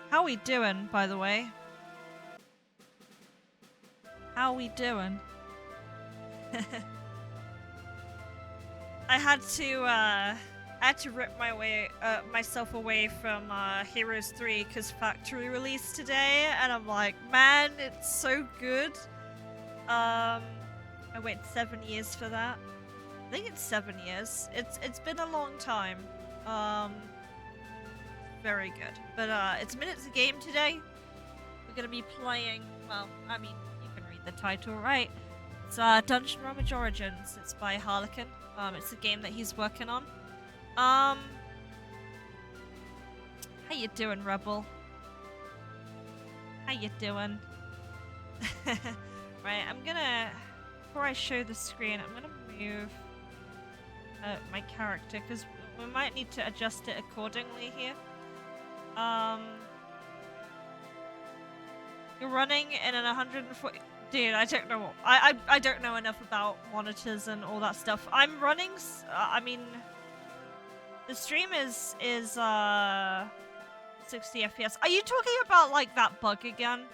How we doing, by the way? How we doing? I had to rip myself away from Heroes 3 because Factory released today, and I'm like, man, it's so good. I waited 7 years for that. I think it's 7 years. It's been a long time. Very good. But it's minutes a game today. We're gonna be playing. Well, I mean, you can read the title, right? It's Dungeon Rummage Origins. It's by Harlekin. It's a game that he's working on. How you doing, Rebel? How you doing? Right, I'm gonna, before I show the screen, I'm gonna move my character because we might need to adjust it accordingly here. You're running in an 140. Dude, I don't know. I don't know enough about monitors and all that stuff. I'm running. I mean, the stream is 60 FPS. Are you talking about like that bug again?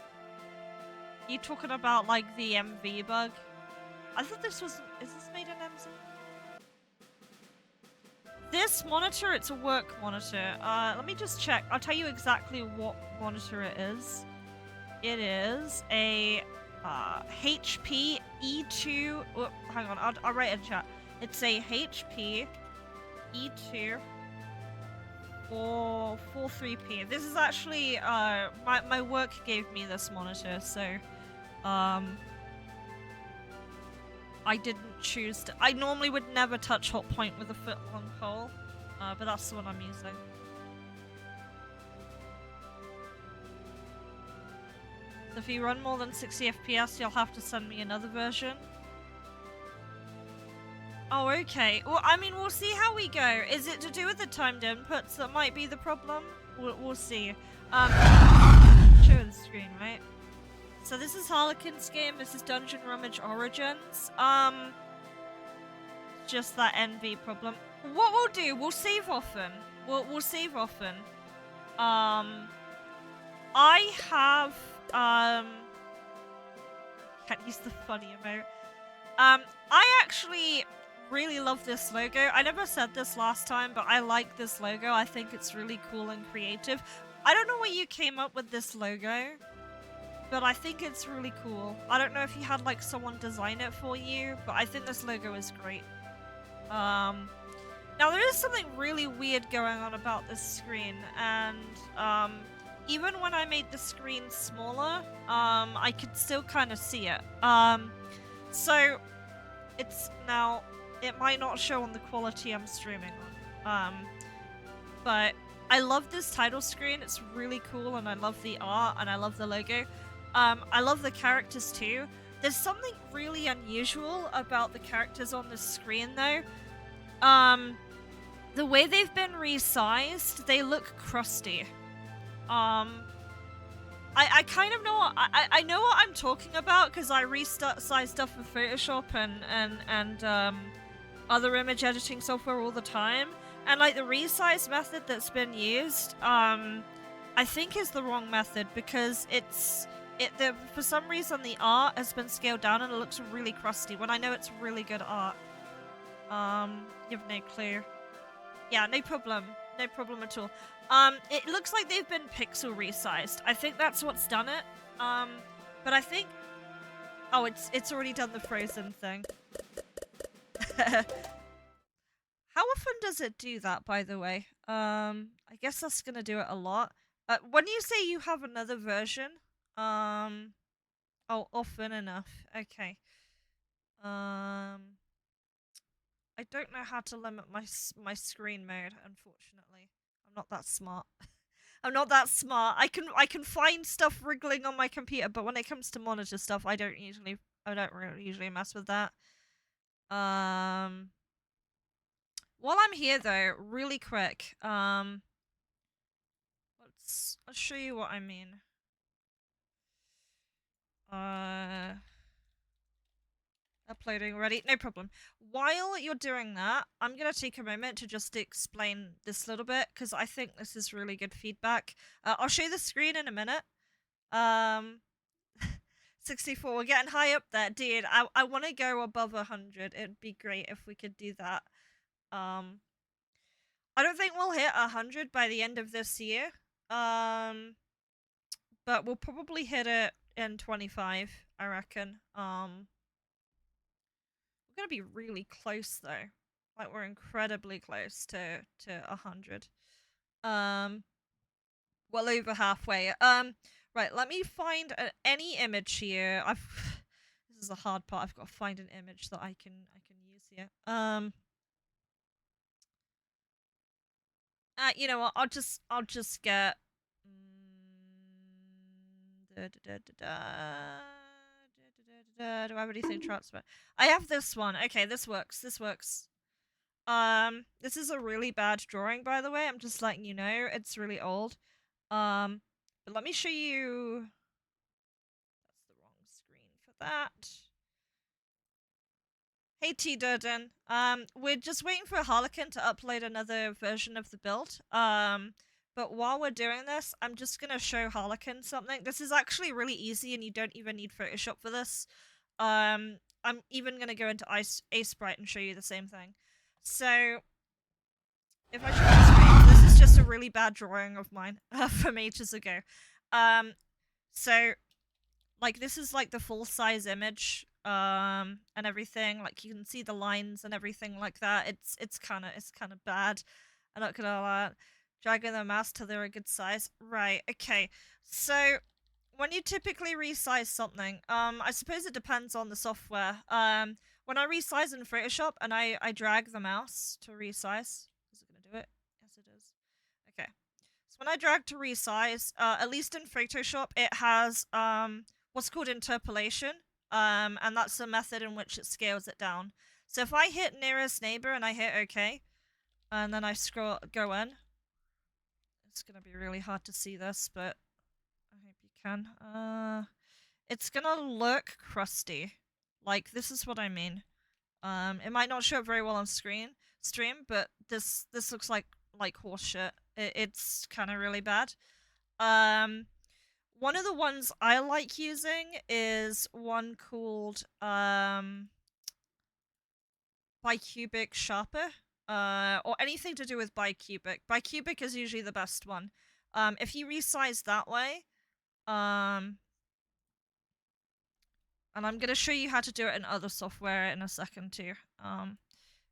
Are you talking about like the MV bug? I thought this was. Is this made in MZ? This monitor, it's a work monitor. Let me just check. I'll tell you exactly what monitor it is. It is a HP E2. Oh, hang on, I'll write it in chat. It's a HP E2 43P. This is actually my work gave me this monitor, so I didn't choose to. I normally would never touch Hotpoint with a foot-long pole, but that's the one I'm using. So if you run more than 60 FPS, you'll have to send me another version. Oh, okay. Well, I mean, we'll see how we go. Is it to do with the timed inputs that might be the problem? We'll see. Show the screen, right? So this is Harlekin's game. This is Dungeon Rummage Origins. Just that NV problem. What we'll do, we'll save often. We'll save often. I have can't use the funny emote. I actually really love this logo. I never said this last time, but I like this logo. I think it's really cool and creative. I don't know where you came up with this logo, but I think it's really cool. I don't know if you had like someone design it for you, but I think this logo is great. Now there is something really weird going on about this screen, and even when I made the screen smaller, I could still kind of see it. So it's now, it might not show on the quality I'm streaming on. But I love this title screen. It's really cool, and I love the art, and I love the logo. I love the characters too. There's something really unusual about the characters on this screen though. The way they've been resized, they look crusty. I kind of know I know what I'm talking about because I resize stuff with Photoshop and other image editing software all the time, and like the resize method that's been used, I think is the wrong method because for some reason the art has been scaled down and it looks really crusty when I know it's really good art. You have no clue. Yeah, no problem. No problem at all. It looks like they've been pixel resized. I think that's what's done it. But I think... Oh, it's already done the frozen thing. How often does it do that, by the way? I guess that's gonna do it a lot. When you say you have another version, oh, often enough. Okay. I don't know how to limit my screen mode, unfortunately. I'm not that smart. I'm not that smart. I can find stuff wriggling on my computer, but when it comes to monitor stuff, I don't really usually mess with that. While I'm here though, really quick, I'll show you what I mean. Uploading already, no problem. While you're doing that, I'm gonna take a moment to just explain this a little bit because I think this is really good feedback. I'll show you the screen in a minute. 64, we're getting high up there, dude. I want to go above 100. It'd be great if we could do that. I don't think we'll hit 100 by the end of this year. But we'll probably hit it in 25, I reckon. We're gonna be really close though. Like we're incredibly close to 100. Well over halfway. Right, let me find any image here. This is the hard part. I've got to find an image that I can use here. You know what? I'll just get. Do I have anything transfer? I have this one. Okay, this works. This works. This is a really bad drawing, by the way. I'm just letting you know. It's really old. But let me show you. That's the wrong screen for that. Hey T Durden. We're just waiting for Harlekin to upload another version of the build. But while we're doing this, I'm just gonna show Harlekin something. This is actually really easy and you don't even need Photoshop for this. I'm even gonna go into Sprite and show you the same thing. So, if I show the screen, this is just a really bad drawing of mine from ages ago. So, like, this is like the full-size image, and everything. Like, you can see the lines and everything like that. It's kind of bad. I'm not gonna lie. Dragging the mouse till they're a good size. Right, okay. So, when you typically resize something, I suppose it depends on the software. When I resize in Photoshop and I drag the mouse to resize, is it gonna do it? Yes, it is. Okay. So when I drag to resize, at least in Photoshop, it has what's called interpolation, and that's the method in which it scales it down. So if I hit nearest neighbor and I hit OK, and then I go in, it's gonna be really hard to see this, but I hope you can. It's gonna look crusty. Like, this is what I mean. It might not show up very well on stream, but this looks like horse shit. It's kind of really bad. One of the ones I like using is one called bicubic sharper, or anything to do with bicubic. Bicubic is usually the best one. If you resize that way, and I'm gonna show you how to do it in other software in a second too.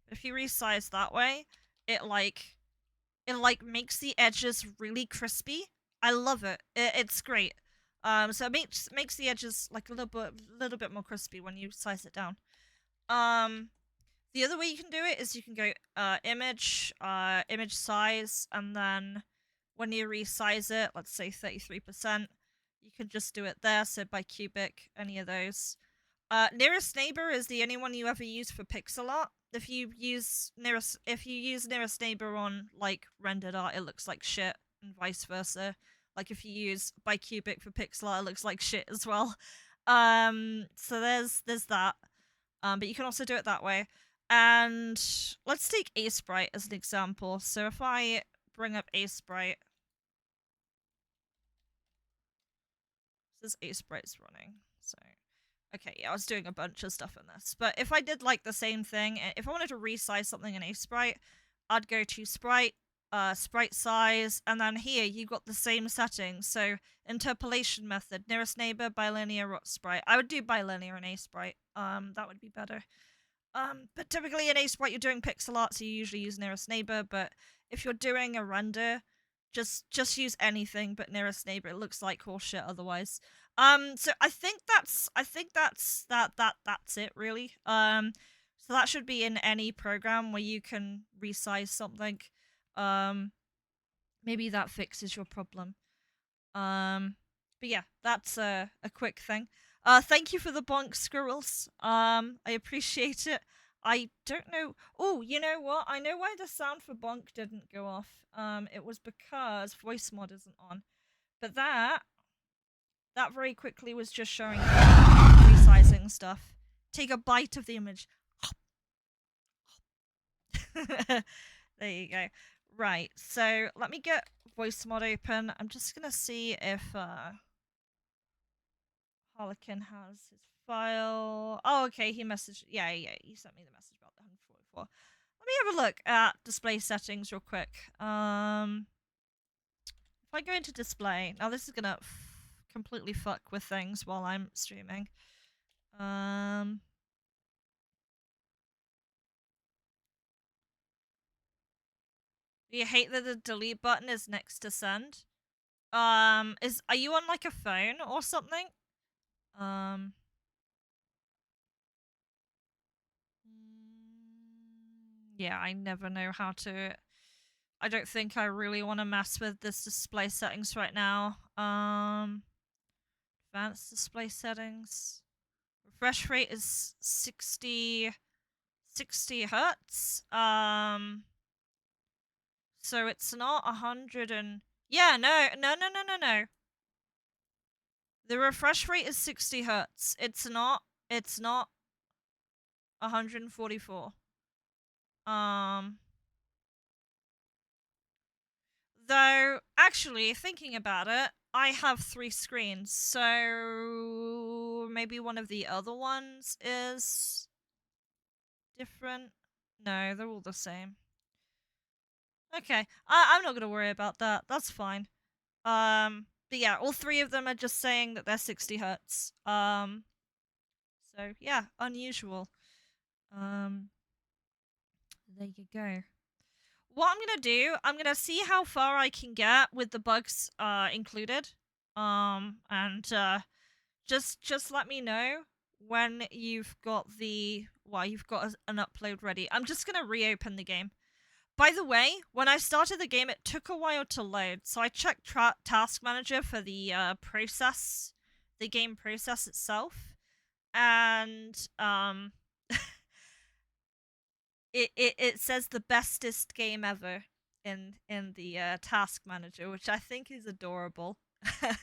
If you resize that way, it makes the edges really crispy. I love it. It's great. So it makes the edges like a little bit more crispy when you size it down. The other way you can do it is you can go image size, and then when you resize it, let's say 33%, you can just do it there. So bicubic, any of those. Nearest neighbor is the only one you ever use for pixel art. If you use nearest neighbor on like rendered art, it looks like shit, and vice versa. Like if you use bicubic for pixel art, it looks like shit as well. So there's that. But you can also do it that way. And let's take Sprite as an example. So if I bring up Sprite, this Sprite's running. So okay, yeah, I was doing a bunch of stuff in this. But if I did like the same thing, if I wanted to resize something in Sprite, I'd go to Sprite, Sprite size, and then here you got the same settings. So interpolation method, nearest neighbor, bilinear, rot sprite. I would do bilinear in Sprite. That would be better. But typically in Sprite you're doing pixel art, so you usually use nearest neighbor. But if you're doing a render, just use anything but nearest neighbor. It looks like horseshit otherwise. So I think that's it really. So that should be in any program where you can resize something. Maybe that fixes your problem. But yeah, that's a quick thing. Thank you for the bonk squirrels. I appreciate it. I don't know. Oh, you know what? I know why the sound for bonk didn't go off. It was because voice mod isn't on. But that very quickly was just showing resizing stuff. Take a bite of the image. There you go. Right, so let me get voice mod open. I'm just gonna see if Harlekin has his file. Oh, okay, he messaged. Yeah, he sent me the message about the 144. Let me have a look at display settings real quick. If I go into display, now this is gonna completely fuck with things while I'm streaming. Do you hate that the delete button is next to send? Are you on like a phone or something? Yeah, I never know how to. I don't think I really want to mess with this display settings right now. Advanced display settings. Refresh rate is 60 hertz. So it's not 100 and yeah, no. The refresh rate is 60 hertz. It's not 144. Though, actually, thinking about it, I have 3 screens, so maybe one of the other ones is different. No, they're all the same. Okay, I'm not gonna worry about that. That's fine. But yeah, all 3 of them are just saying that they're 60 hertz. So yeah, unusual. There you go. What I'm gonna do, I'm gonna see how far I can get with the bugs included. And just let me know when you've got an upload ready. I'm just gonna reopen the game. By the way, when I started the game, it took a while to load, so I checked Task Manager for the game process itself, and it says the bestest game ever in the Task Manager, which I think is adorable. The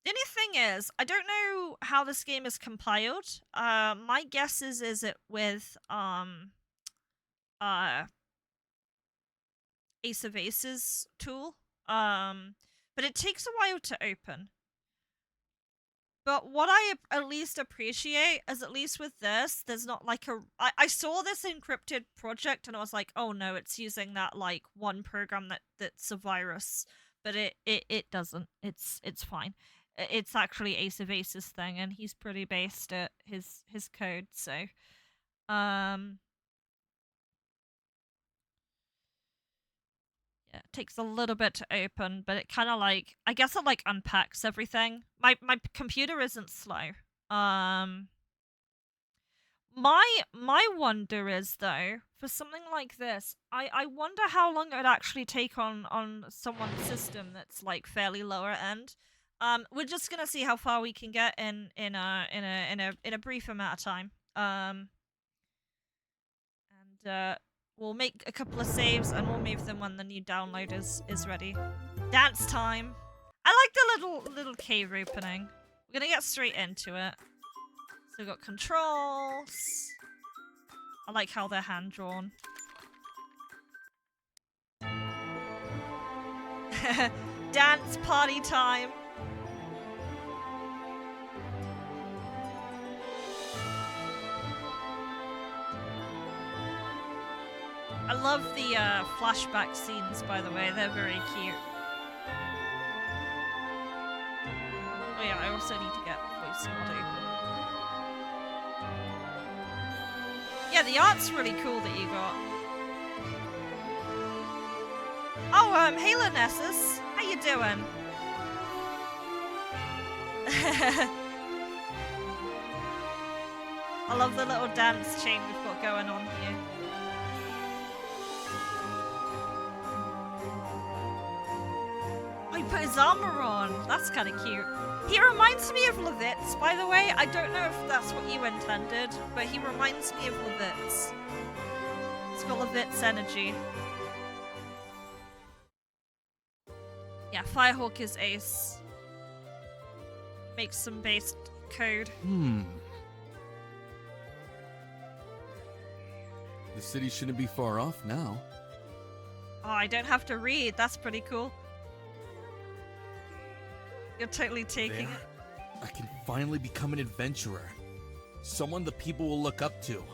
only thing is, I don't know how this game is compiled. My guess is it with Ace of Aces tool. But it takes a while to open. But what I at least appreciate is, at least with this, there's not like I saw this encrypted project and I was like, oh no, it's using that like one program that's a virus. But it doesn't. It's fine. It's actually Ace of Aces thing, and he's pretty based at his code, so yeah, it takes a little bit to open, but it kind of like, I guess it like unpacks everything. My computer isn't slow. My wonder is, though, for something like this, I wonder how long it would actually take on someone's system that's like fairly lower end. We're just gonna see how far we can get in a brief amount of time. And we'll make a couple of saves and we'll move them when the new download is ready. Dance time. I like the little cave opening. We're gonna get straight into it. So we've got controls. I like how they're hand drawn. Dance party time. I love the flashback scenes, by the way. They're very cute. Oh yeah, I also need to get voice mod open. Yeah, the art's really cool that you got. Oh, hey Nessus. How you doing? I love the little dance chain we've got going on here. Oh, he put his armor on. That's kind of cute. He reminds me of Levitz, by the way. I don't know if that's what you intended, but he reminds me of Levitz. It's got Levitz energy. Yeah, Firehawk is ace. Makes some code. The city shouldn't be far off now. Oh, I don't have to read. That's pretty cool. You're totally taking There, it. I can finally become an adventurer. Someone the people will look up to.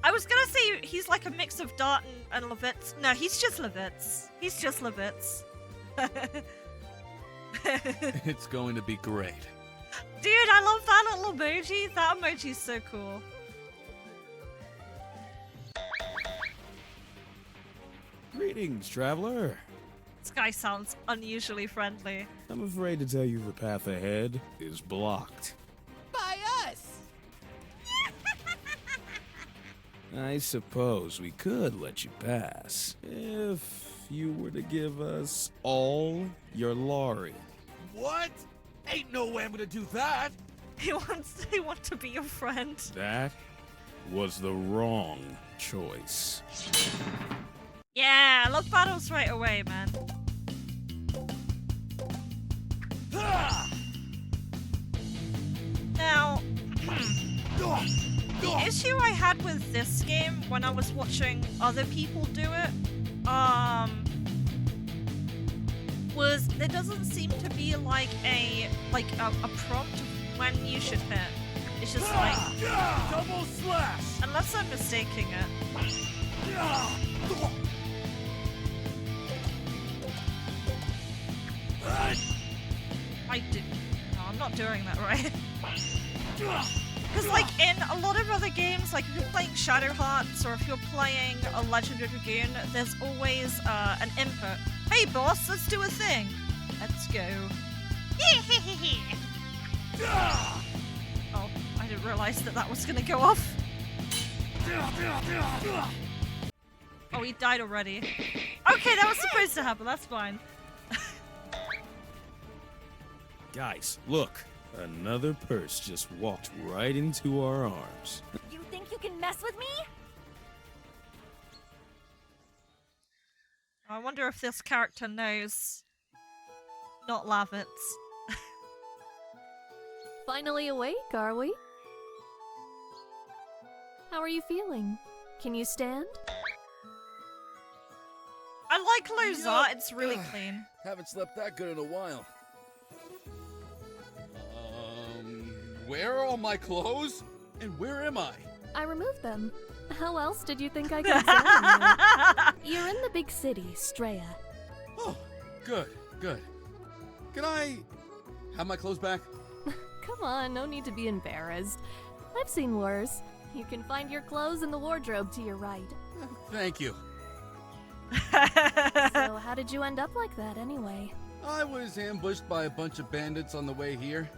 I was gonna say he's like a mix of Dart and Levitz. No, he's just Levitz. He's just Levitz. It's going to be great. Dude, I love that little emoji. That emoji's so cool. Greetings, traveler. This guy sounds unusually friendly. I'm afraid to tell you the path ahead is blocked. By us! I suppose we could let you pass if you were to give us all your lorry. What? Ain't no way I'm gonna do that. He wants to be your friend. That was the wrong choice. Yeah, I love battles right away, man. Now, the issue I had with this game when I was watching other people do it, was there doesn't seem to be like a prompt of when you should hit. It's just like Double slash. unless I'm mistaking it. I did. No, I'm not doing that right. Because, like, in a lot of other games, like if you're playing Shadow Hearts or if you're playing a Legendary Dragoon, there's always an input. Hey, boss, let's do a thing. Let's go. Oh, I didn't realize that was gonna go off. Oh, he died already. Okay, that was supposed to happen. That's fine. Guys, look. Another purse just walked right into our arms. You think you can mess with me? I wonder if this character knows. Not Lavitz. Finally awake, are we? How are you feeling? Can you stand? I like Loza. It's really clean. Haven't slept that good in a while. Where are all my clothes? And where am I? I removed them. How else did you think I could save you? You're in the big city, Straya. Oh, good. Can I have my clothes back? Come on, no need to be embarrassed. I've seen worse. You can find your clothes in the wardrobe to your right. Thank you. So how did you end up like that anyway? I was ambushed by a bunch of bandits on the way here.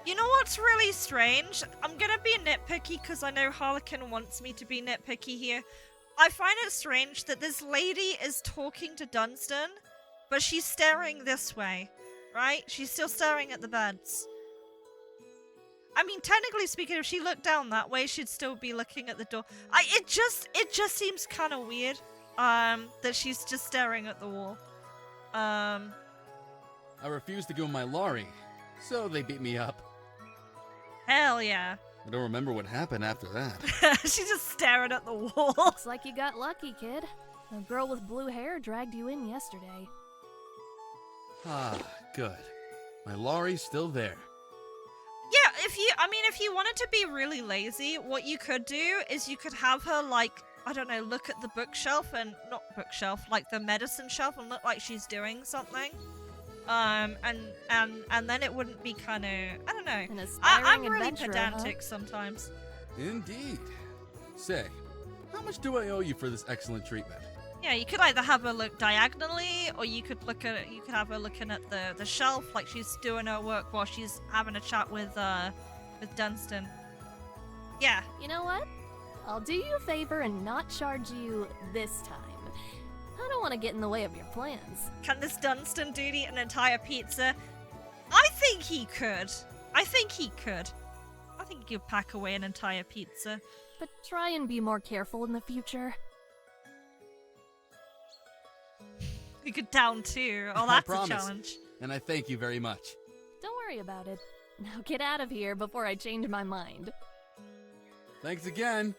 You know what's really strange? I'm gonna be nitpicky because I know Harlekin wants me to be nitpicky here. I find it strange that this lady is talking to Dunstan, but she's staring this way, right? She's still staring at the beds. I mean, technically speaking, if she looked down that way, she'd still be looking at the door. It just seems kind of weird, that she's just staring at the wall. I refused to give them my lorry, so they beat me up. Hell yeah. I don't remember what happened after that. She's just staring at the wall. Looks like you got lucky, kid. A girl with blue hair dragged you in yesterday. Ah, good. My lorry's still there. Yeah, if you wanted to be really lazy, what you could do is you could have her, like, I don't know, look at the bookshelf and, not bookshelf, like the medicine shelf and look like she's doing something. And then it wouldn't be kind of, I don't know. An aspiring I'm really adventurer, pedantic huh? sometimes. Indeed. Say, how much do I owe you for this excellent treatment? Yeah, you could either have her look diagonally, or you could have her looking at the shelf like she's doing her work while she's having a chat with Dunstan. Yeah. You know what? I'll do you a favor and not charge you this time. I don't want to get in the way of your plans. Can this Dunstan dude eat an entire pizza? I think he could. I think he could pack away an entire pizza. But try and be more careful in the future. He could down two. Oh, I that's a promise. challenge. And I thank you very much. Don't worry about it. Now get out of here before I change my mind. Thanks again.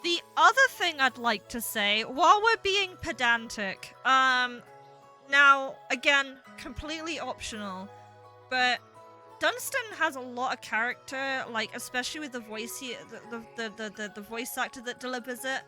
The other thing I'd like to say, while we're being pedantic, now, again, completely optional, but Dunstan has a lot of character, like, especially with the voice the voice actor that delivers it,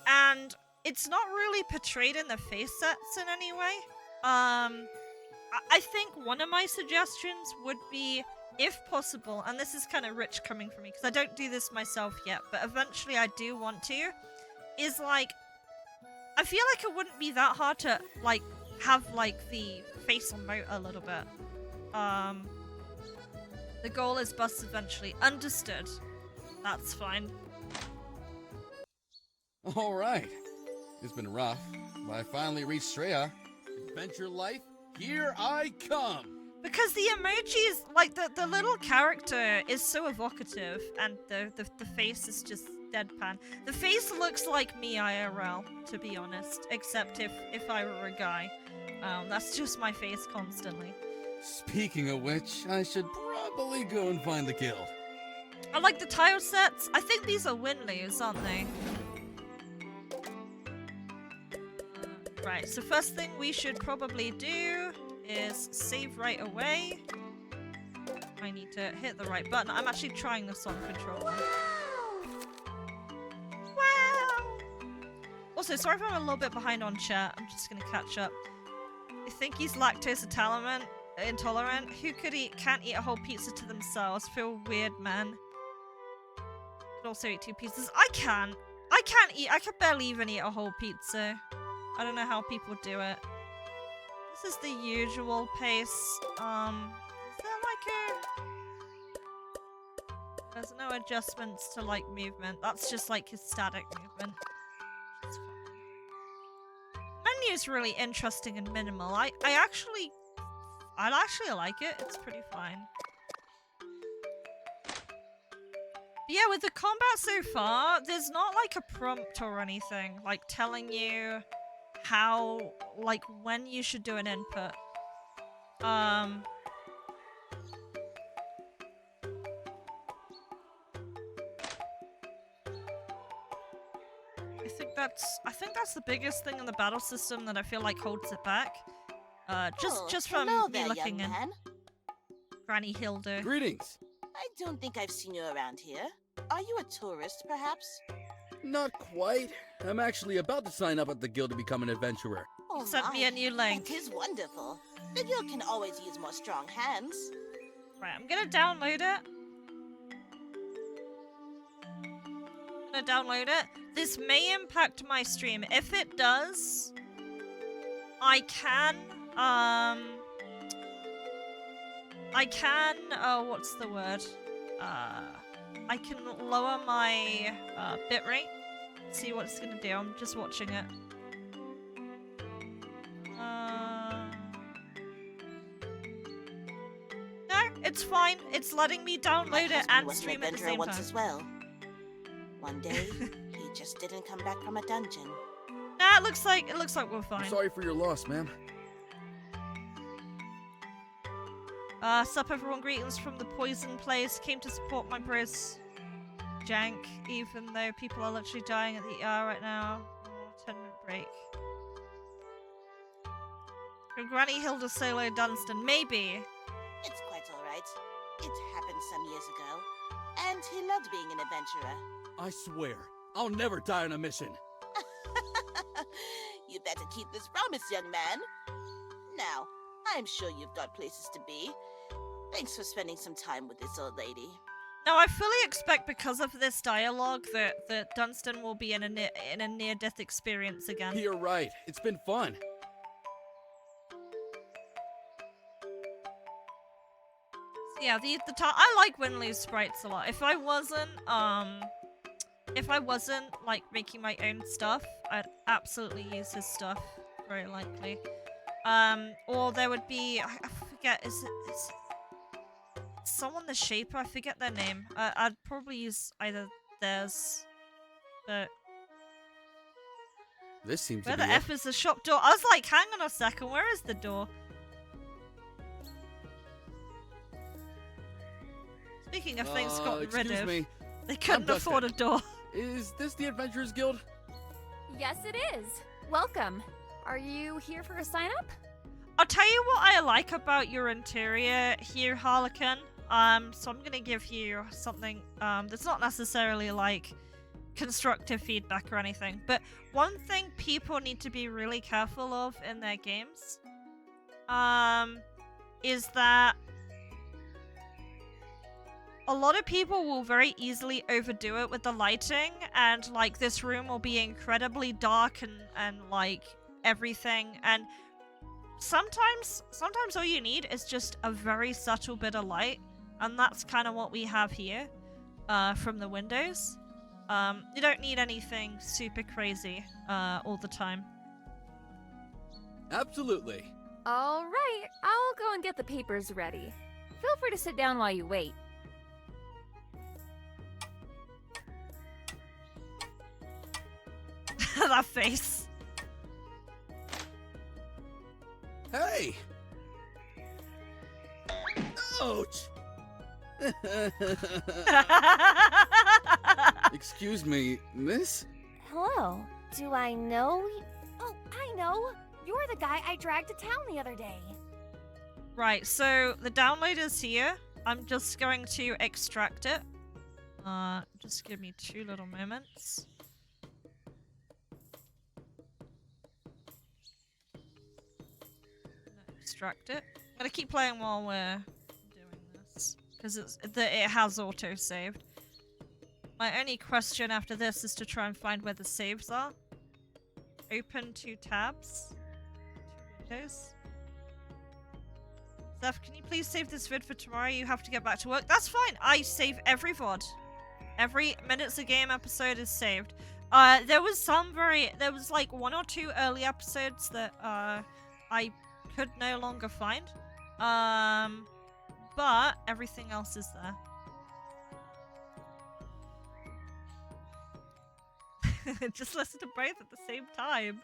and it's not really portrayed in the face sets in any way. I think one of my suggestions would be, if possible, and this is kind of rich coming from me, because I don't do this myself yet, but eventually I do want to, is, like, I feel like it wouldn't be that hard to, like, have, like, the face emote a little bit. The goal is bust eventually. Understood. That's fine. Alright. It's been rough, but I finally reached Straya. Adventure life, here I come! Because the emojis, like, the little character is so evocative, and the face is just deadpan. The face looks like me IRL, to be honest, except if I were a guy. That's just my face constantly. Speaking of which, I should probably go and find the guild. I like the tile sets. I think these are Winleys, aren't they? Right, so first thing we should probably do is save right away. I need to hit the right button. I'm actually trying this on controller. Wow! Also, sorry if I'm a little bit behind on chat. I'm just gonna catch up. You think he's lactose intolerant? Who can't eat a whole pizza to themselves? Feel weird, man. Could also eat 2 pizzas. I can't could barely even eat a whole pizza. I don't know how people do it. This is the usual pace. Is there like there's no adjustments to like movement. That's just like his static movement. It's fine. Menu's really interesting and minimal. I actually like it. It's pretty fine. But yeah, with the combat so far, there's not like a prompt or anything like telling you how, like, when you should do an input. I think that's the biggest thing in the battle system that I feel like holds it back. Just from hello me there, looking young in. man. Granny Hilda. Greetings. I don't think I've seen you around here. Are you a tourist, perhaps? Not quite. I'm actually about to sign up at the guild to become an adventurer. Oh, Sent me a new link. That is wonderful. The guild can always use more strong hands. Right, I'm gonna download it. This may impact my stream. If it does, I can, what's the word? I can lower my, bitrate. See what it's gonna do. I'm just watching it. No, it's fine. It's letting me download it and stream at the same once time. as well. One day, he just didn't come back from a dungeon. Nah, it looks like we're fine. I'm sorry for your loss, ma'am. Sup everyone, greetings from the poison place. Came to support my bros. Jank, even though people are literally dying at the ER right now. 10-minute break. Granny Hilda solo Dunstan, maybe. It's quite alright. It happened some years ago. And he loved being an adventurer. I swear, I'll never die on a mission. You better keep this promise, young man. Now, I'm sure you've got places to be. Thanks for spending some time with this old lady. Now, I fully expect because of this dialogue that Dunstan will be in a near-death experience again. You're right. It's been fun. So yeah, I like Winley's sprites a lot. If I wasn't like making my own stuff, I'd absolutely use his stuff, very likely. Or there would be, I forget, is someone the Shaper? I forget their name. I'd probably use either theirs, but This seems where to the be F is the shop door? I was like, hang on a second, where is the door? Speaking of things gotten rid excuse of, me. they couldn't I'm afford a Dustin. door. Is this the Adventurers Guild? Yes, it is. Welcome. Are you here for a sign up? I'll tell you what I like about your interior here, Harlekin. So I'm gonna give you something that's not necessarily like constructive feedback or anything, but one thing people need to be really careful of in their games is that a lot of people will very easily overdo it with the lighting, and like this room will be incredibly dark and like everything, and sometimes all you need is just a very subtle bit of light, and that's kind of what we have here from the windows. You don't need anything super crazy all the time. Absolutely. All right, I'll go and get the papers ready. Feel free to sit down while you wait. That face. Hey! Ouch! Excuse me, miss? Hello. Do I know you? Oh, I know. You're the guy I dragged to town the other day. Right, so the download is here. I'm just going to extract it. Just give me 2 little moments. Extract it. I'm gonna keep playing while we're doing this, because it has auto saved. My only question after this is to try and find where the saves are. Open 2 tabs. 2 windows. Zeph, can you please save this vid for tomorrow? You have to get back to work. That's fine. I save every VOD. Every Minutes a Game episode is saved. There was like 1 or 2 early episodes that I could no longer find. But everything else is there. Just listen to both at the same time.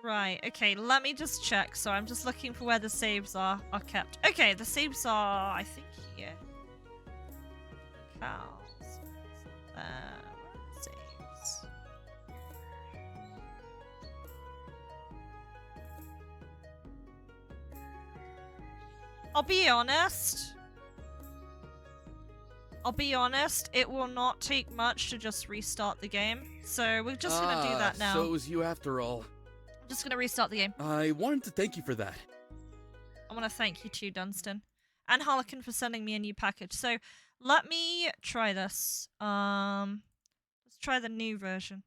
Right, okay, let me just check. So I'm just looking for where the saves are kept. Okay, the saves are, I think, here. Cows. Where are the saves? I'll be honest, it will not take much to just restart the game. So we're just gonna do that now. So it was you after all. I'm just gonna restart the game. I wanted to thank you for that. I want to thank you too, Dunstan. And Harlekin for sending me a new package. So let me try this. Let's try the new version.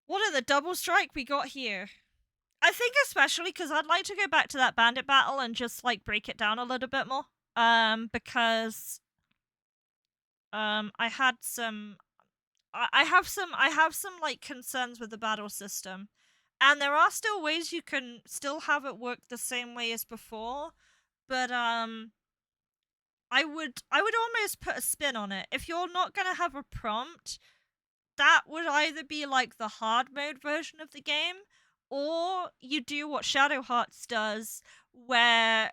What are the double strike we got here? I think especially because I'd like to go back to that bandit battle and just like break it down a little bit more. Because I have some like concerns with the battle system, and there are still ways you can still have it work the same way as before, but I would almost put a spin on it. If you're not gonna have a prompt, that would either be like the hard mode version of the game, or you do what Shadow Hearts does, where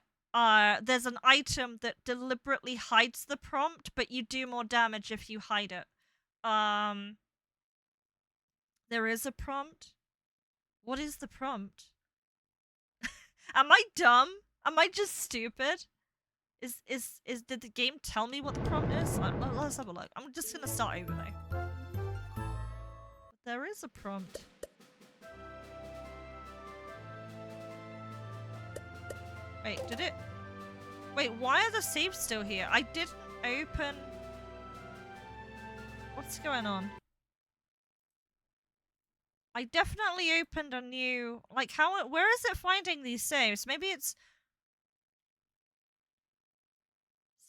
there's an item that deliberately hides the prompt, but you do more damage if you hide it. There is a prompt? What is the prompt? Am I dumb? Am I just stupid? Did the game tell me what the prompt is? Let's have a look. I'm just gonna start over though. There is a prompt. Wait, did it? Wait, why are the saves still here? I didn't open... What's going on? I definitely opened a new... Like, how... Where is it finding these saves? Maybe it's...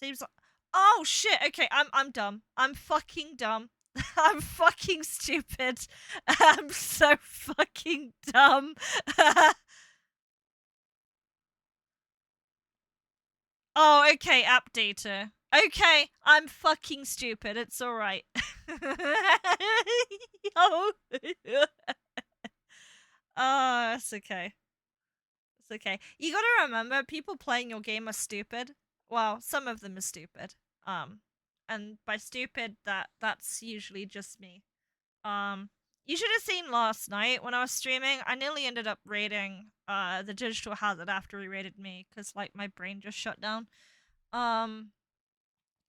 Saves... Oh, shit! Okay, I'm dumb. I'm fucking dumb. I'm fucking stupid. I'm so fucking dumb. Oh, okay, app data. Okay, I'm fucking stupid. It's alright. Oh, it's okay. It's okay. You gotta remember, people playing your game are stupid. Well, some of them are stupid. And by stupid, that's usually just me. You should have seen last night when I was streaming. I nearly ended up raiding the digital hazard after he raided me because like my brain just shut down.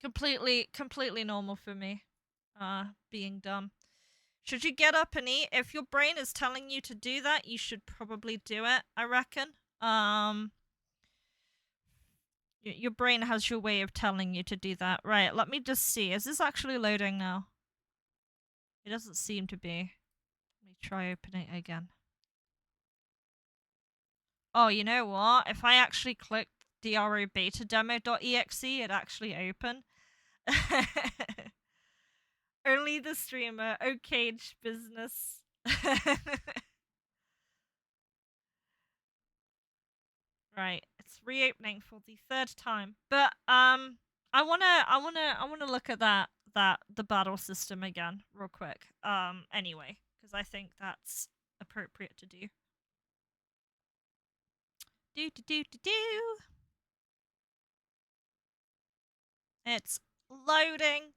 Completely normal for me. Being dumb. Should you get up and eat? If your brain is telling you to do that, you should probably do it, I reckon. Your brain has your way of telling you to do that. Right, let me just see. Is this actually loading now? It doesn't seem to be. Let me try opening it again. Oh, you know what? If I actually click drobetademo.exe, it actually opened. Only the streamer. Okay, business. Right, it's reopening for the third time. But I wanna look at the battle system again real quick. Anyway, because I think that's appropriate to do. Do. It's loading.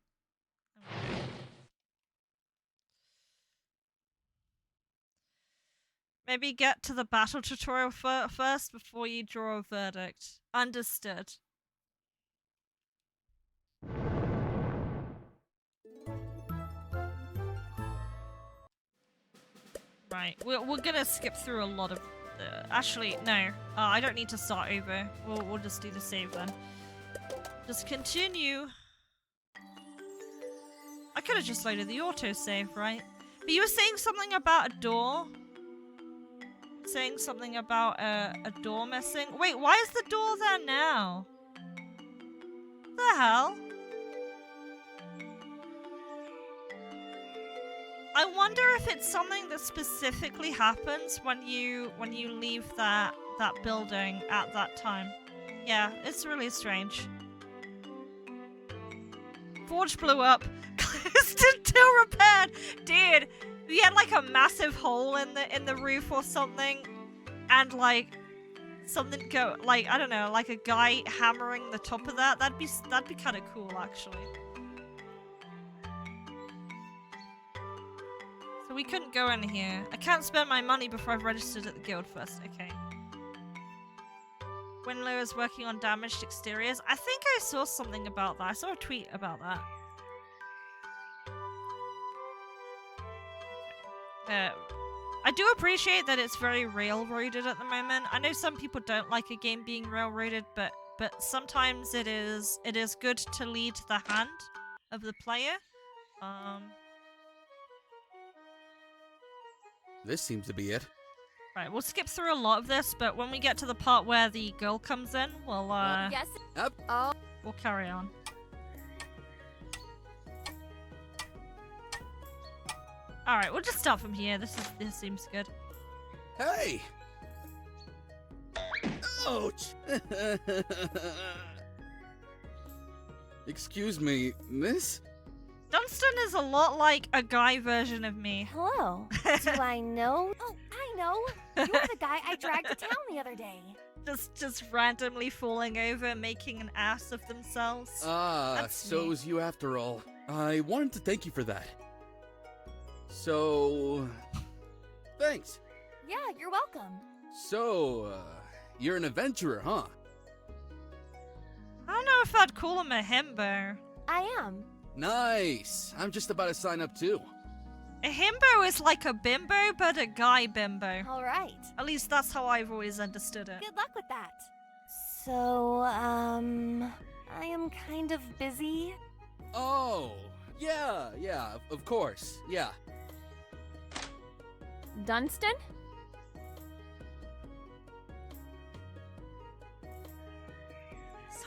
Maybe get to the battle tutorial first before you draw a verdict. Understood. Right, we're gonna skip through a lot of... actually, no. I don't need to start over. We'll just do the save then. Just continue. I could have just loaded the autosave, right? But you were saying something about a door? Saying something about a door missing? Wait, why is the door there now? What the hell? I wonder if it's something that specifically happens when you leave that building at that time. Yeah, it's really strange. Forge blew up. Still repaired. Dude, we had like a massive hole in the roof or something, and like something go like I don't know, like a guy hammering the top of that. That'd be kind of cool actually. So we couldn't go in here. I can't spend my money before I've registered at the guild first. Okay. Winlow is working on damaged exteriors. I think I saw something about that. I saw a tweet about that. I do appreciate that it's very railroaded at the moment. I know some people don't like a game being railroaded, but sometimes it is good to lead the hand of the player. This seems to be it. Right, we'll skip through a lot of this, but when we get to the part where the girl comes in, we'll Yes. Yep. Oh. we'll carry on. Alright, we'll just start from here. This seems good. Hey! Ouch! Excuse me, miss? Dunstan is a lot like a guy version of me. Hello. Do I know? Oh, I know. You're the guy I dragged to town the other day. Just randomly falling over, making an ass of themselves. That's So me. it was you after all. I wanted to thank you for that. So... thanks. Yeah, you're welcome. So, you're an adventurer, huh? I don't know if I'd call him a himbo. I am. Nice! I'm just about to sign up too. A himbo is like a bimbo, but a guy bimbo. All right. At least that's how I've always understood it. Good luck with that. So, I am kind of busy. Oh, yeah, of course, yeah. Dunstan?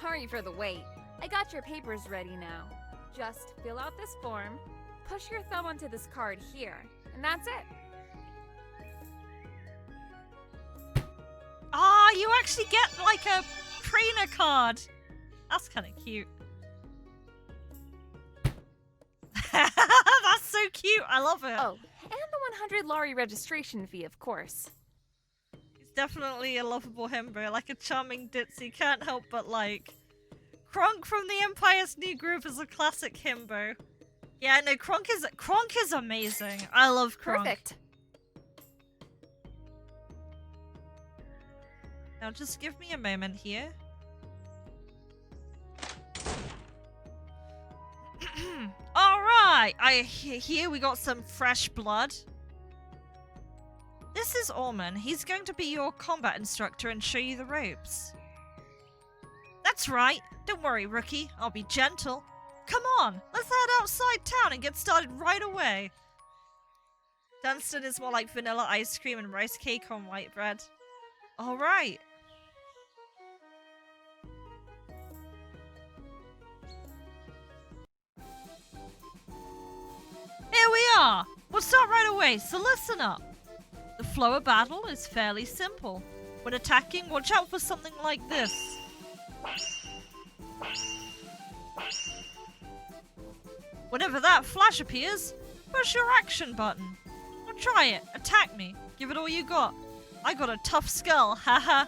Sorry for the wait. I got your papers ready now. Just fill out this form, push your thumb onto this card here, and that's it. Ah, you actually get like a trainer card. That's kind of cute. That's so cute. I love it. Oh, and the 100 lorry registration fee, of course. definitely a lovable himbo, like a charming ditzy. Can't help but like. Kronk from the Empire's New Groove is a classic himbo. Yeah, no, Kronk is amazing. I love Kronk. Perfect. Now just give me a moment here. Alright, I hear we got some fresh blood. This is Orman. He's going to be your combat instructor and show you the ropes. That's right. Don't worry, rookie. I'll be gentle. Come on, let's head outside town and get started right away. Dunstan is more like vanilla ice cream and rice cake on white bread. Alright. Here we are! We'll start right away, so listen up. The flow of battle is fairly simple. When attacking, watch out for something like this. Whenever that flash appears, push your action button. Now try it, attack me, give it all you got. I got a tough skull, haha.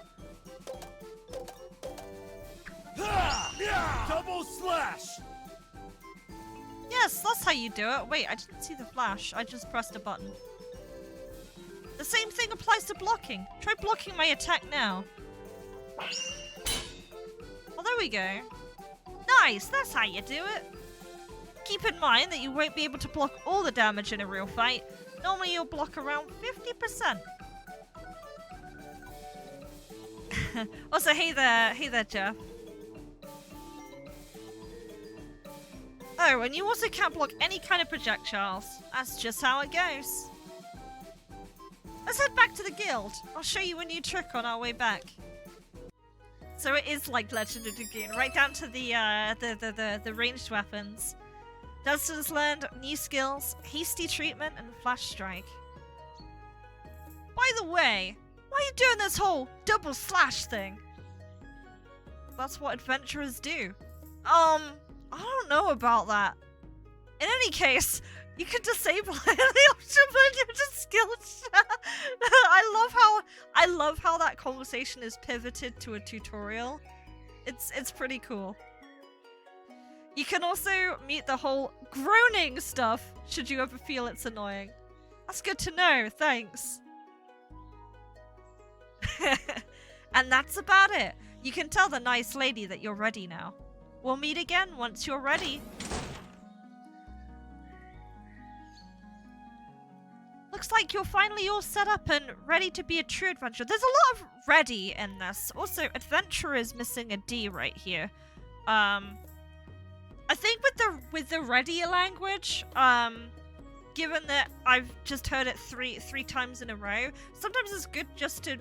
Double slash! Yes, that's how you do it. Wait, I didn't see the flash. I just pressed a button. The same thing applies to blocking. Try blocking my attack now. Oh, there we go. Nice, that's how you do it. Keep in mind that you won't be able to block all the damage in a real fight. Normally you'll block around 50%. Also, hey there, Jeff. Oh, and you also can't block any kind of projectiles. That's just how it goes. Let's head back to the guild. I'll show you a new trick on our way back. So it is like Legend of Dragoon, right down to the ranged weapons. Dunstan's learned new skills, hasty treatment, and flash strike. By the way, why are you doing this whole double slash thing? That's what adventurers do. I don't know about that. In any case, you can disable the option when you're just skill chat. I love how that conversation is pivoted to a tutorial. It's pretty cool. You can also mute the whole groaning stuff should you ever feel it's annoying. That's good to know, thanks. And that's about it. You can tell the nice lady that you're ready now. We'll meet again once you're ready. Looks like you're finally all set up and ready to be a true adventurer. There's a lot of ready in this. Also, adventurer is missing a D right here. I think with the ready language, given that I've just heard it three times in a row, sometimes it's good just to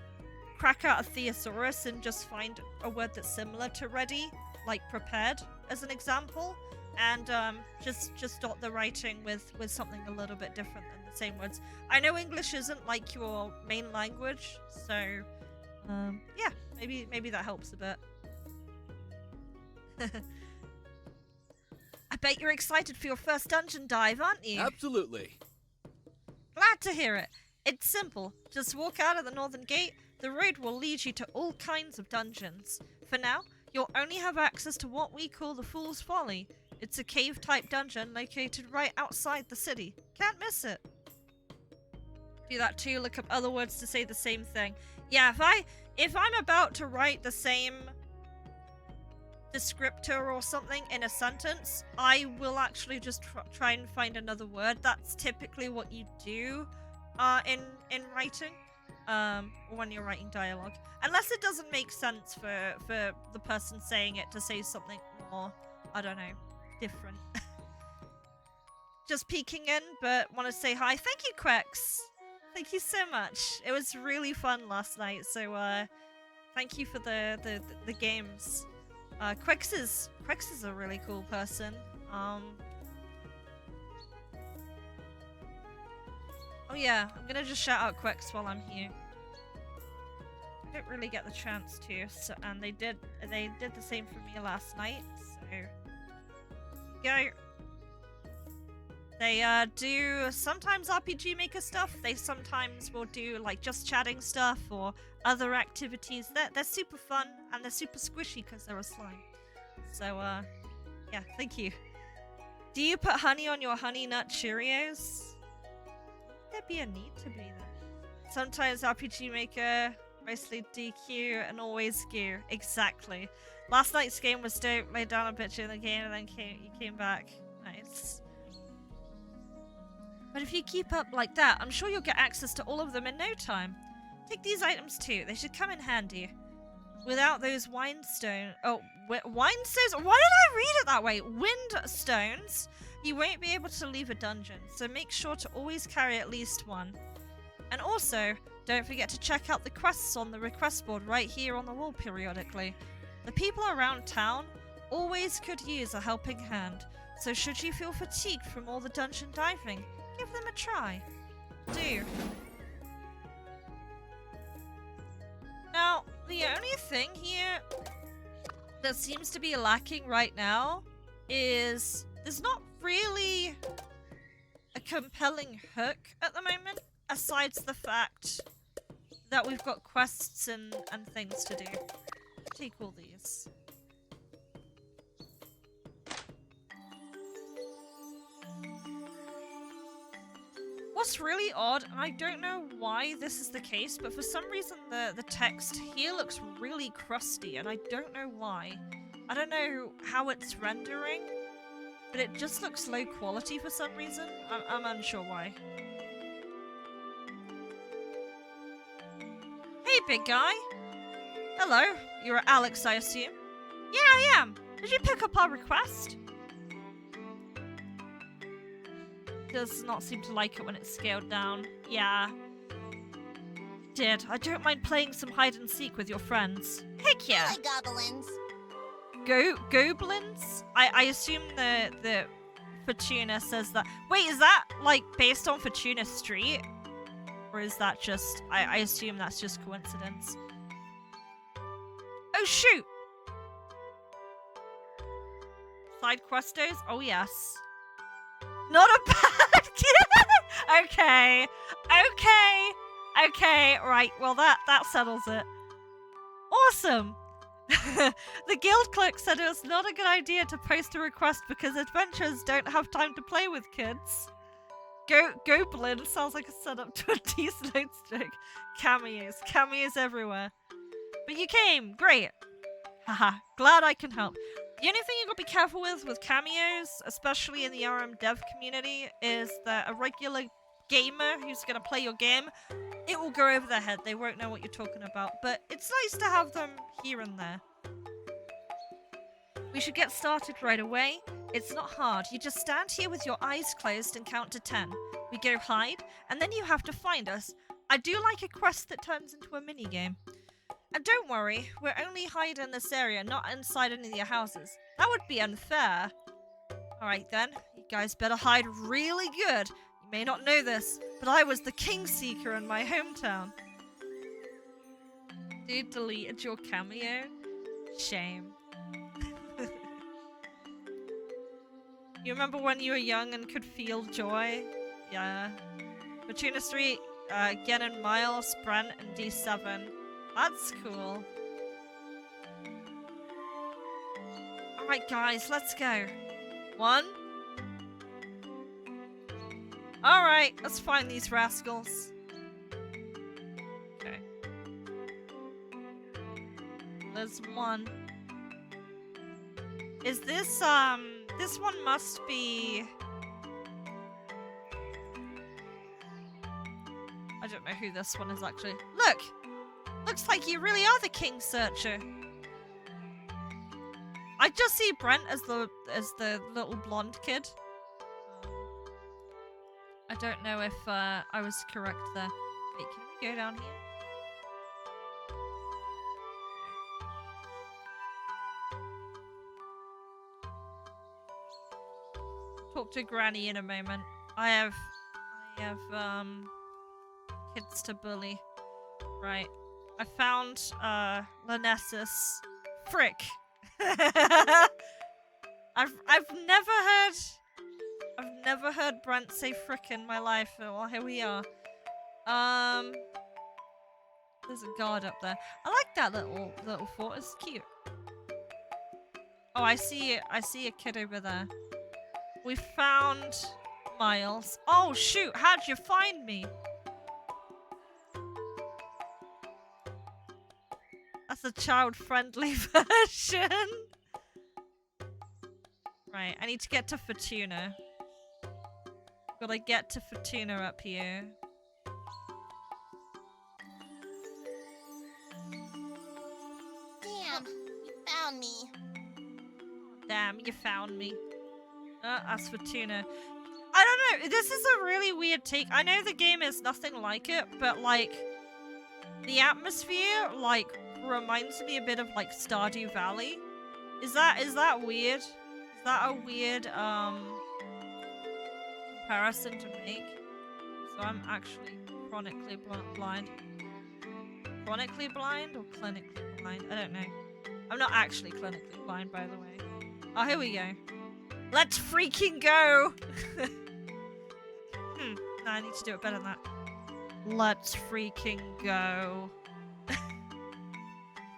crack out a thesaurus and just find a word that's similar to ready, like prepared as an example, and just dot the writing with something a little bit different than the same words. I know English isn't like your main language, so yeah, maybe that helps a bit. I bet you're excited for your first dungeon dive, aren't you? Absolutely. Glad to hear it. It's simple. Just walk out of the northern gate. The road will lead you to all kinds of dungeons. For now, you'll only have access to what we call the Fool's Folly. It's a cave-type dungeon located right outside the city. Can't miss it. Do that too, look up other words to say the same thing. Yeah, if I'm about to write the same descriptor or something in a sentence, I will actually just try and find another word. That's typically what you do in writing, or when you're writing dialogue. Unless it doesn't make sense for the person saying it to say something more, I don't know, different. Just peeking in, but want to say hi. Thank you, Quex. Thank you so much. It was really fun last night, so thank you for the games. Quex is a really cool person. Oh yeah, I'm gonna just shout out Quex while I'm here. I don't really get the chance to, so, and they did the same for me last night. So go. They do sometimes RPG Maker stuff. They sometimes will do like just chatting stuff or other activities. They're super fun and they're super squishy because they're a slime. So yeah, thank you. Do you put honey on your Honey Nut Cheerios? There'd be a need to be there. Sometimes RPG Maker, mostly DQ, and always skew. Exactly. Last night's game was dope. Laid down a bitch in the game and then you came back. Nice. But if you keep up like that, I'm sure you'll get access to all of them in no time. Take these items too. They should come in handy. Without those windstone... Oh, windstones? Why did I read it that way? Windstones? You won't be able to leave a dungeon, so make sure to always carry at least one. And also, don't forget to check out the quests on the request board right here on the wall periodically. The people around town always could use a helping hand, so should you feel fatigued from all the dungeon diving, give them a try. Do. Now, the only thing here that seems to be lacking right now is there's not really a compelling hook at the moment, aside the fact that we've got quests and things to do. Take all these. What's really odd, and I don't know why this is the case, but for some reason the text here looks really crusty, and I don't know why. I don't know how it's rendering, but it just looks low quality for some reason. I'm unsure why. Hey, big guy. Hello. You're Alex, I assume? Yeah, I am. Did you pick up our request? Does not seem to like it when it's scaled down. Yeah. Did. I don't mind playing some hide and seek with your friends. Heck yeah. Hi, goblins. Goblins? I assume the Fortuna says that. Wait, is that like based on Fortuna Street? Or is that just I assume that's just coincidence. Oh shoot! Side questos? Oh yes. Not a bad kid! Okay. Okay, right, well that settles it. Awesome! The guild clerk said it was not a good idea to post a request because adventurers don't have time to play with kids. Goblin sounds like a setup to a decent joke. Cameos everywhere. But you came, great. Haha, glad I can help. The only thing you gotta be careful with cameos, especially in the RM dev community, is that a regular gamer who's gonna play your game, it will go over their head. They won't know what you're talking about, but it's nice to have them here and there. We should get started right away. It's not hard. You just stand here with your eyes closed and count to 10. We go hide, and then you have to find us. I do like a quest that turns into a minigame. And don't worry, we're only hiding in this area, not inside any of your houses. That would be unfair. Alright then, you guys better hide really good. You may not know this, but I was the King Seeker in my hometown. Dude deleted your cameo? Shame. You remember when you were young and could feel joy? Yeah. Fortuna Street, Gen Miles, Brent, and D7. That's cool. Alright guys, let's go. 1. Alright, let's find these rascals. Okay. There's 1. Is this, this one must be... I don't know who this one is actually. Look! Looks like you really are the King Searcher. I just see Brent as the little blonde kid. I don't know if I was correct there. Wait, can we go down here? Talk to Granny in a moment. I have kids to bully. Right. I found Lanessus. Frick. I've never heard I've never heard Brent say frick in my life. Well, here we are. There's a guard up there. I like that little fort. It's cute. Oh, I see a kid over there. We found Miles. Oh shoot! How'd you find me? That's a child-friendly version. Right, I need to get to Fortuna. Gotta get to Fortuna up here. Damn, you found me. Damn, you found me. That's Fortuna. I don't know, this is a really weird take. I know the game is nothing like it, but like, the atmosphere, like, reminds me a bit of like Stardew Valley. Is that weird? Is that a weird comparison to make? So I'm actually chronically blind. Chronically blind or clinically blind? I don't know. I'm not actually clinically blind, by the way. Oh, here we go. Let's freaking go! No, I need to do it better than that. Let's freaking go.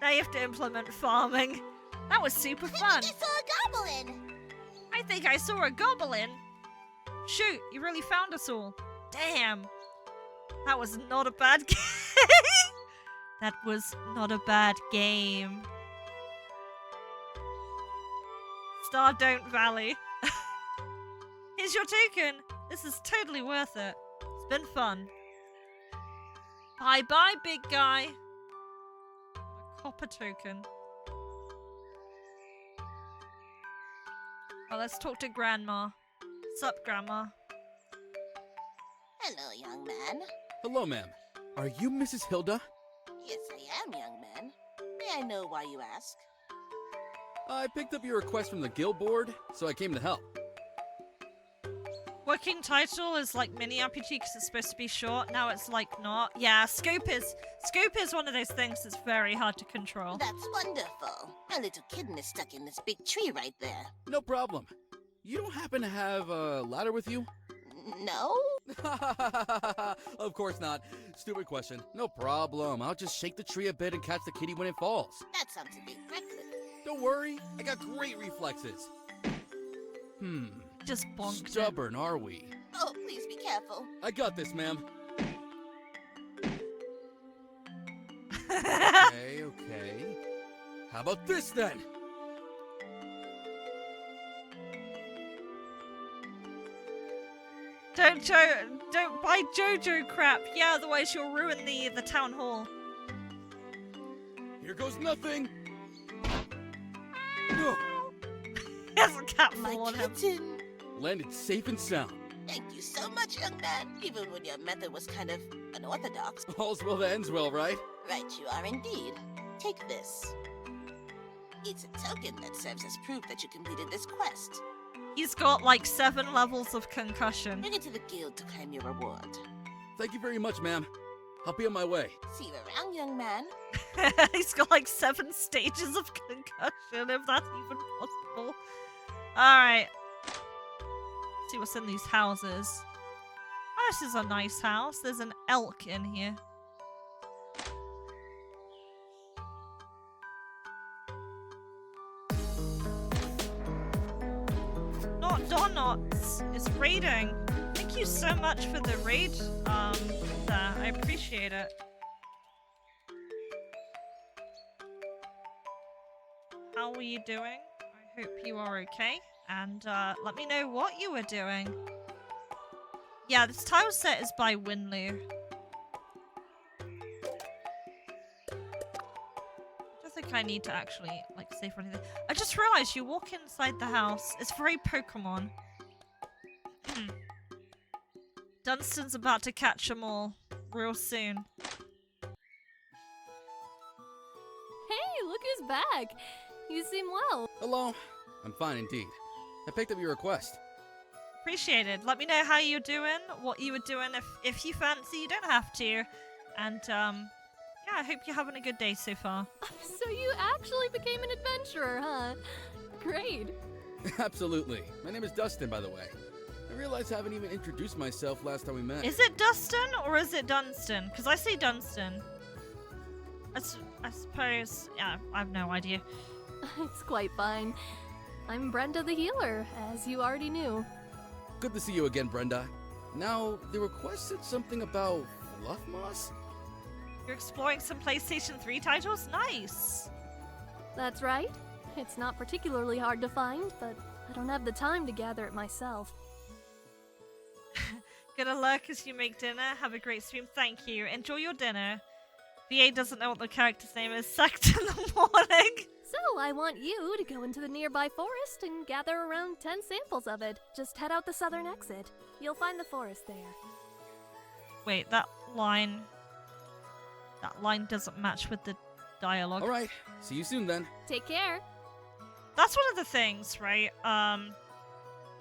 Now you have to implement farming. That was super fun. I saw a goblin. I think I saw a goblin. Shoot, you really found us all. Damn. That was not a bad game. That was not a bad game. Stardome Valley. Here's your token. This is totally worth it. It's been fun. Bye-bye, big guy. Copper token. Oh, let's talk to Grandma. Sup, Grandma? Hello, young man. Hello, ma'am. Are you Mrs. Hilda? Yes, I am, young man. May I know why you ask? I picked up your request from the guild board, so I came to help. Working title is like mini RPG because it's supposed to be short. Now it's like not. Yeah, scope is one of those things that's very hard to control. That's wonderful. A little kitten is stuck in this big tree right there. No problem. You don't happen to have a ladder with you? No? Of course not. Stupid question. No problem. I'll just shake the tree a bit and catch the kitty when it falls. That sounds a bit reckless. Don't worry. I got great reflexes. Just bonked it. Stubborn, are we? Oh, please be careful. I got this, ma'am. Okay. How about this then? Don't buy JoJo crap. Yeah, otherwise you'll ruin the town hall. Here goes nothing. No. There's a cat My fall on him. kitten. Landed safe and sound. Thank you so much, young man. Even when your method was kind of unorthodox. All's well that ends well, right? Right, you are indeed. Take this. It's a token that serves as proof that you completed this quest. He's got like 7 levels of concussion. Bring it to the guild to claim your reward. Thank you very much, ma'am. I'll be on my way. See you around, young man. He's got like 7 stages of concussion, if that's even possible. Alright. See what's in these houses. Oh, this is a nice house. There's an elk in here. Not Donuts is raiding. Thank you so much for the raid. There. I appreciate it. How are you doing? I hope you are okay. And let me know what you were doing. Yeah, this tile set is by Winlu. I don't think I need to actually like save or anything. I just realized you walk inside the house. It's very Pokemon. Dunstan's about to catch them all real soon. Hey, look who's back! You seem well. Hello. I'm fine indeed. I picked up your request. Appreciated. Let me know how you're doing, what you were doing if you fancy. You don't have to. And yeah, I hope you're having a good day so far. So you actually became an adventurer, huh? Great. Absolutely. My name is Dustin, by the way. I realize I haven't even introduced myself last time we met. Is it Dustin or is it Dunstan? Because I say Dunstan. I suppose... Yeah, I have no idea. It's quite fine. I'm Brenda the healer, as you already knew. Good to see you again, Brenda. Now, the request said something about Fluff Moss? You're exploring some PlayStation 3 titles? Nice! That's right. It's not particularly hard to find, but I don't have the time to gather it myself. Gonna lurk as you make dinner. Have a great stream. Thank you. Enjoy your dinner. VA doesn't know what the character's name is. Sacked in the morning. So, I want you to go into the nearby forest and gather around 10 samples of it. Just head out the southern exit. You'll find the forest there. Wait, that line doesn't match with the dialogue. Alright, see you soon then. Take care. That's one of the things, right?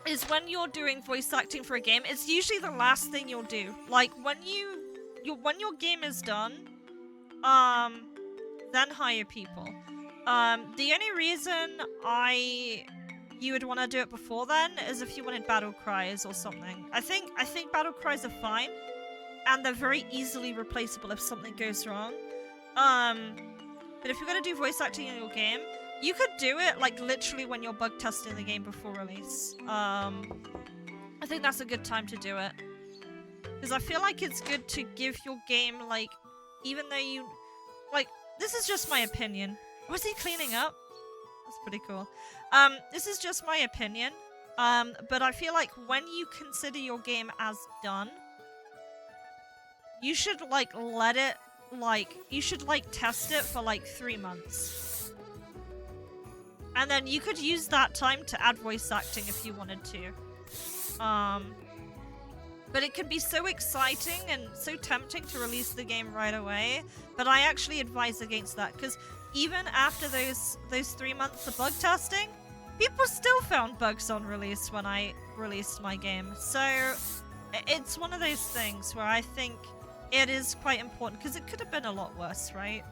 Is when you're doing voice acting for a game, it's usually the last thing you'll do. Like when when your game is done, then hire people. The only reason you would want to do it before then is if you wanted battle cries or something. I think battle cries are fine, and they're very easily replaceable if something goes wrong. But if you're gonna do voice acting in your game, you could do it like literally when you're bug testing the game before release. I think that's a good time to do it, because I feel like it's good to give your game, like, even though you like, this is just my opinion. Was he cleaning up? That's pretty cool. This is just my opinion. But I feel like when you consider your game as done, you should like let it, like, you should like test it for like 3 months. And then you could use that time to add voice acting if you wanted to. But it can be so exciting and so tempting to release the game right away. But I actually advise against that, because even after those 3 months of bug testing, people still found bugs on release when I released my game. So it's one of those things where I think it is quite important, because it could have been a lot worse, right?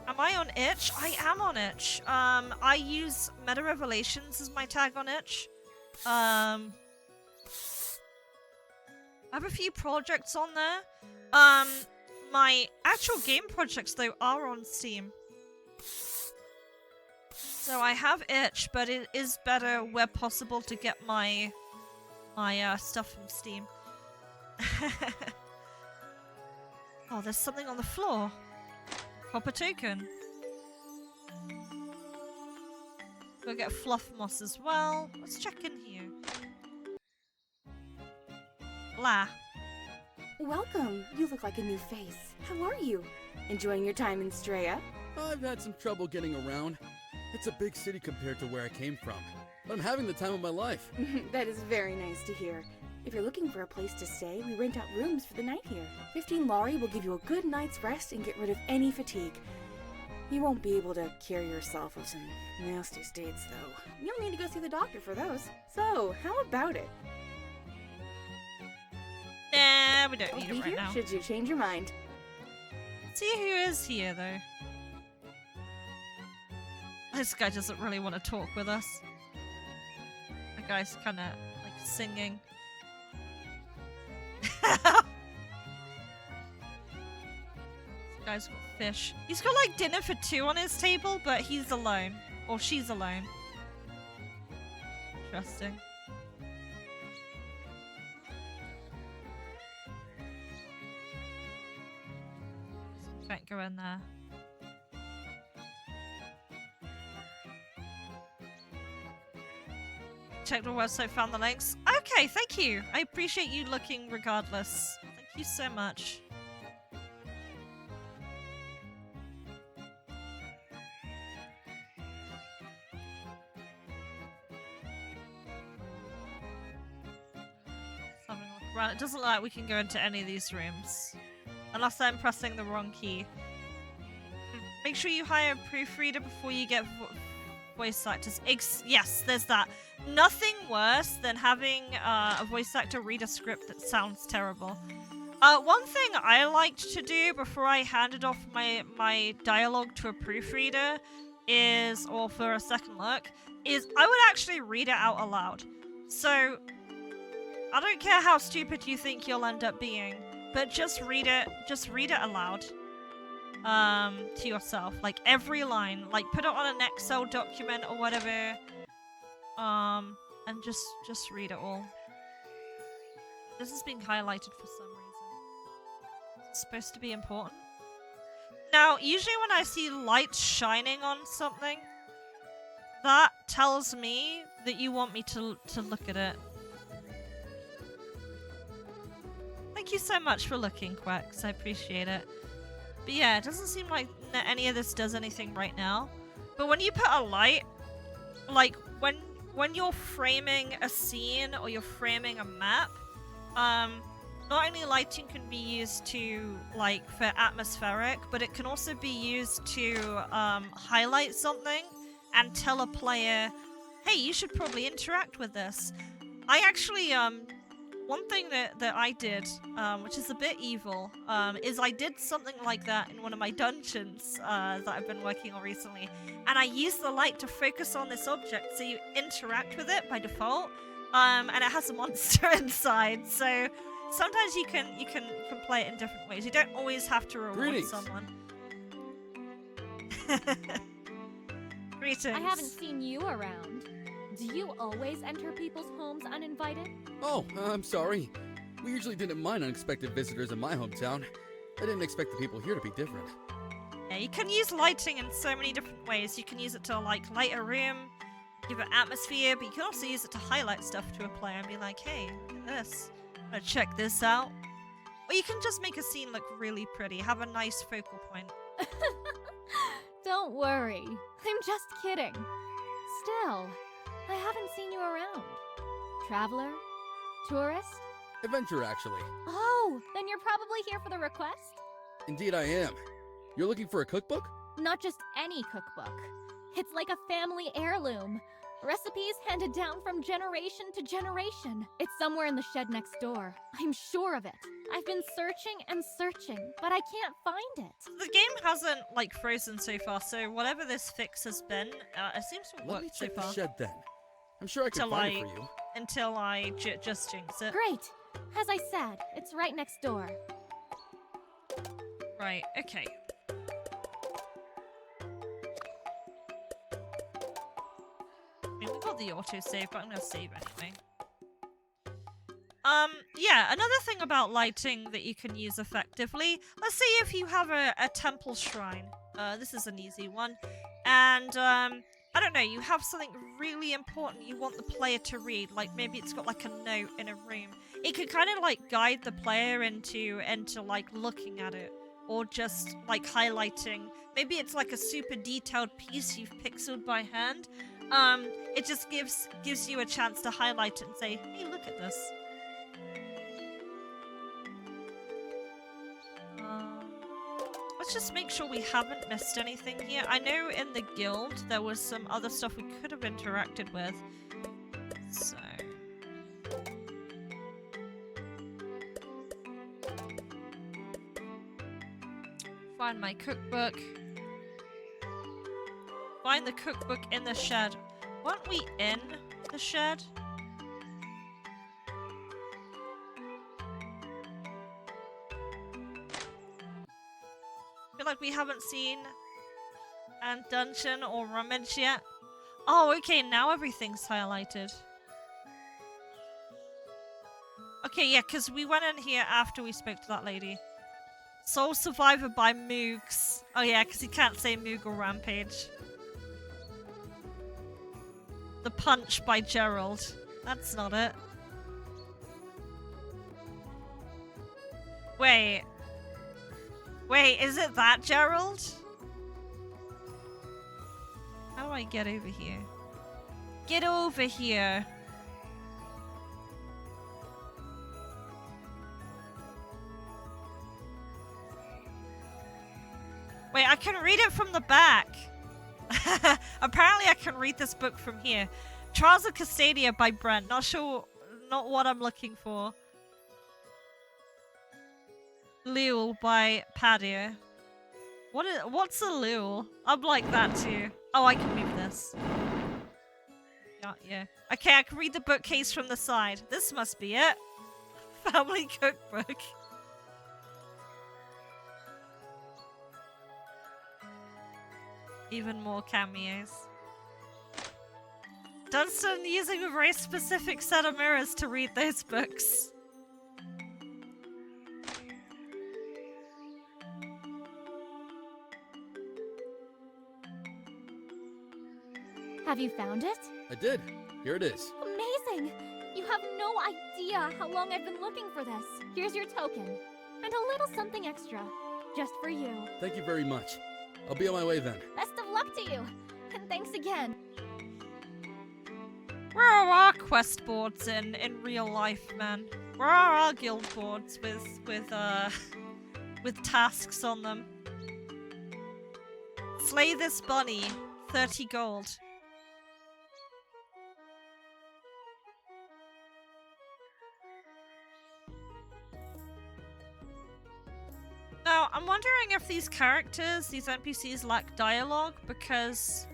Am I on itch? I am on itch. I use Meta Revelations as my tag on itch. I have a few projects on there. My actual game projects, though, are on Steam. So I have itch, but it is better where possible to get my stuff from Steam. Oh, there's something on the floor. Copper token. Go get Fluff Moss as well. Let's check in here. Blah. Welcome. You look like a new face. How are you? Enjoying your time in Straya? I've had some trouble getting around. It's a big city compared to where I came from, but I'm having the time of my life. That is very nice to hear. If you're looking for a place to stay, we rent out rooms for the night here. 15 Lari will give you a good night's rest and get rid of any fatigue. You won't be able to cure yourself of some nasty states, though. You'll need to go see the doctor for those. So, how about it? Nah, we don't I'll need be it right here now. should you change your mind. See who is here, though. This guy doesn't really want to talk with us. The guy's kind of like singing. This guy's got fish. He's got like dinner for 2 on his table, but he's alone. Or she's alone. Interesting. Can't go in there. Checked the website, found the links. Okay, thank you. I appreciate you looking regardless. Thank you so much. Let's have a look around. It doesn't look like we can go into any of these rooms. Unless I'm pressing the wrong key. Make sure you hire a proofreader before you get voice actors. Yes, there's that. Nothing worse than having a voice actor read a script that sounds terrible. One thing I liked to do before I handed off my dialogue to a proofreader is, or for a second look, is I would actually read it out aloud. So I don't care how stupid you think you'll end up being, but just read it aloud. To yourself. Like, every line. Like, put it on an Excel document or whatever. And just read it all. This is being highlighted for some reason. It's supposed to be important. Now, usually when I see light shining on something, that tells me that you want me to look at it. Thank you so much for looking, Quacks. I appreciate it. But yeah, it doesn't seem like any of this does anything right now. But when you put a light, like when you're framing a scene or you're framing a map, not only lighting can be used to, like, for atmospheric, but it can also be used to highlight something and tell a player, hey, you should probably interact with this. I actually, one thing that I did, which is a bit evil, is I did something like that in one of my dungeons that I've been working on recently, and I used the light to focus on this object, so you interact with it by default, and it has a monster inside, so sometimes you can play it in different ways. You don't always have to reward Greetings. someone. Greetings. I haven't seen you around. Do you always enter people's homes uninvited? Oh, I'm sorry. We usually didn't mind unexpected visitors in my hometown. I didn't expect the people here to be different. Yeah, you can use lighting in so many different ways. You can use it to, like, light a room, give it atmosphere, but you can also use it to highlight stuff to a player and be like, hey, look at this. I'm gonna check this out. Or you can just make a scene look really pretty, have a nice focal point. Don't worry. I'm just kidding. Still, I haven't seen you around. Traveler? Tourist? Adventure, actually. Oh, then you're probably here for the request? Indeed I am. You're looking for a cookbook? Not just any cookbook. It's like a family heirloom. Recipes handed down from generation to generation. It's somewhere in the shed next door. I'm sure of it. I've been searching and searching, but I can't find it. The game hasn't, like, frozen so far, so whatever this fix has been, it seems to Let work me so check far. the shed then. I'm sure I can Till find it for you. Until I just jinx it. Great. As I said, it's right next door. Right, okay. I mean, we got the autosave, but I'm gonna save anyway. Yeah, another thing about lighting that you can use effectively, let's say if you have a temple shrine, this is an easy one, and, I don't know, you have something really important you want the player to read, like maybe it's got like a note in a room. It could kind of like guide the player into like looking at it, or just like highlighting. Maybe it's like a super detailed piece you've pixeled by hand. It just gives you a chance to highlight it and say, hey, look at this. Let's just make sure we haven't missed anything here. I know in the guild there was some other stuff we could have interacted with. So... find my cookbook. Find the cookbook in the shed. Weren't we in the shed? I feel like we haven't seen and dungeon or rummage yet. Oh, okay, now everything's highlighted. Okay, yeah, because we went in here after we spoke to that lady. Soul Survivor by Moogs. Oh yeah, because you can't say Moog or Rampage. The Punch by Gerald. That's not it. Wait. Wait, is it that Gerald? How do I get over here? Get over here. Wait, I can read it from the back. Apparently I can read this book from here. Trials of Castadia by Brent. Not sure, not what I'm looking for. Lule by Padir. What's a lule? I'm like that too. Oh, I can move this. Got you. Okay, I can read the bookcase from the side. This must be it. Family cookbook. Even more cameos. Dunstan using a very specific set of mirrors to read those books. Have you found it? I did. Here it is. Amazing! You have no idea how long I've been looking for this. Here's your token. And a little something extra. Just for you. Thank you very much. I'll be on my way then. Best of luck to you. And thanks again. Where are our quest boards in real life, man? Where are our guild boards with tasks on them? Slay this bunny, 30 gold. Now, I'm wondering if these characters, these NPCs, lack dialogue because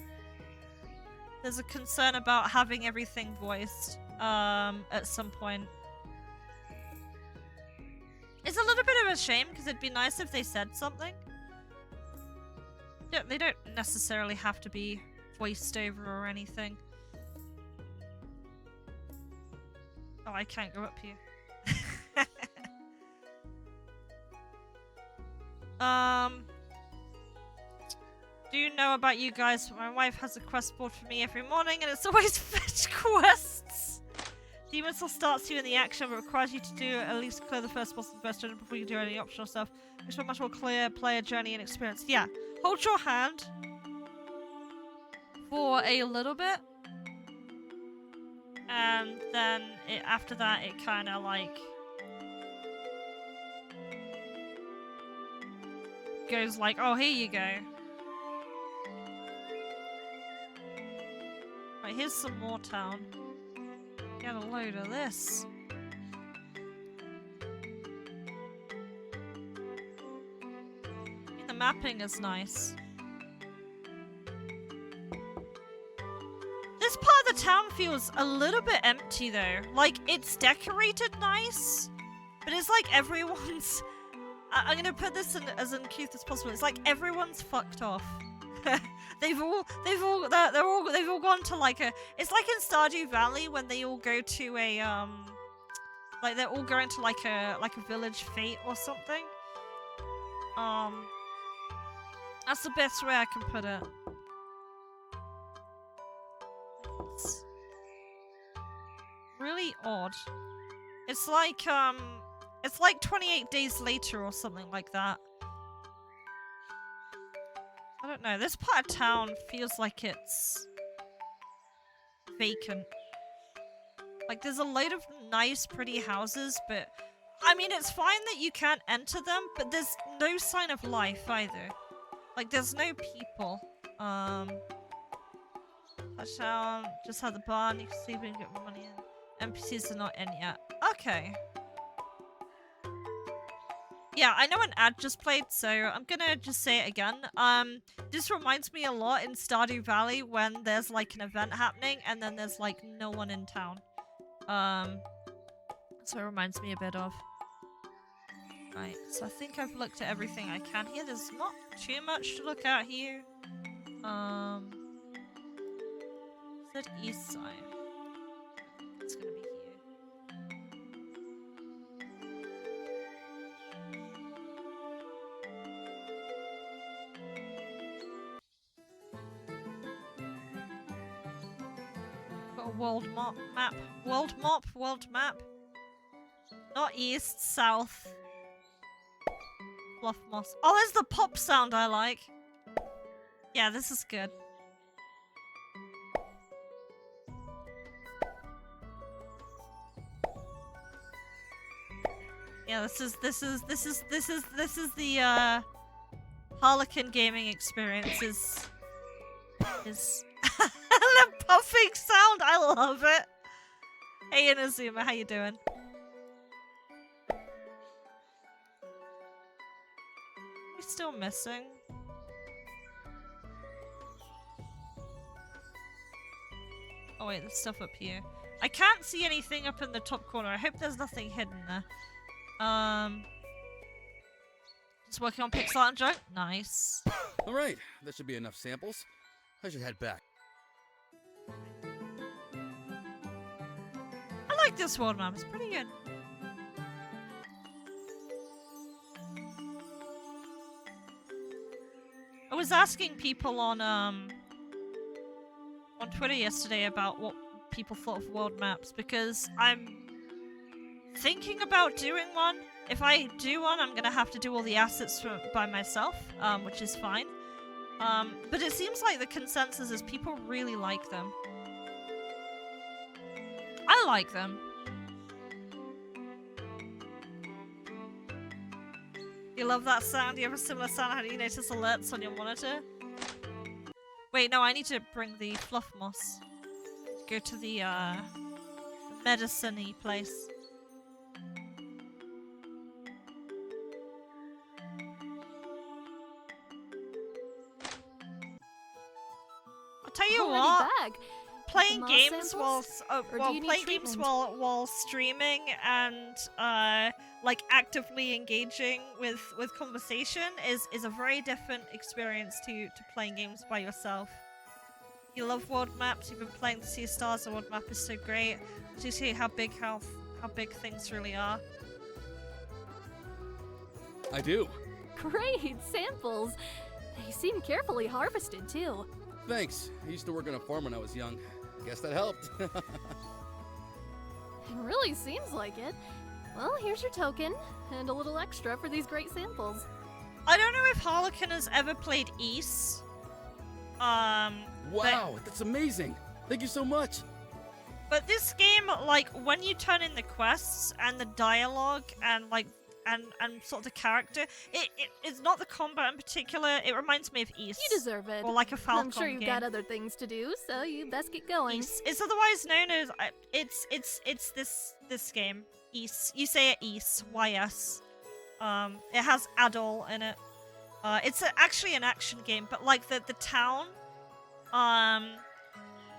there's a concern about having everything voiced at some point. It's a little bit of a shame because it'd be nice if they said something. They don't necessarily have to be voiced over or anything. Oh, I can't go up here. Do you know about you guys? My wife has a quest board for me every morning and it's always fetch quests. Demon Soul starts you in the action but requires you to do at least clear the first boss in the first dungeon before you do any optional stuff. Which is a much more clear player journey and experience. Yeah. Hold your hand for a little bit. And then after that it kinda like goes like, oh, here you go. Right, here's some more town. Get a load of this. The mapping is nice. This part of the town feels a little bit empty though. Like, it's decorated nice, but it's like everyone's... I'm gonna put this in as uncouth as possible. It's like everyone's fucked off. they've all gone to like a. It's like in Stardew Valley when they all go to a like they're all going to like a village fete or something. That's the best way I can put it. It's really odd. It's like 28 days later or something like that. I don't know. This part of town feels like it's vacant. Like there's a load of nice, pretty houses, but I mean, it's fine that you can't enter them, but there's no sign of life either. Like there's no people. Touchdown. Just had the barn. You can sleep and get more money in. NPCs are not in yet. Okay. Yeah, I know an ad just played, so I'm gonna just say it again. This reminds me a lot in Stardew Valley when there's like an event happening and then there's like no one in town. So it reminds me a bit of. Right, so I think I've looked at everything I can here. There's not too much to look at here. Is it east side? It's gonna be here. Got a world map. World map. Not east, south. Fluff moss. Oh, there's the pop sound I like. Yeah, this is good. Yeah, this is the Harlekin gaming experience is the puffing sound. I love it. Hey Inazuma, how you doing? You still missing? Oh wait, there's stuff up here. I can't see anything up in the top corner. I hope there's nothing hidden there. Just working on pixel art and junk. Nice. All right, that should be enough samples. I should head back. I like this world map. It's pretty good. I was asking people on Twitter yesterday about what people thought of world maps because I'm thinking about doing one. If I do one, I'm gonna have to do all the assets by myself, which is fine. But it seems like the consensus is people really like them. I like them. You love that sound? Do you have a similar sound? How do you notice alerts on your monitor? Wait, no, I need to bring the fluff moss. Go to the medicine-y place. I'll tell you Already what. back. Playing moss games samples? while do you need playing games treatment? while streaming and like actively engaging with conversation is a very different experience to playing games by yourself. You love world maps. You've been playing the Sea of Stars. The world map is so great. Do you see how big things really are? I do. Great samples. They seem carefully harvested too. Thanks. I used to work on a farm when I was young. Guess that helped. It really seems like it. Well, here's your token, and a little extra for these great samples. I don't know if Harlekin has ever played Ys. Wow, that's amazing. Thank you so much. But this game, like, when you turn in the quests and the dialogue and, like, and sort of the character, it's not the combat in particular. It reminds me of Ys. You deserve it. Or like a Falcon I'm sure you've game. got other things to do, so you best get going. Ys. It's otherwise known as, it's this game. Ys. You say it Ys. Y-S. It has Adol in it. It's actually an action game, but, like, the town,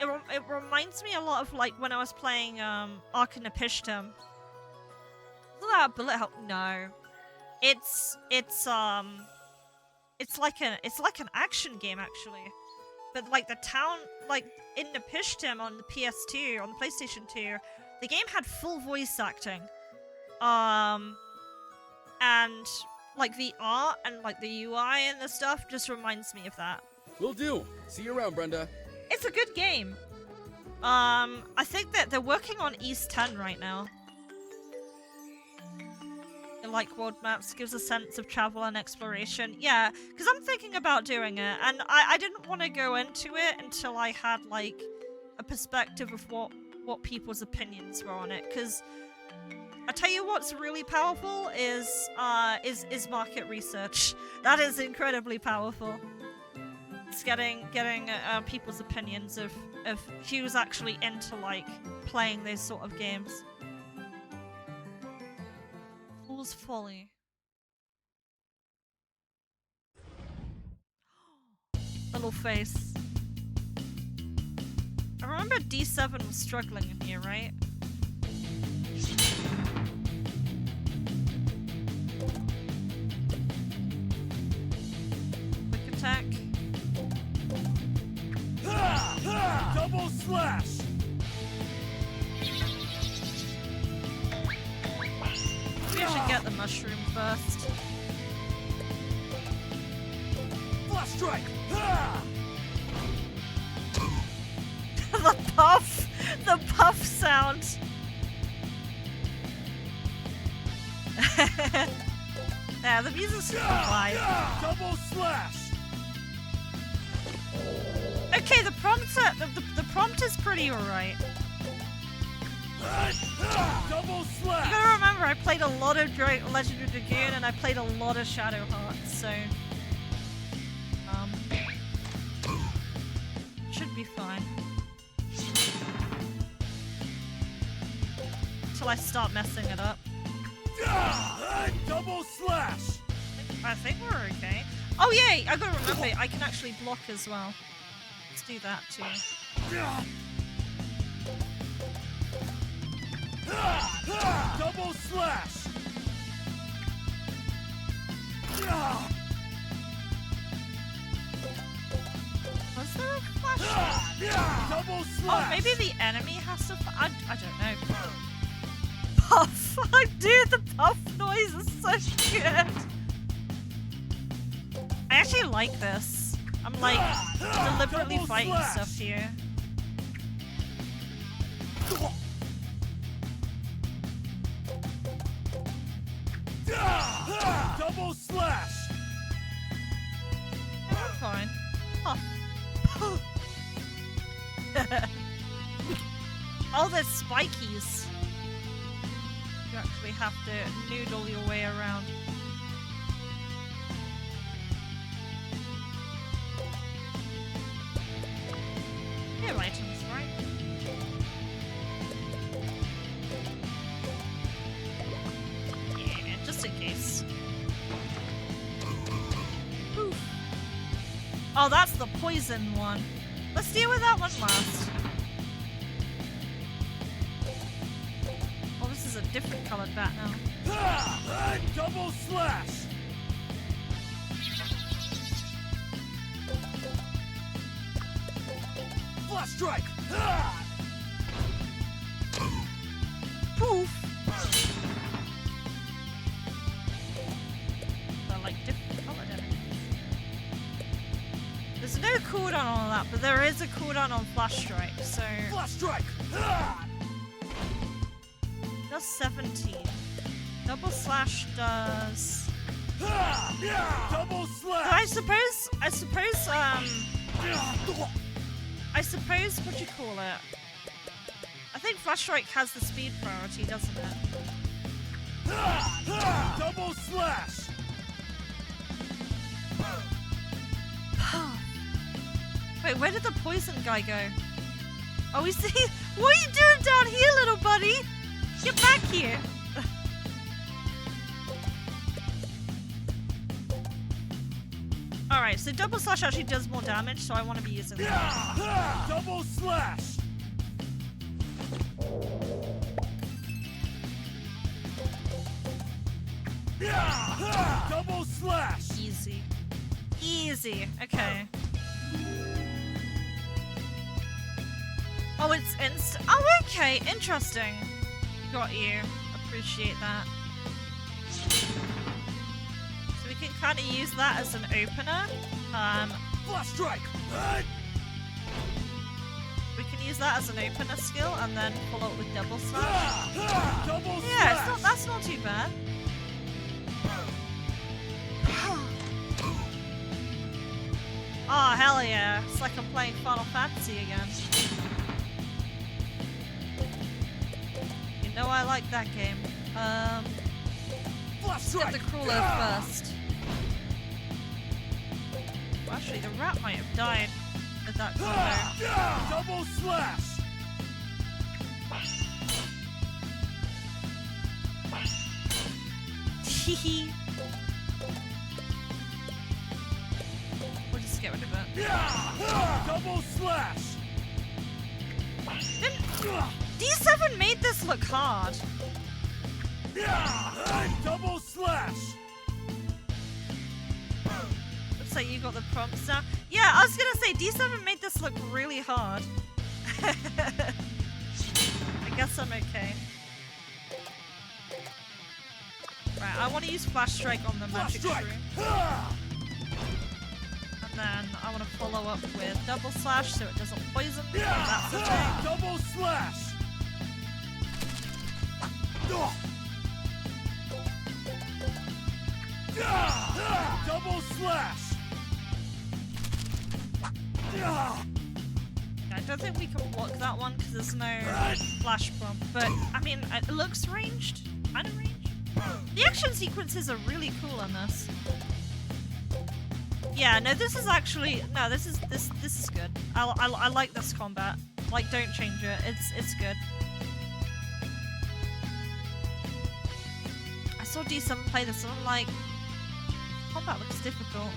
it reminds me a lot of, like, when I was playing, Arcanapishtim. Isn't that a bullet hell? No. It's like an action game, actually. But, like, the town, like, in Napishtim on the PS2, on the PlayStation 2, the game had full voice acting. And, like, the art and, like, the UI and the stuff just reminds me of that. Will do. See you around, Brenda. It's a good game. I think that they're working on East 10 right now. Like world maps, gives a sense of travel and exploration. Yeah, because I'm thinking about doing it, and I didn't want to go into it until I had, like, a perspective of what people's opinions were on it. Because I tell you what's really powerful is market research. That is incredibly powerful. It's getting people's opinions of who's actually into, like, playing those sort of games. Fool's Folly. Little face. I remember D7 was struggling in here, right? Quick attack. Double slash! Maybe I should get the mushroom first. Flash strike! The puff sound. Yeah, the music's fine. Double slash! Okay, the prompt is pretty alright. Double You slash! gotta remember, I played a lot of Legend of Dragoon and I played a lot of Shadow Hearts, so should be fine. Until I start messing it up. Double slash! I think we're okay. Oh yeah, I gotta remember, I can actually block as well. Let's do that too. Double slash! Was there a flash? Double Oh, slash! maybe the enemy has to. I don't know. Puff! Dude, the puff noise is so good. I actually like this. I'm like deliberately Double fighting slash! stuff here. Double slash! I'm fine. Puff. Oh, there's spikies. You actually have to noodle your way around. We have items, right? Yeah, just in case. Poof. Oh, that's the poison one. Let's deal with that one last. Oh, this is a different colored bat now. Double slash! Flash strike! Poof! They're like different colored enemies. There's no cooldown on that, but there is a cooldown on Flash Strike, so... Flash strike! Does 17. Double Slash does... Double So slash! I suppose, what you call it? I think Flash Strike has the speed priority, doesn't it? Double slash! Wait, where did the poison guy go? Oh, he's what are you doing down here, little buddy? Get back here! Alright, so double slash actually does more damage, so I want to be using that. Double slash! Double slash! Easy. Easy. Okay. Oh, it's inst. Oh, okay. Interesting. Got you. Appreciate that. So we can kind of use that as an opener. Flash strike! We can use that as an opener skill and then follow it with double slash. Double Yeah, slash! that's not too bad. Oh, hell yeah. It's like I'm playing Final Fantasy again. You know I like that game. Flash Let's strike! get the crawler first. Well, actually, the rat might have died with that combo. Double slash! Hehe. We'll just get rid of it. Double slash! D7 made this look hard. Double slash! Looks like you got the prompts now. Yeah, I was gonna say D7 made this look really hard. I guess I'm okay. Right, I want to use Flash Strike on the Flash magic strike! shroom. And then I want to follow up with double slash so it doesn't poison me. That's the thing. Double slash! Double slash! I don't think we can block that one because there's no flash prompt. But I mean, it looks ranged. Kind of ranged. The action sequences are really cool on this. Yeah, no, this is actually this is good. I like this combat. Like, don't change it. It's good. I saw D7 play this and I'm like, combat looks difficult.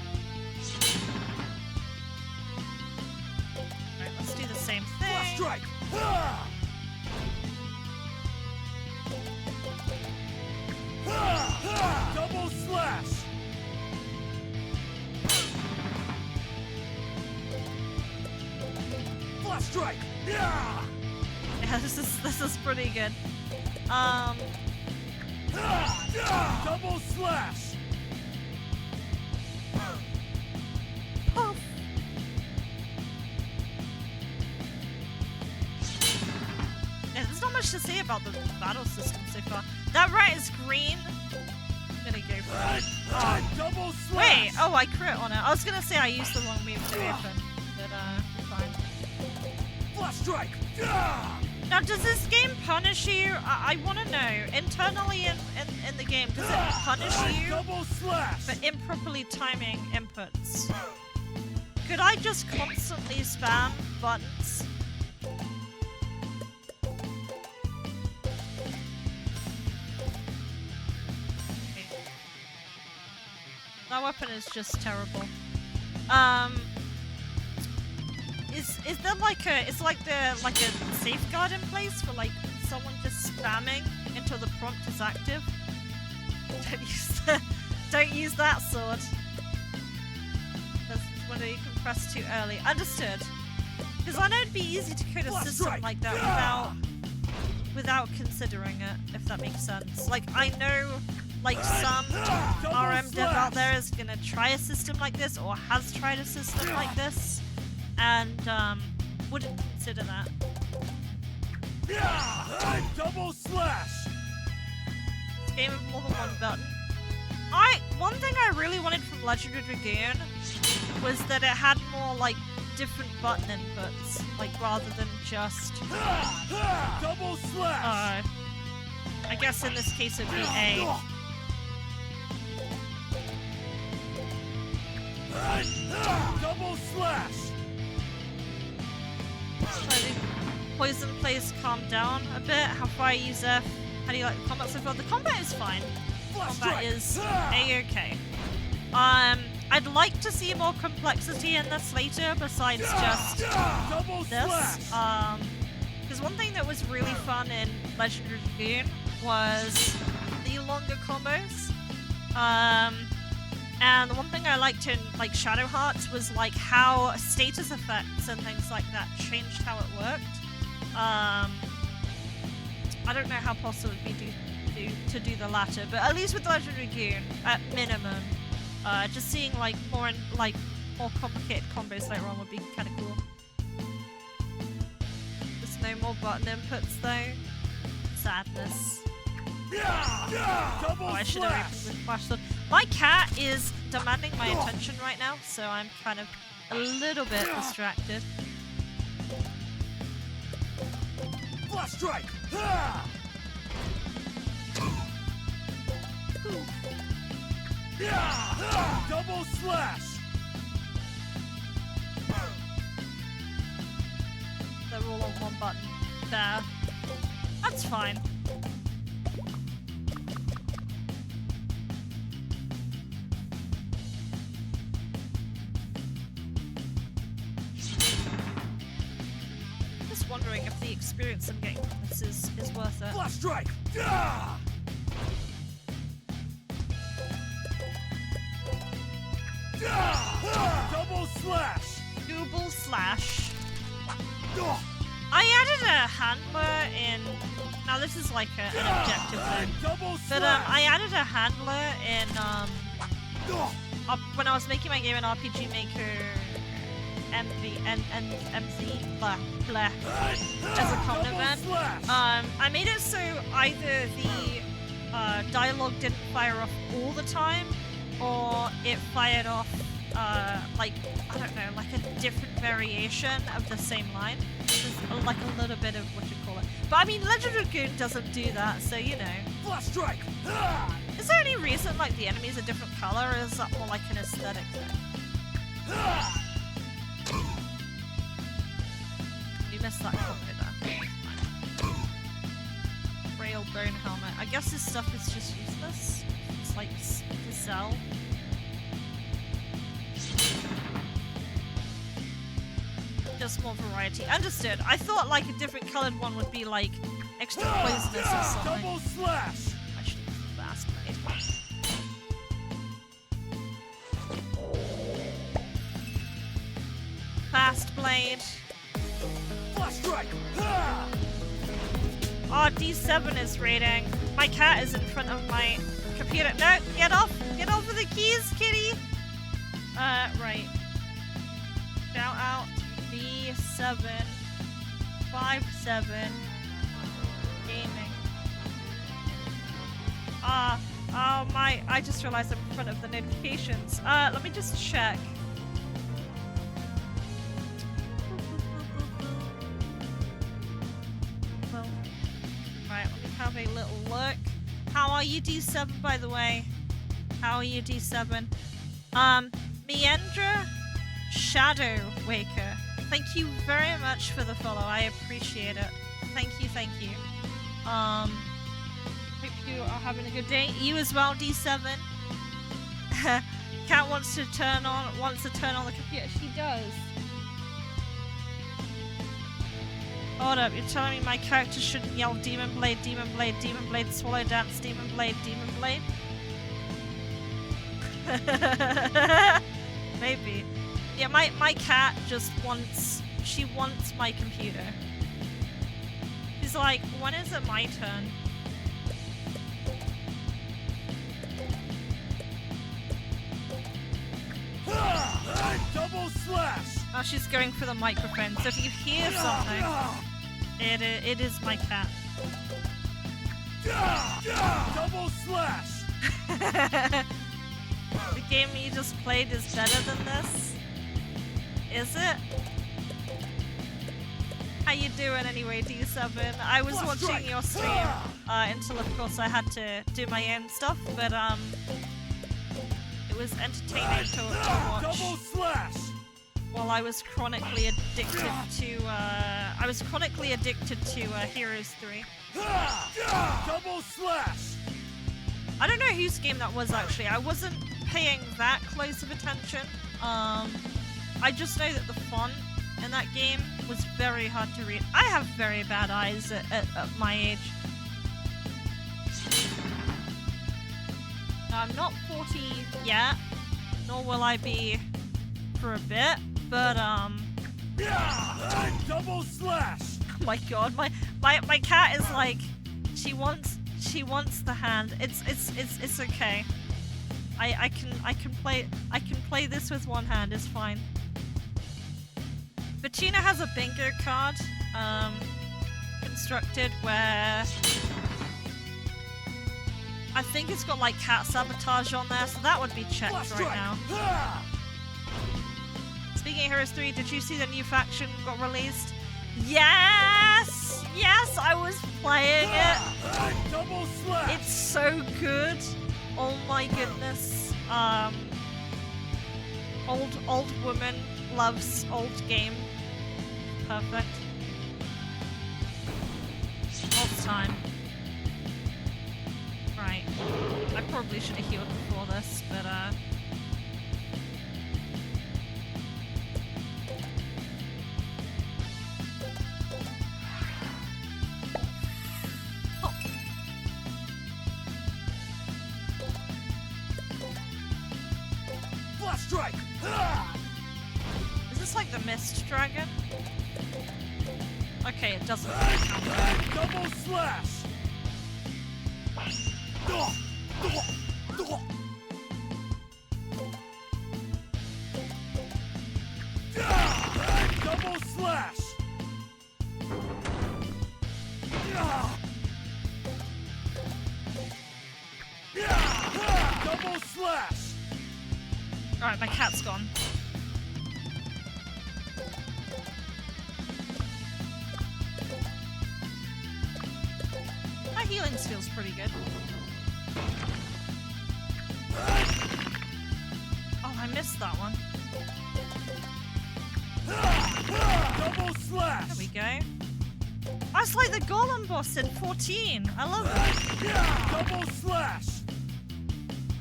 Right, let's do the same thing. Flash strike! strike! Yeah, this is pretty good. Double slash! Poof. Yeah, there's not much to say about the battle system so far. That rat is green. I'm gonna go for it. Double slash! Wait, oh, I crit on it. I was gonna say I used the wrong move to open, but fine. Flash strike! Now, does this game punish you? I want to know. Internally in the game, does it punish you Double slash! for improperly timing inputs? Could I just constantly spam buttons? Okay. That weapon is just terrible. Is there like a safeguard in place for like someone just spamming until the prompt is active? Don't use that sword. That's when you can press too early. Understood. Because I know it'd be easy to code a system like that without considering it, if that makes sense. Like I know like some RM dev out there is gonna try a system like this or has tried a system like this. And wouldn't consider that. Double slash! It's a game of more than one button. One thing I really wanted from Legendary Dragoon was that it had more like different button inputs, like rather than just Double slash! I guess in this case it'd be A. Double slash! So I think poison plays calm down a bit. How far I use F? How do you like the combat so far? The combat is fine. Combat is A-okay. I'd like to see more complexity in this later besides just this. Because one thing that was really fun in Legendary Dragoon was the longer combos. And the one thing I liked in like Shadow Hearts was like how status effects and things like that changed how it worked. I don't know how possible it would be to do the latter, but at least with Legendary Dragoon, at minimum, just seeing like more complicated combos later on would be kind of cool. There's no more button inputs though. Sadness. Oh, I should have opened with Flash Sword. My cat is demanding my attention right now, so I'm kind of a little bit distracted. Flash strike! Double slash! They're all on one button. There. That's fine. Just wondering if the experience I'm getting from this is worth it. Flash strike! Double slash! Double slash. I added a handler in. Now this is like an objective thing, but I added a handler in when I was making my game in RPG Maker MZ blah blah as a common event. I made it so either the dialogue didn't fire off all the time, or it fired off like, I don't know, like a different variation of the same line. Just like a little bit of what you call it. But I mean, Legendary Dragoon doesn't do that, so you know. Flash strike! Is there any reason like the enemies are different color, or is that more like an aesthetic thing? You missed that combo there. Frail bone helmet. I guess this stuff is just useless. It's like to sell. Just more variety. Understood. I thought like a different colored one would be like extra poisonous or something. Double slash! I should use the fast blade. Fast blade. strike! Oh, D7 is raiding. My cat is in front of my computer. No, get off! Get off of the keys, kitty! Right. Shout out to D757 Gaming. Oh my, I just realized I'm in front of the notifications. Let me just check. Well, right, let me have a little look. How are you, D7, by the way? How are you, D7? Meandra Shadow Waker. Thank you very much for the follow. I appreciate it. Thank you, thank you. Hope you are having a good day. You as well, D7. Cat wants to turn on the computer. She does. Hold up, you're telling me my character shouldn't yell Demon Blade, Demon Blade, Demon Blade, Swallow Dance, Demon Blade, Demon Blade? Maybe. Yeah, my cat just wants my computer. She's like, when is it my turn? Double slash! Oh, she's going for the microphone. So if you hear something, it is my cat. Double slash! The game you just played is better than this? Is it? How you doing anyway, D7? I was watching your stream until of course I had to do my own stuff, but it was entertaining to watch. Double slash! While I was chronically addicted to Heroes 3. Double slash! I don't know whose game that was actually. I wasn't paying that close of attention. I just know that the font in that game was very hard to read. I have very bad eyes at my age. I'm not 40 yet, nor will I be for a bit, but Double slash! oh my god, my cat is like, she wants the hand. It's okay. I can play this with one hand. It's fine. Bettina has a bingo card constructed where I think it's got like cat sabotage on there, so that would be checked right now. Speaking of Heroes 3, did you see the new faction got released? Yes! Yes, I was playing it. Double slash! It's so good. Oh my goodness. Old woman loves old game. Perfect. All the time. Right. I probably should have healed before this, but oh. Flash strike! Is this like the Mist Dragon? Okay, it doesn't count that. Double slash! Double slash! Double slash! Alright, my cat's gone. My healing feels pretty good. Oh, I missed that one. Double slash! There we go. That's like the Golem boss in 14. I love it. Double slash!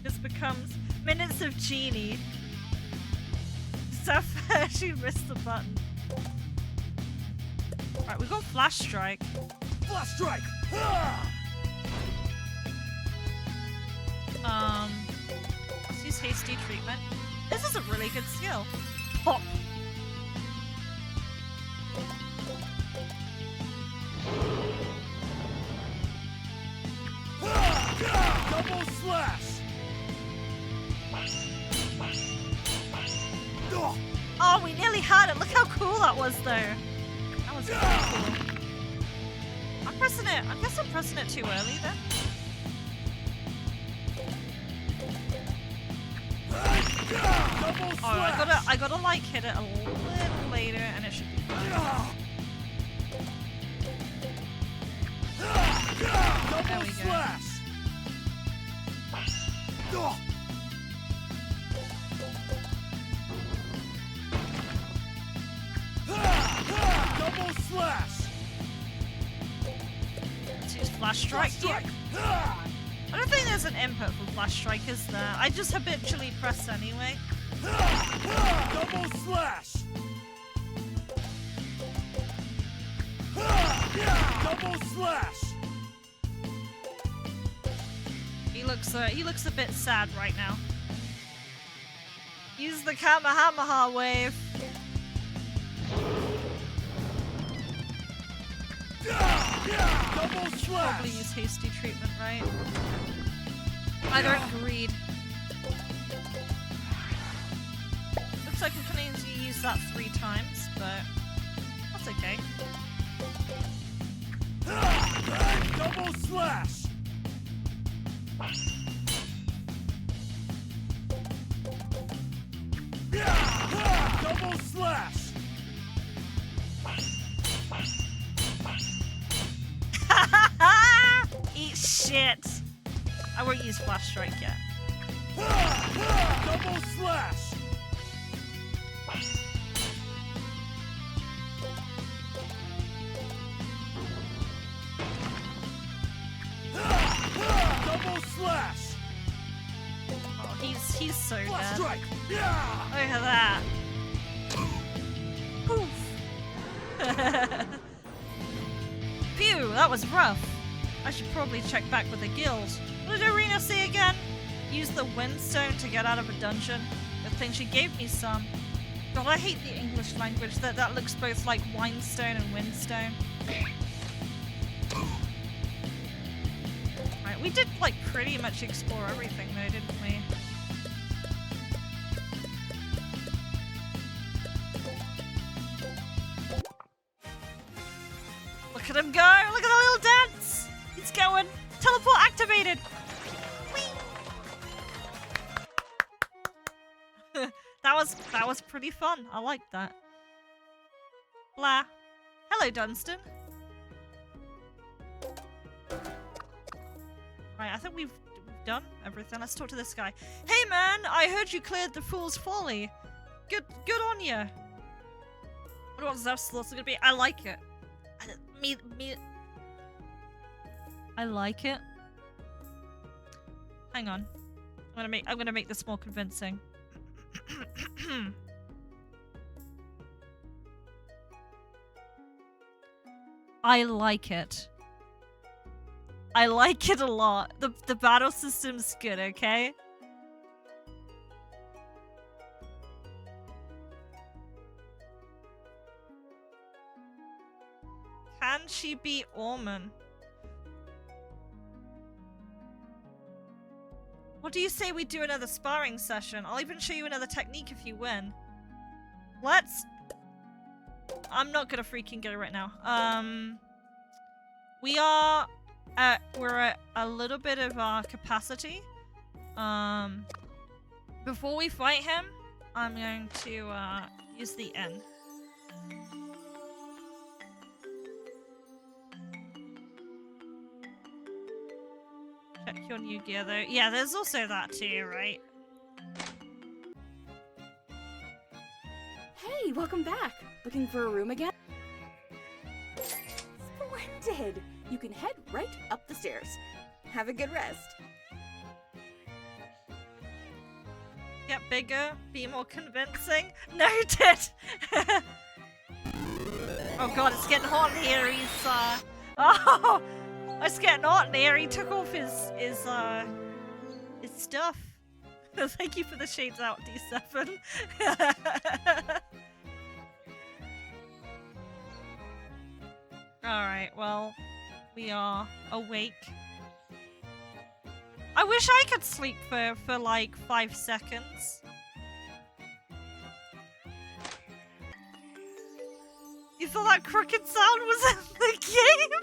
Just becomes minutes of Genie. Sapphire, she missed the button. Alright, we got Flash Strike. Flash strike! Let's use Hasty Treatment. This is a really good skill. Pop. Double slash! Oh, we nearly had it. Look how cool that was, though. That was really cool. I'm pressing it. I guess I'm pressing it too early then. Oh, I gotta like hit it a little later, and it should be fine. There we go. Double slash! Let's use Flash Strike here. I don't think there's an input for Flash Strike, is there? I just habitually press anyway. Double slash! Double slash! He looks a bit sad right now. Use the Kamehameha wave. Double slash! Probably use hasty treatment, right? Either agreed. Looks like we can only use that 3 times, but that's okay. Double slash! Double slash! Eat shit! I won't use Flash Strike yet. Double slash! Double slash! Oh, he's so Flash dead. strike! Look at that. Poof. Phew, that was rough. I should probably check back with the guild. What did Arena say again? Use the windstone to get out of a dungeon. Good thing she gave me some. God, I hate the English language. That looks both like winestone and windstone. Right, we did like pretty much explore everything though, didn't we? Look at him go! Look at the little dance! He's going! Teleport activated! Whee! that was pretty fun. I like that. Blah. Hello, Dunstan. Right, I think we've done everything. Let's talk to this guy. Hey man, I heard you cleared the Fool's Folly. Good on ya. What was that supposed to be? I like it. I like it. Hang on. I'm gonna make this more convincing. I like it. I like it a lot. The battle system's good, okay? Can she be Orman? What do you say we do another sparring session? I'll even show you another technique if you win. Let's... I'm not gonna freaking get it right now. We're at a little bit of our capacity. Before we fight him, I'm going to use the N. Check your new gear though. Yeah, there's also that too, right? Hey, welcome back. Looking for a room again? Splendid! You can head right up the stairs. Have a good rest. Get bigger, be more convincing. Noted! Oh god, it's getting hot in here. He's, oh! It's getting hot in here. He took off his stuff. Thank you for the shades out, D7. Alright, well, we are awake. I wish I could sleep for like 5 seconds. You thought that crooked sound was in the game?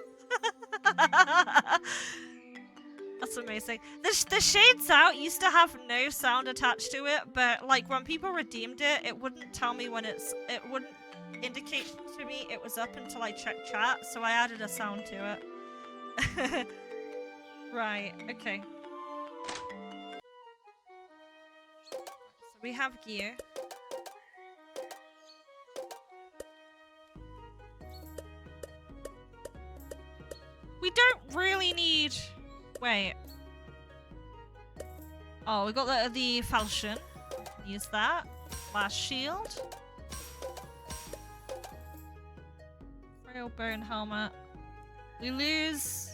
That's amazing. The Shades Out used to have no sound attached to it, but like when people redeemed it, it wouldn't tell me when it wouldn't indicate to me it was up until I checked chat, so I added a sound to it. Right, okay. So we have gear. We don't really need... Wait. Oh, we got the falchion. Use that. Last shield. Frail bone helmet. We lose...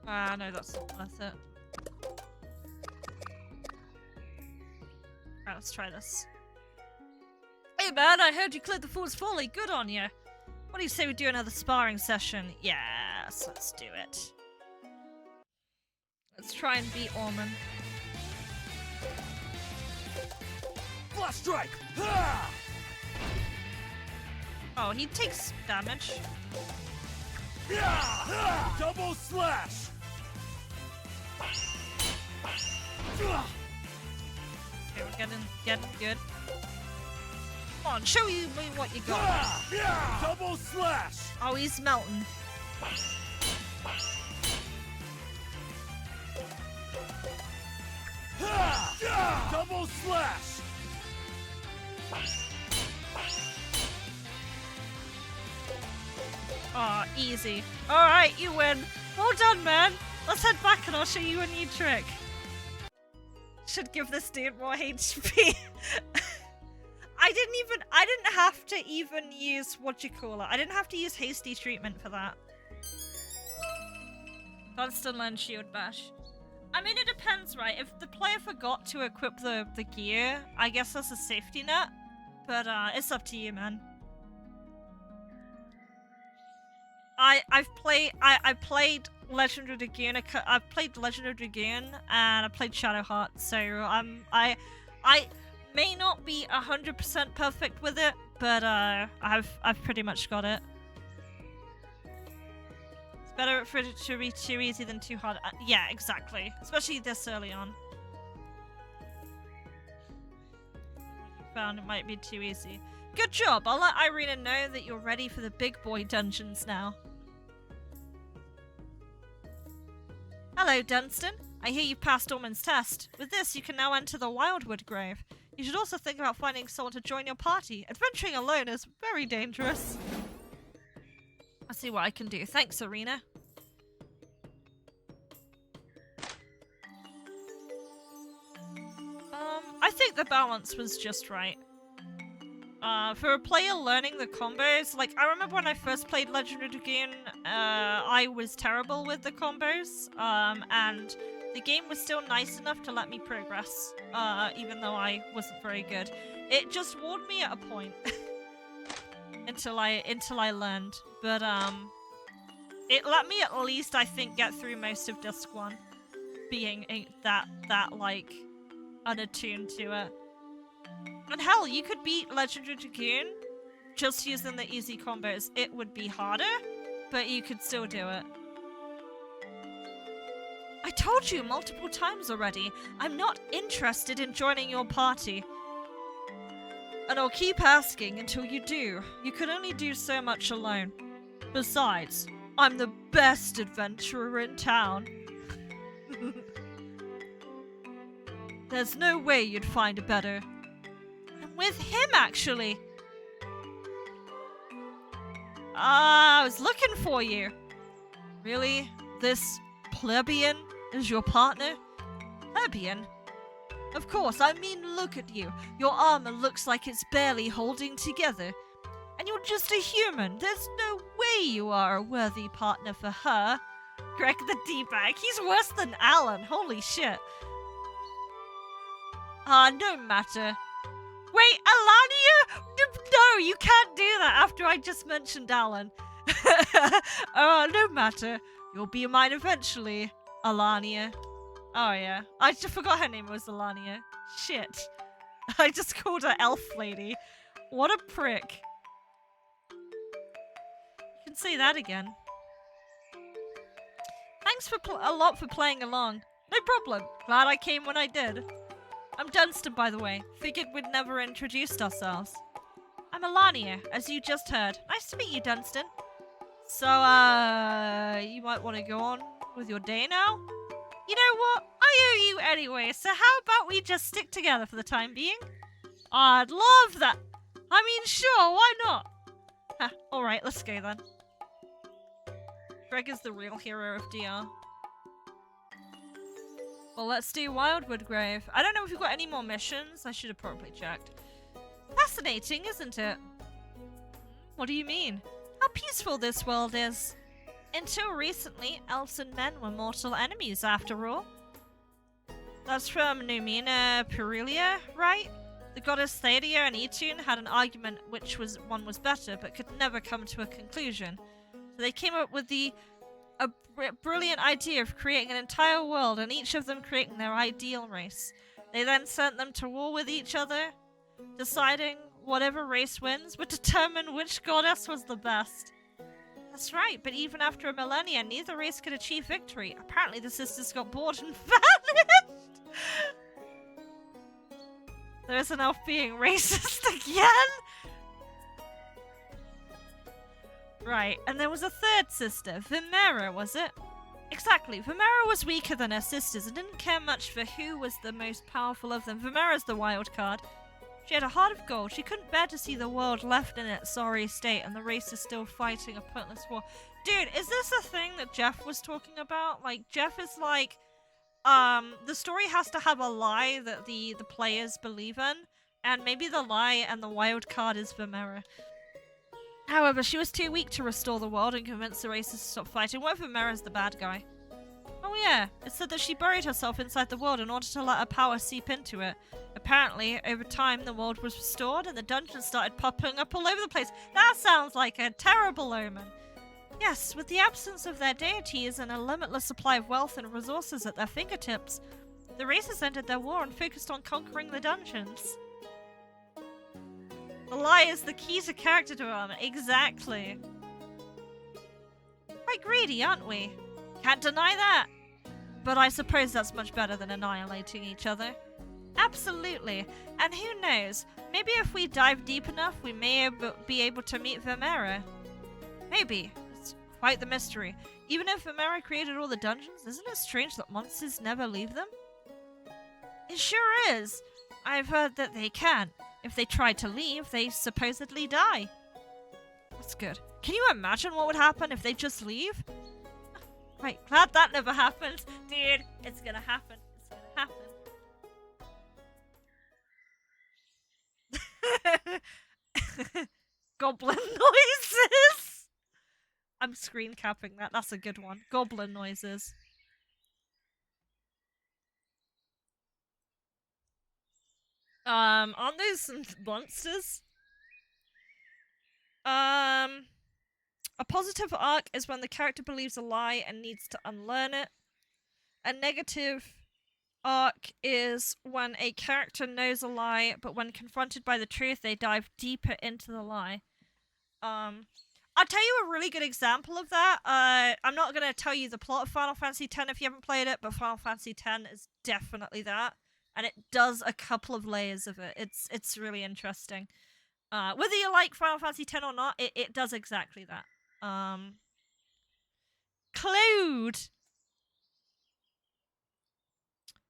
Ah, no, that's not worth it. Alright, let's try this. Hey man, I heard you cleared the Fool's Folly. Good on you. What do you say we do another sparring session? Yes, let's do it. Let's try and beat Orman. Flash strike! Oh, he takes damage. Double slash! Okay, we're getting good. Come on, show me what you got. Double slash! Oh, he's melting. Double slash! Aw, easy. Alright, you win. Well done, man. Let's head back and I'll show you a new trick. Should give this dude more HP. I didn't have to even use, I didn't have to use hasty treatment for that. Constant land shield bash. I mean, it depends, right? If the player forgot to equip the gear, I guess that's a safety net. But it's up to you, man. I played Legend of Dragoon. I've played Legend of Dragoon and I played Shadowheart, so I may not be 100% perfect with it, but I've pretty much got it. It's better for it to be too easy than too hard. Yeah, exactly. Especially this early on. Found it might be too easy. Good job. I'll let Irina know that you're ready for the big boy dungeons now. Hello, Dunstan. I hear you passed Orman's test. With this, you can now enter the Wildwood Grove. You should also think about finding someone to join your party. Adventuring alone is very dangerous. I'll see what I can do. Thanks, Irina. I think the balance was just right. For a player learning the combos, like, I remember when I first played Legend of Dragoon, I was terrible with the combos, and the game was still nice enough to let me progress, even though I wasn't very good. It just warned me at a point, until I learned, but, it let me at least, I think, get through most of Disc 1, being that, like, unattuned to it. And hell, you could beat Legend of Dragoon just using the easy combos. It would be harder, but you could still do it. I told you multiple times already, I'm not interested in joining your party. And I'll keep asking until you do. You can only do so much alone. Besides, I'm the best adventurer in town. There's no way you'd find a better. With him, actually. I was looking for you. Really? This plebeian is your partner? Plebeian? Of course, I mean, look at you. Your armor looks like it's barely holding together. And you're just a human. There's no way you are a worthy partner for her. Greg the D-bag. He's worse than Alan. Holy shit. No matter. Wait, Alania? No, you can't do that after I just mentioned Alan. No matter. You'll be mine eventually, Alania. Oh yeah, I just forgot her name was Alania. Shit. I just called her Elf Lady. What a prick. You can say that again. Thanks for a lot for playing along. No problem. Glad I came when I did. I'm Dunstan, by the way. Figured we'd never introduced ourselves. I'm Alania, as you just heard. Nice to meet you, Dunstan. So, you might want to go on with your day now? You know what? I owe you anyway, so how about we just stick together for the time being? I'd love that. I mean, sure, why not? Huh, alright, let's go then. Greg is the real hero of DR. Well, let's do Wildwood Grave. I don't know if we've got any more missions. I should have probably checked. Fascinating, isn't it? What do you mean? How peaceful this world is. Until recently, elves and men were mortal enemies, after all. That's from Numina Perelia, right? The goddess Thadia and Etun had an argument which one was better, but could never come to a conclusion. So they came up with a brilliant idea of creating an entire world, and each of them creating their ideal race. They then sent them to war with each other, deciding whatever race wins would determine which goddess was the best. That's right, but even after a millennia, neither race could achieve victory. Apparently the sisters got bored and vanished! There's an elf being racist again? Right, and there was a third sister, Vimera, was it? Exactly, Vimera was weaker than her sisters and didn't care much for who was the most powerful of them. Vimera's the wild card. She had a heart of gold. She couldn't bear to see the world left in its sorry state and the race is still fighting a pointless war. Dude, is this a thing that Jeff was talking about? Like, Jeff is like, the story has to have a lie that the players believe in, and maybe the lie and the wild card is Vimera. However, she was too weak to restore the world and convince the races to stop fighting. What if Vimera's the bad guy? Oh yeah, it said that she buried herself inside the world in order to let her power seep into it. Apparently, over time, the world was restored and the dungeons started popping up all over the place. That sounds like a terrible omen. Yes, with the absence of their deities and a limitless supply of wealth and resources at their fingertips, the races ended their war and focused on conquering the dungeons. The lie is the key to character development. Exactly. Quite greedy, aren't we? Can't deny that. But I suppose that's much better than annihilating each other. Absolutely. And who knows, maybe if we dive deep enough, we may be able to meet Vimera. Maybe. It's quite the mystery. Even if Vimera created all the dungeons, isn't it strange that monsters never leave them? It sure is. I've heard that they can. If they try to leave, they supposedly die. That's good. Can you imagine what would happen if they just leave? Right, glad that never happened. Dude, it's gonna happen. It's gonna happen. Goblin noises! I'm screen capping that. That's a good one. Goblin noises. Aren't those some monsters? A positive arc is when the character believes a lie and needs to unlearn it. A negative arc is when a character knows a lie, but when confronted by the truth, they dive deeper into the lie. I'll tell you a really good example of that. I'm not going to tell you the plot of Final Fantasy X if you haven't played it, but Final Fantasy X is definitely that. And it does a couple of layers of it. It's really interesting. Whether you like Final Fantasy X or not, it does exactly that. Claude!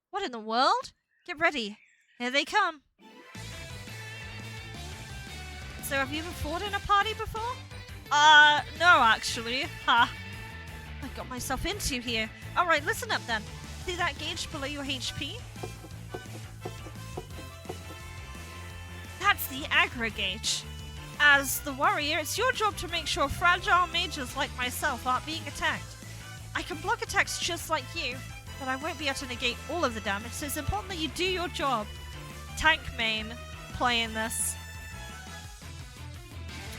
What in the world? Get ready. Here they come. So have you ever fought in a party before? No actually. Ha. I got myself into here. Alright, listen up then. See that gauge below your HP? That's the aggro gauge. As the warrior, it's your job to make sure fragile mages like myself aren't being attacked. I can block attacks just like you, but I won't be able to negate all of the damage, so it's important that you do your job. Tank main playing this.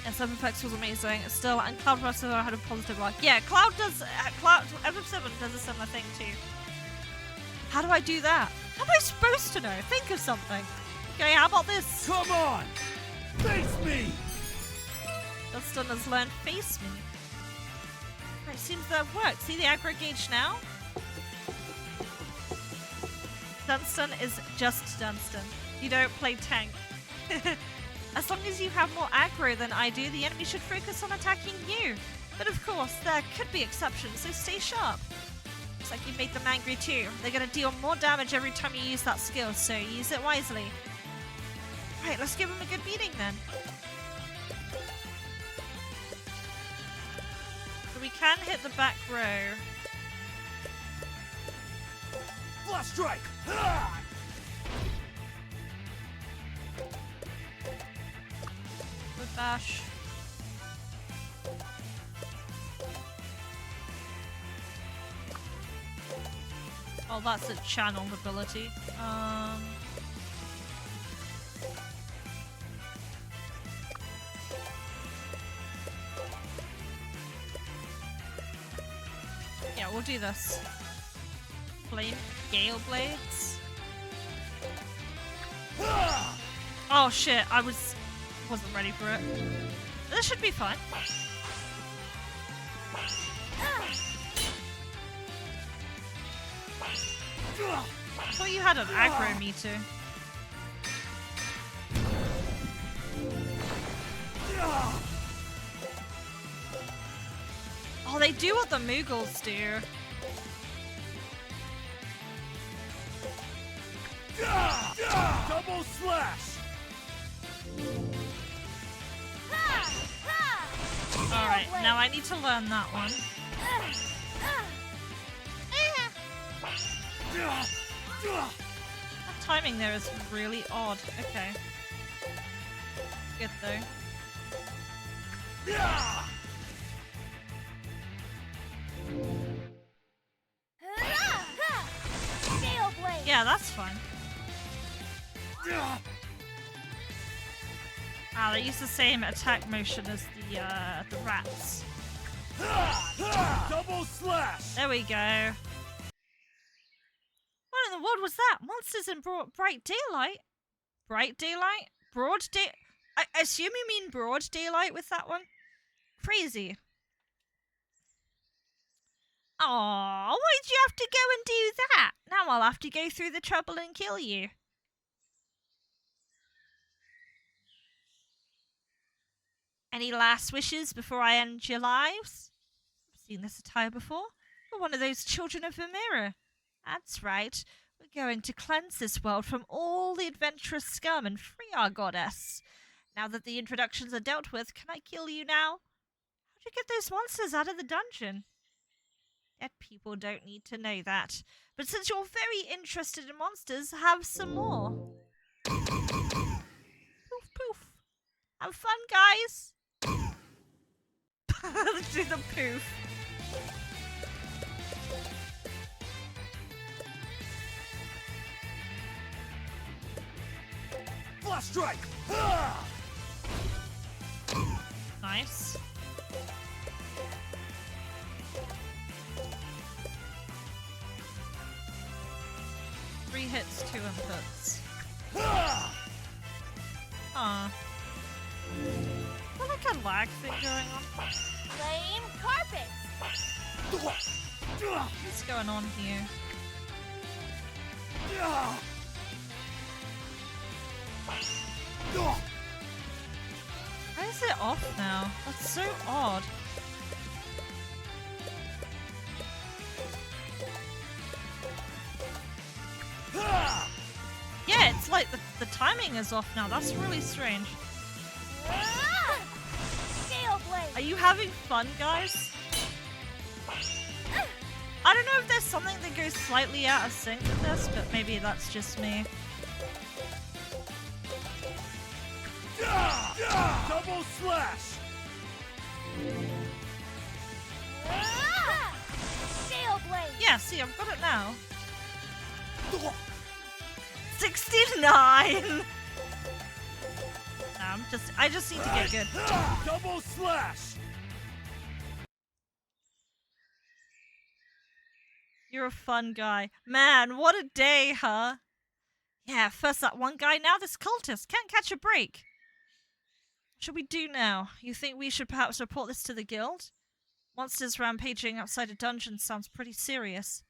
Yeah, Seven Effects was amazing. Still, and Cloud Buster had a positive arc. Yeah, Cloud does. Cloud FF7 does a similar thing too. How do I do that? How am I supposed to know? Think of something. Okay, how about this? Come on! Face me! Dunstan has learned Face Me. It seems to have worked. See the aggro gauge now? Dunstan is just Dunstan. You don't play tank. As long as you have more aggro than I do, the enemy should focus on attacking you. But of course, there could be exceptions, so stay sharp. Looks like you made them angry too. They're gonna deal more damage every time you use that skill, so use it wisely. Right, let's give them a good beating then. So we can hit the back row. Flash strike! Good bash. Oh, that's a channeled ability. Yeah, we'll do this. Flame Gale Blades. Oh shit, I wasn't ready for it. This should be fun. I thought you had an aggro meter. Oh, they do what the Mughals do. Double slash! Alright, now I need to learn that one. That timing there is really odd. Okay. Good though. Yeah, that's fun. Ah, they use the same attack motion as the rats. Double slash! There we go. What in the world was that? Monsters in bright daylight? Bright daylight? Broad day? I assume you mean broad daylight with that one? Crazy. Aww, why'd you have to go and do that? Now I'll have to go through the trouble and kill you. Any last wishes before I end your lives? I've seen this attire before. You're one of those children of Vermeer. That's right. We're going to cleanse this world from all the adventurous scum and free our goddess. Now that the introductions are dealt with, can I kill you now? How'd you get those monsters out of the dungeon? Dead people don't need to know that. But since you're very interested in monsters, have some more. Poof, poof. Have fun, guys. Let's do the poof. Flash strike! Nice. Three hits, 2 inputs. Aw. Is there like a lag thing going on? Flame carpet. What's going on here? Why is it off now? That's so odd. Yeah, it's like the timing is off now. That's really strange. Gale blade. Are you having fun, guys? I don't know if there's something that goes slightly out of sync with this, but maybe that's just me. Double slash! Gale blade. Yeah, see, I've got it now. 69! Now I just need to get good. Double slash! You're a fun guy. Man, what a day, huh? Yeah, first that one guy, now this cultist. Can't catch a break. What should we do now? You think we should perhaps report this to the guild? Monsters rampaging outside a dungeon sounds pretty serious.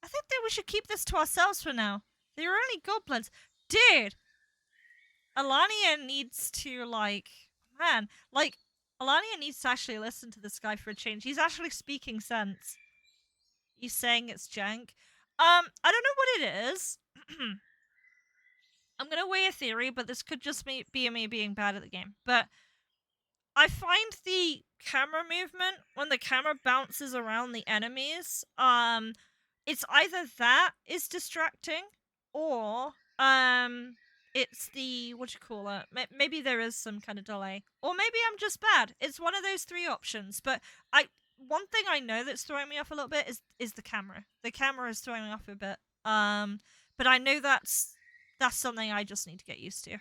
I think that we should keep this to ourselves for now. They are only goblins. Dude! Alania needs to, Alania needs to actually listen to this guy for a change. He's actually speaking sense. He's saying it's jank. I don't know what it is. I'm gonna weigh a theory, but this could just be me being bad at the game. But I find the camera movement, when the camera bounces around the enemies, it's either that is distracting, or, it's the, maybe there is some kind of delay. Or maybe I'm just bad. It's one of those three options. But one thing I know that's throwing me off a little bit is the camera. The camera is throwing me off a bit. But I know that's something I just need to get used to.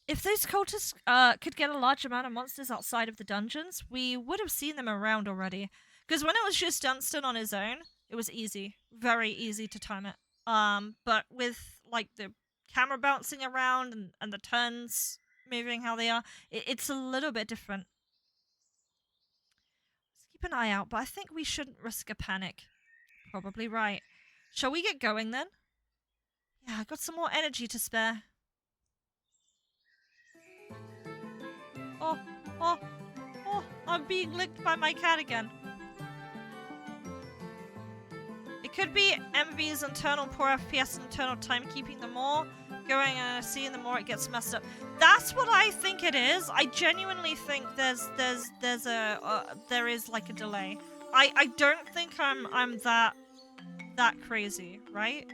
If those cultists could get a large amount of monsters outside of the dungeons, we would have seen them around already. Because when it was just Dunstan on his own, it was easy. Very easy to time it. But with, like, the camera bouncing around and the turns moving how they are, it's a little bit different. Let's keep an eye out, but I think we shouldn't risk a panic. Probably right. Shall we get going then? Yeah, I got some more energy to spare. Oh, I'm being licked by my cat again. It could be MV's internal poor FPS and internal timekeeping. The more going and seeing, the more it gets messed up. That's what I think it is. I genuinely think there is like a delay. I don't think I'm that crazy, right?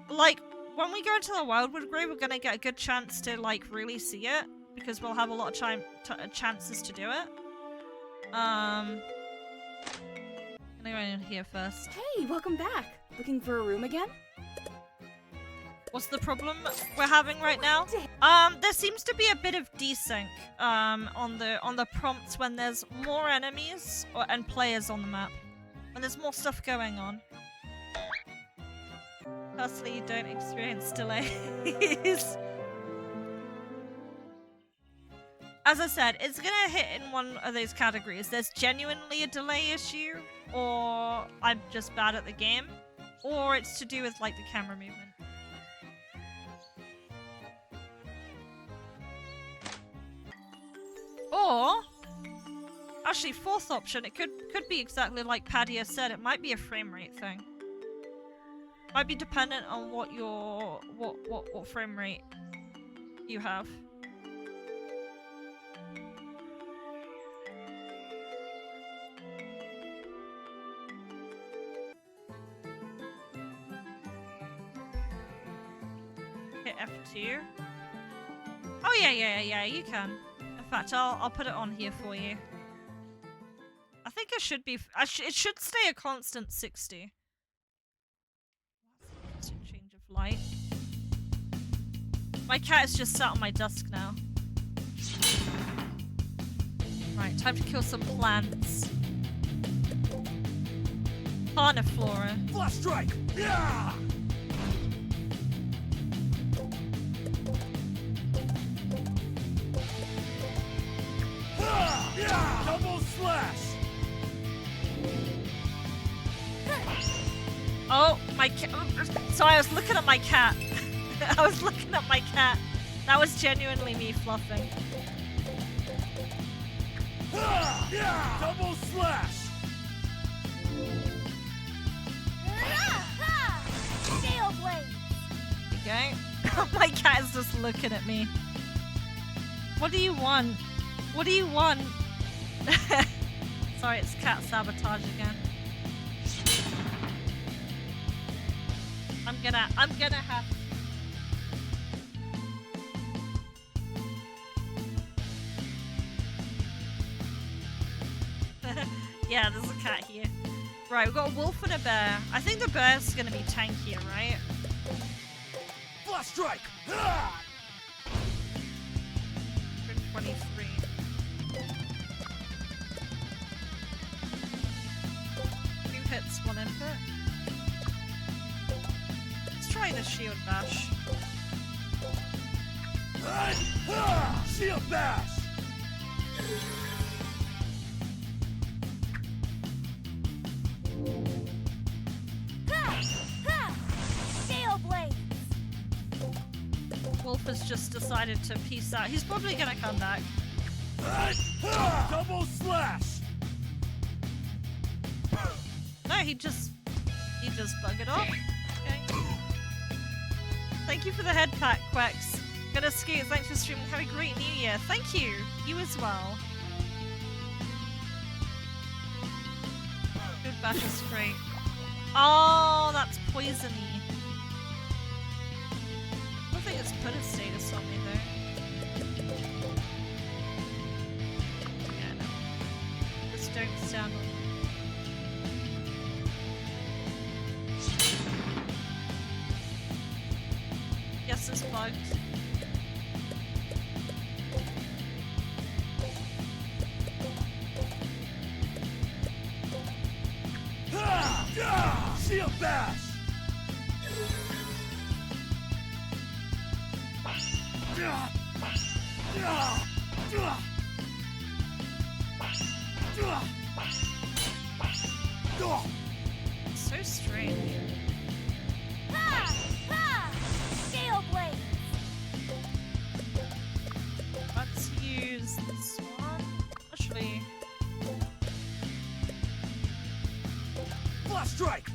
Like, when we go into the Wildwood Grove, we're gonna get a good chance to, like, really see it, because we'll have a lot of chances to do it. I'm gonna go in here first. Hey, welcome back. Looking for a room again? What's the problem we're having right now? There seems to be a bit of desync on the prompts when there's more enemies and players on the map. When there's more stuff going on. Personally, you don't experience delays. As I said, it's gonna hit in one of those categories. There's genuinely a delay issue, or I'm just bad at the game, or it's to do with, like, the camera movement. Or, actually, fourth option, it could be exactly like Paddy said, it might be a frame rate thing. Might be dependent on what your what frame rate you have. Hit F2. Oh yeah, you can. In fact, I'll put it on here for you. I think it should be. It should stay a constant 60. Change of light. My cat is just sat on my desk now. Right, time to kill some plants. Carniflora. Flash strike! Yeah! Yeah! Double slash! Oh, my cat. Sorry, I was looking at my cat. I was looking at my cat. That was genuinely me fluffing. Yeah! Double slash! Scale blade! Okay. My cat is just looking at me. What do you want? What do you want? Sorry, it's cat sabotage again. I'm gonna have. Yeah, there's a cat here. Right, we've got a wolf and a bear. I think the bear's gonna be tankier, right? Flash strike! 123. Two hits, one input. Let's try the shield bash. Shield bash! Scale blades. Wolf has just decided to peace out. He's probably gonna come back. Double slash! No, he just buggered off. Okay. Thank you for the head pack, Quex. Gonna skate. Thanks for streaming. Have a great New Year. Thank you. You as well. Good bash is great. Oh, that's poisony. I don't think it's put a status on me though. Yeah, no. Just don't stand on. Yes, it's bugged. Shield bash! So strange. Scale blades. Let's use this one. Actually, Flash strike!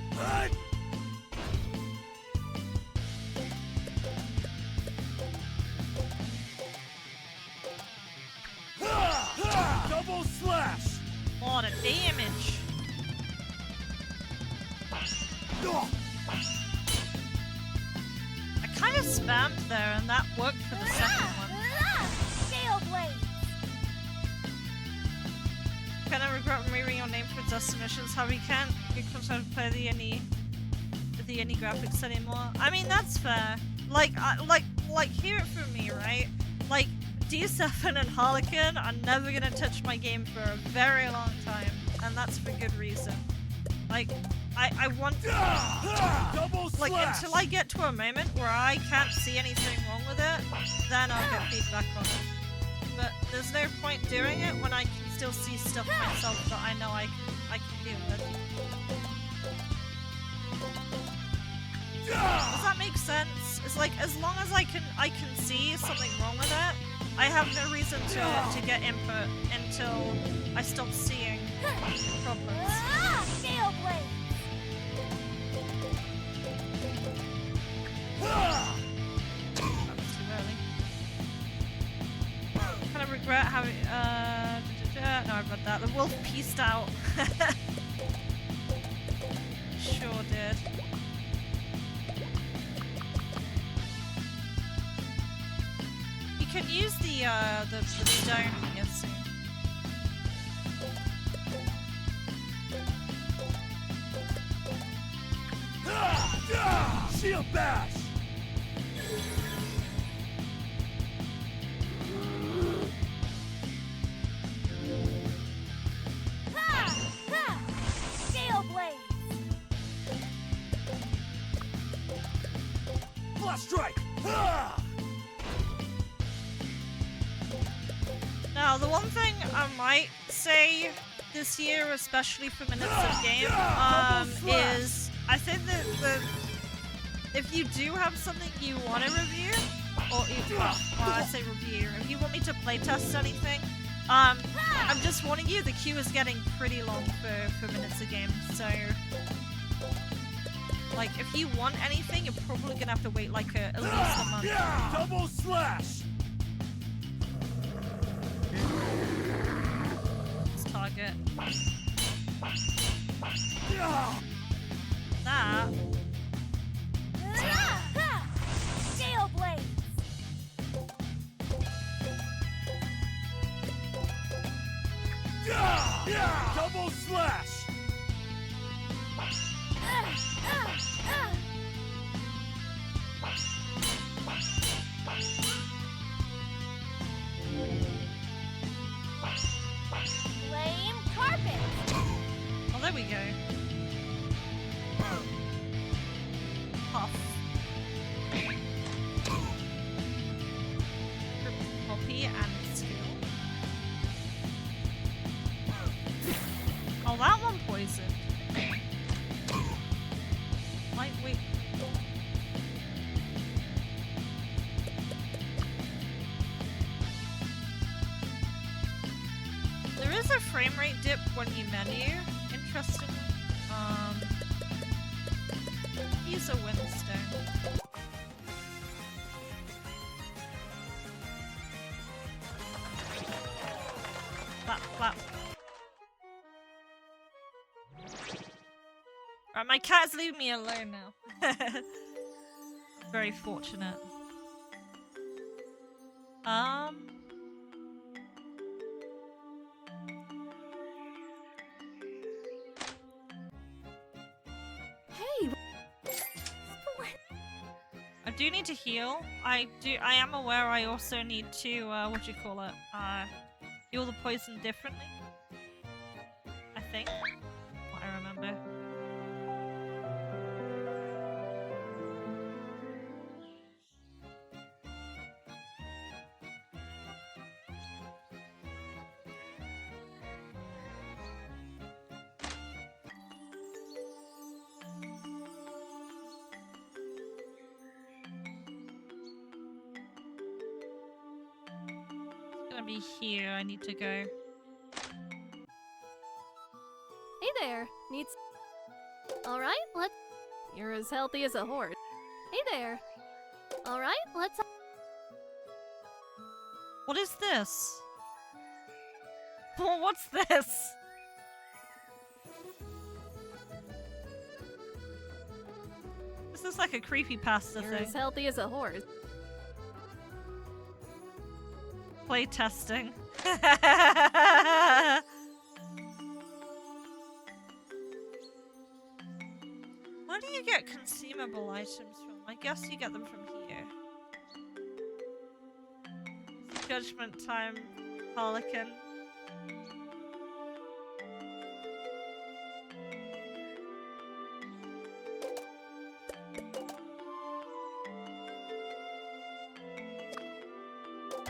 Double slash! a lot of damage. I kind of spammed there, and that worked for the second one. Scale blades. Kind of regret removing your name for destinations. How we can't get control to play the any graphics anymore. I mean, that's fair. Like, hear it from me, right? Like, D7 and Harlekin are never gonna touch my game for a very long time, and that's for good reason. Like, I want, like, until I get to a moment where I can't see anything wrong with it, then I'll get feedback on it. But there's no point doing it when I can still see stuff myself that I know I can deal with. Does that make sense? It's like, as long as I can see something wrong with it, I have no reason to get input until I stop seeing problems. Scale blades. That was too early. Kind of regret having, no, I read that. The wolf pieced out. Sure did. You can use the stone here soon. Shield bash! Scale blades. Flash strike! Now, the one thing I might say this year, especially for minutes of game, is I think that if you do have something you want to review, or I say review, if you want me to playtest anything, I'm just warning you, the queue is getting pretty long for minutes of game, so like, if you want anything, you're probably gonna have to wait like at least a month. Double slash! Let's target. That. Scale blades. Double slash! Flame carpet. Oh, there we go. Puff. Copy and skill. Oh, that one poisoned. Lightweight. There is a frame rate dip when you menu. Interesting. Use a windstone. Flap, flap. Right, my cat is leaving me alone now. Very fortunate. Hey, I do need to heal. I am aware I also need to, what do you call it? Heal the poison differently. I think. What I remember. Be here. I need to go. Hey there. Needs. All right, let's. You're as healthy as a horse. Hey there. All right, let's. What is this? Oh, what's this? This is like a creepypasta You're thing. as healthy as a horse. Play testing. Where do you get consumable items from? I guess you get them from here. Judgment time, Harlekin.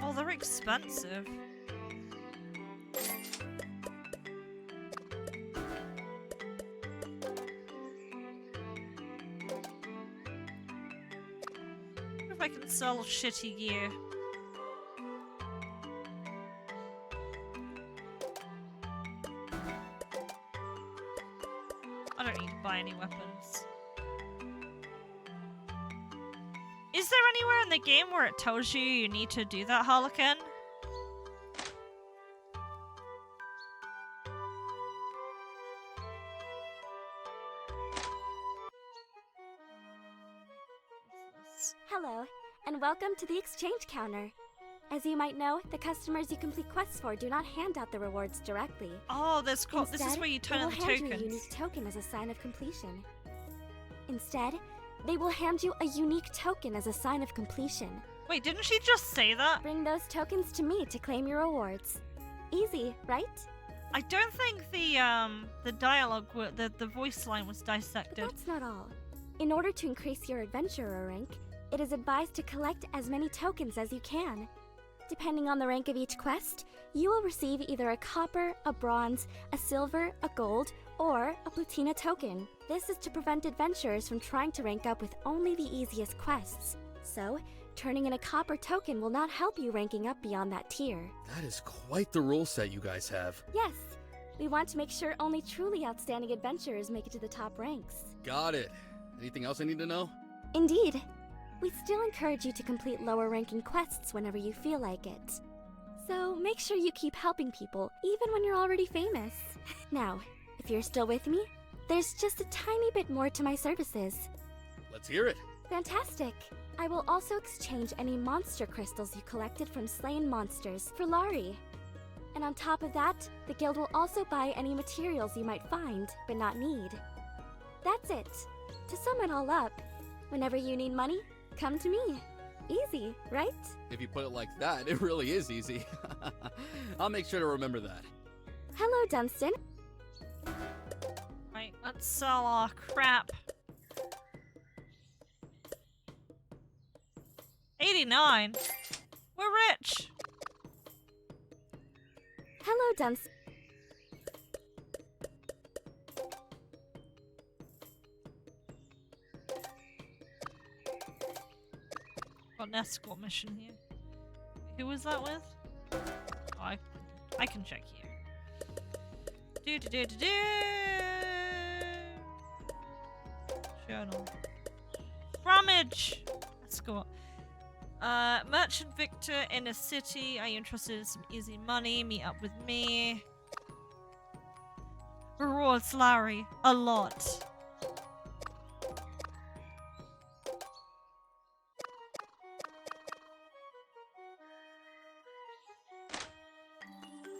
Oh, they're expensive. What if I can sell shitty gear? I don't need to buy any weapons. Is there anywhere in the game where it tells you you need to do that, Harlekin? Hello, and welcome to the exchange counter. As you might know, the customers you complete quests for do not hand out the rewards directly. Oh, this is Instead, where you turn they in will the hand you a tokens. unique token as a sign of completion. Instead, they will hand you a unique token as a sign of completion. Wait, didn't she just say that? Bring those tokens to me to claim your rewards. Easy, right? I don't think the dialogue, the voice line was But dissected. that's not all. In order to increase your adventurer rank, it is advised to collect as many tokens as you can. Depending on the rank of each quest, you will receive either a copper, a bronze, a silver, a gold, or a platina token. This is to prevent adventurers from trying to rank up with only the easiest quests. So, turning in a copper token will not help you ranking up beyond that tier. That is quite the rule set you guys have. Yes, we want to make sure only truly outstanding adventurers make it to the top ranks. Got it. Anything else I need to know? Indeed. We still encourage you to complete lower ranking quests whenever you feel like it. So make sure you keep helping people, even when you're already famous. Now, if you're still with me, there's just a tiny bit more to my services. Let's hear it. Fantastic! I will also exchange any monster crystals you collected from slain monsters for Laurie. And on top of that, the guild will also buy any materials you might find, but not need. That's it. To sum it all up, whenever you need money, come to me. Easy, right? If you put it like that, it really is easy. I'll make sure to remember that. Hello, Dunstan. Right, let's sell our crap. 89? We're rich! Hello, Dunstan. Got an escort mission here. Who was that with? Oh, I can check here. Do. Journal. Rummage! Escort. Merchant Victor in a city. Are you interested in some easy money? Meet up with me. Rewards Larry. A lot.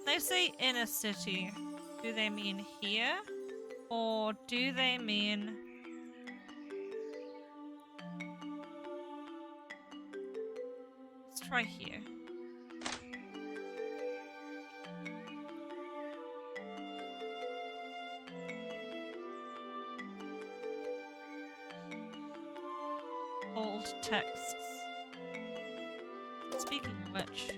They say in a city. Do they mean here? Or do they mean... Let's try here. Old texts. Speaking of which...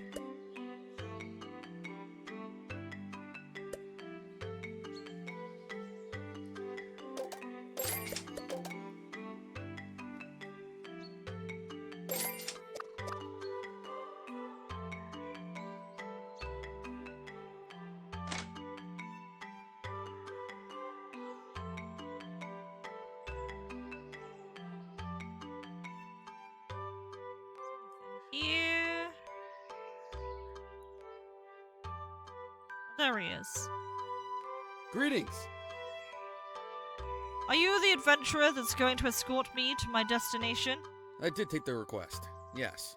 Here. There he is. Greetings! Are you the adventurer that's going to escort me to my destination? I did take the request. Yes.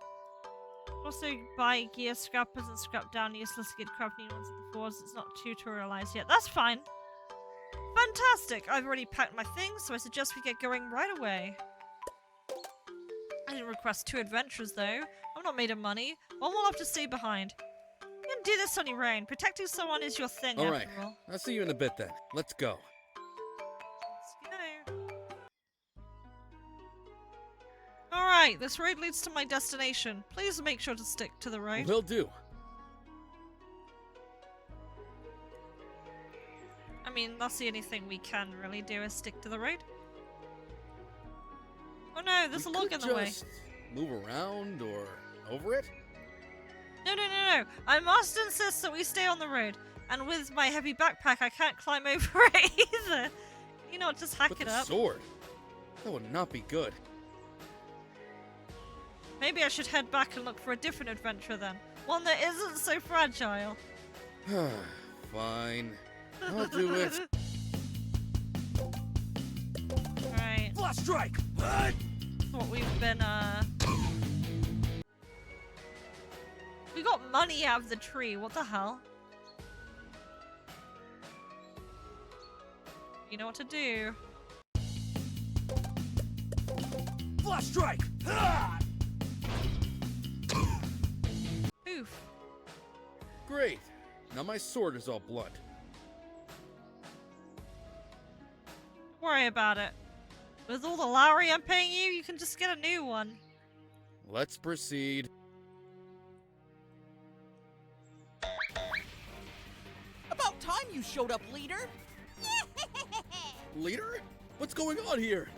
Also, buy gear scrappers and scrap down useless get crafting ones at the forge. It's not tutorialized yet. That's fine. Fantastic! I've already packed my things, so I suggest we get going right away. I didn't request 2 adventurers, though. I'm not made of money. One will have to stay behind. You can do this on your own. Protecting someone is your thing, Alright, after all. I'll see you in a bit then. Let's go. Let's go. Alright, this road leads to my destination. Please make sure to stick to the road. Will do. I mean, that's the only thing we can really do is stick to the road. Oh no, there's a log in the way. Just move around or over it? No. I must insist that we stay on the road. And with my heavy backpack, I can't climb over it either. You know, just hack With it the up. sword? That would not be good. Maybe I should head back and look for a different adventure then. One that isn't so fragile. Fine. I'll do it. Alright. Flash strike! That's what we've been, We got money out of the tree. What the hell? You know what to do. Flash strike! Oof. Great. Now my sword is all blunt. Don't worry about it. With all the Lowry I'm paying you, you can just get a new one. Let's proceed. About time you showed up, leader. Leader? What's going on here?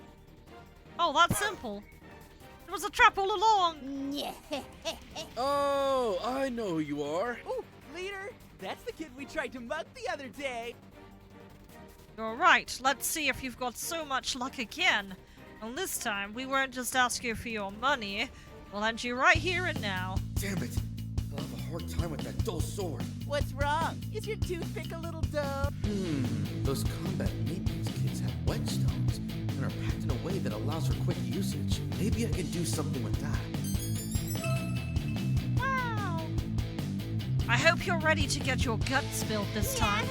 Oh, that's simple. It was a trap all along. Oh, I know who you are. Ooh, leader, that's the kid we tried to mug the other day. You're right. Let's see if you've got so much luck again. And this time, we won't just ask you for your money. We'll hand you right here and now. Damn it. I'll have a hard time with that dull sword. What's wrong? Is your toothpick a little dull? Those combat maintenance kits have whetstones and are packed in a way that allows for quick usage. Maybe I can do something with that. Wow. I hope you're ready to get your gut spilled this time.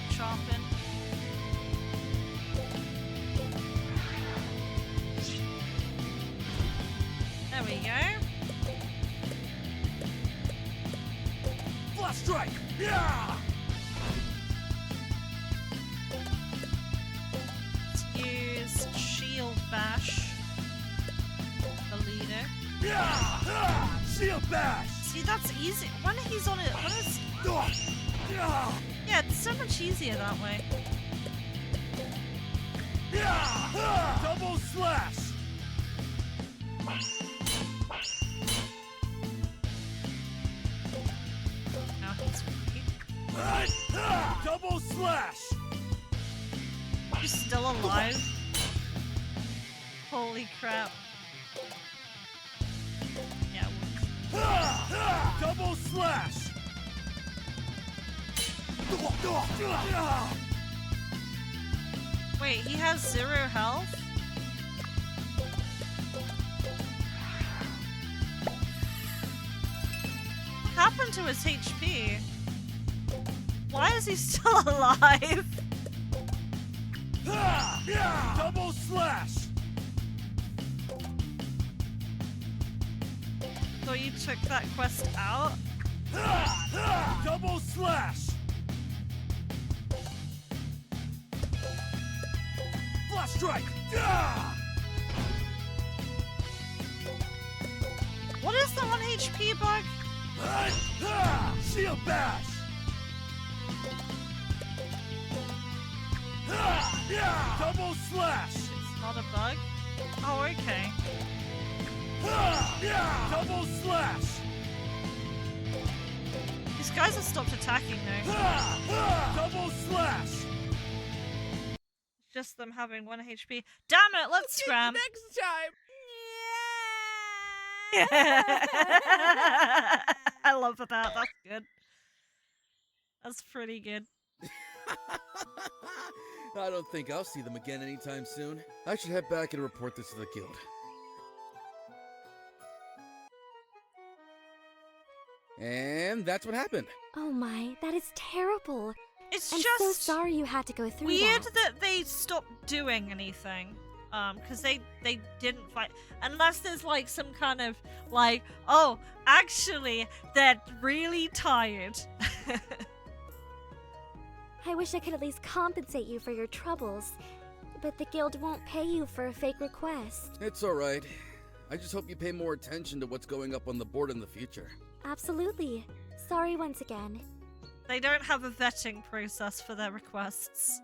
Sharpen. Flash strike! Yeah! Let's use Shield Bash. The leader. Yeah! Shield bash! See, that's easy. When he's on it, when it's... Yeah, it's so much easier that way. Yeah! Double slash! Now he's weak. Double slash! He's still alive. Holy crap. Yeah, it works. Double slash! Wait, he has 0 health? What happened to his HP? Why is he still alive? Double slash! So you took that quest out? Double slash! Flash strike! What is the 1 HP bug? Shield bash! Double slash! It's not a bug? Oh, okay. Double slash! These guys have stopped attacking now. Double slash! Just them having 1 HP. Damn it, let's scram. Next time. I love that. That's good. That's pretty good. I don't think I'll see them again anytime soon. I should head back and report this to the guild. And that's what happened. Oh my, that is terrible. It's I'm just so sorry you had to go through weird that. that they stopped doing anything. Because they didn't fight. Unless there's like some kind of like, oh, actually, they're really tired. I wish I could at least compensate you for your troubles, but the guild won't pay you for a fake request. It's alright. I just hope you pay more attention to what's going up on the board in the future. Absolutely. Sorry once again. They don't have a vetting process for their requests.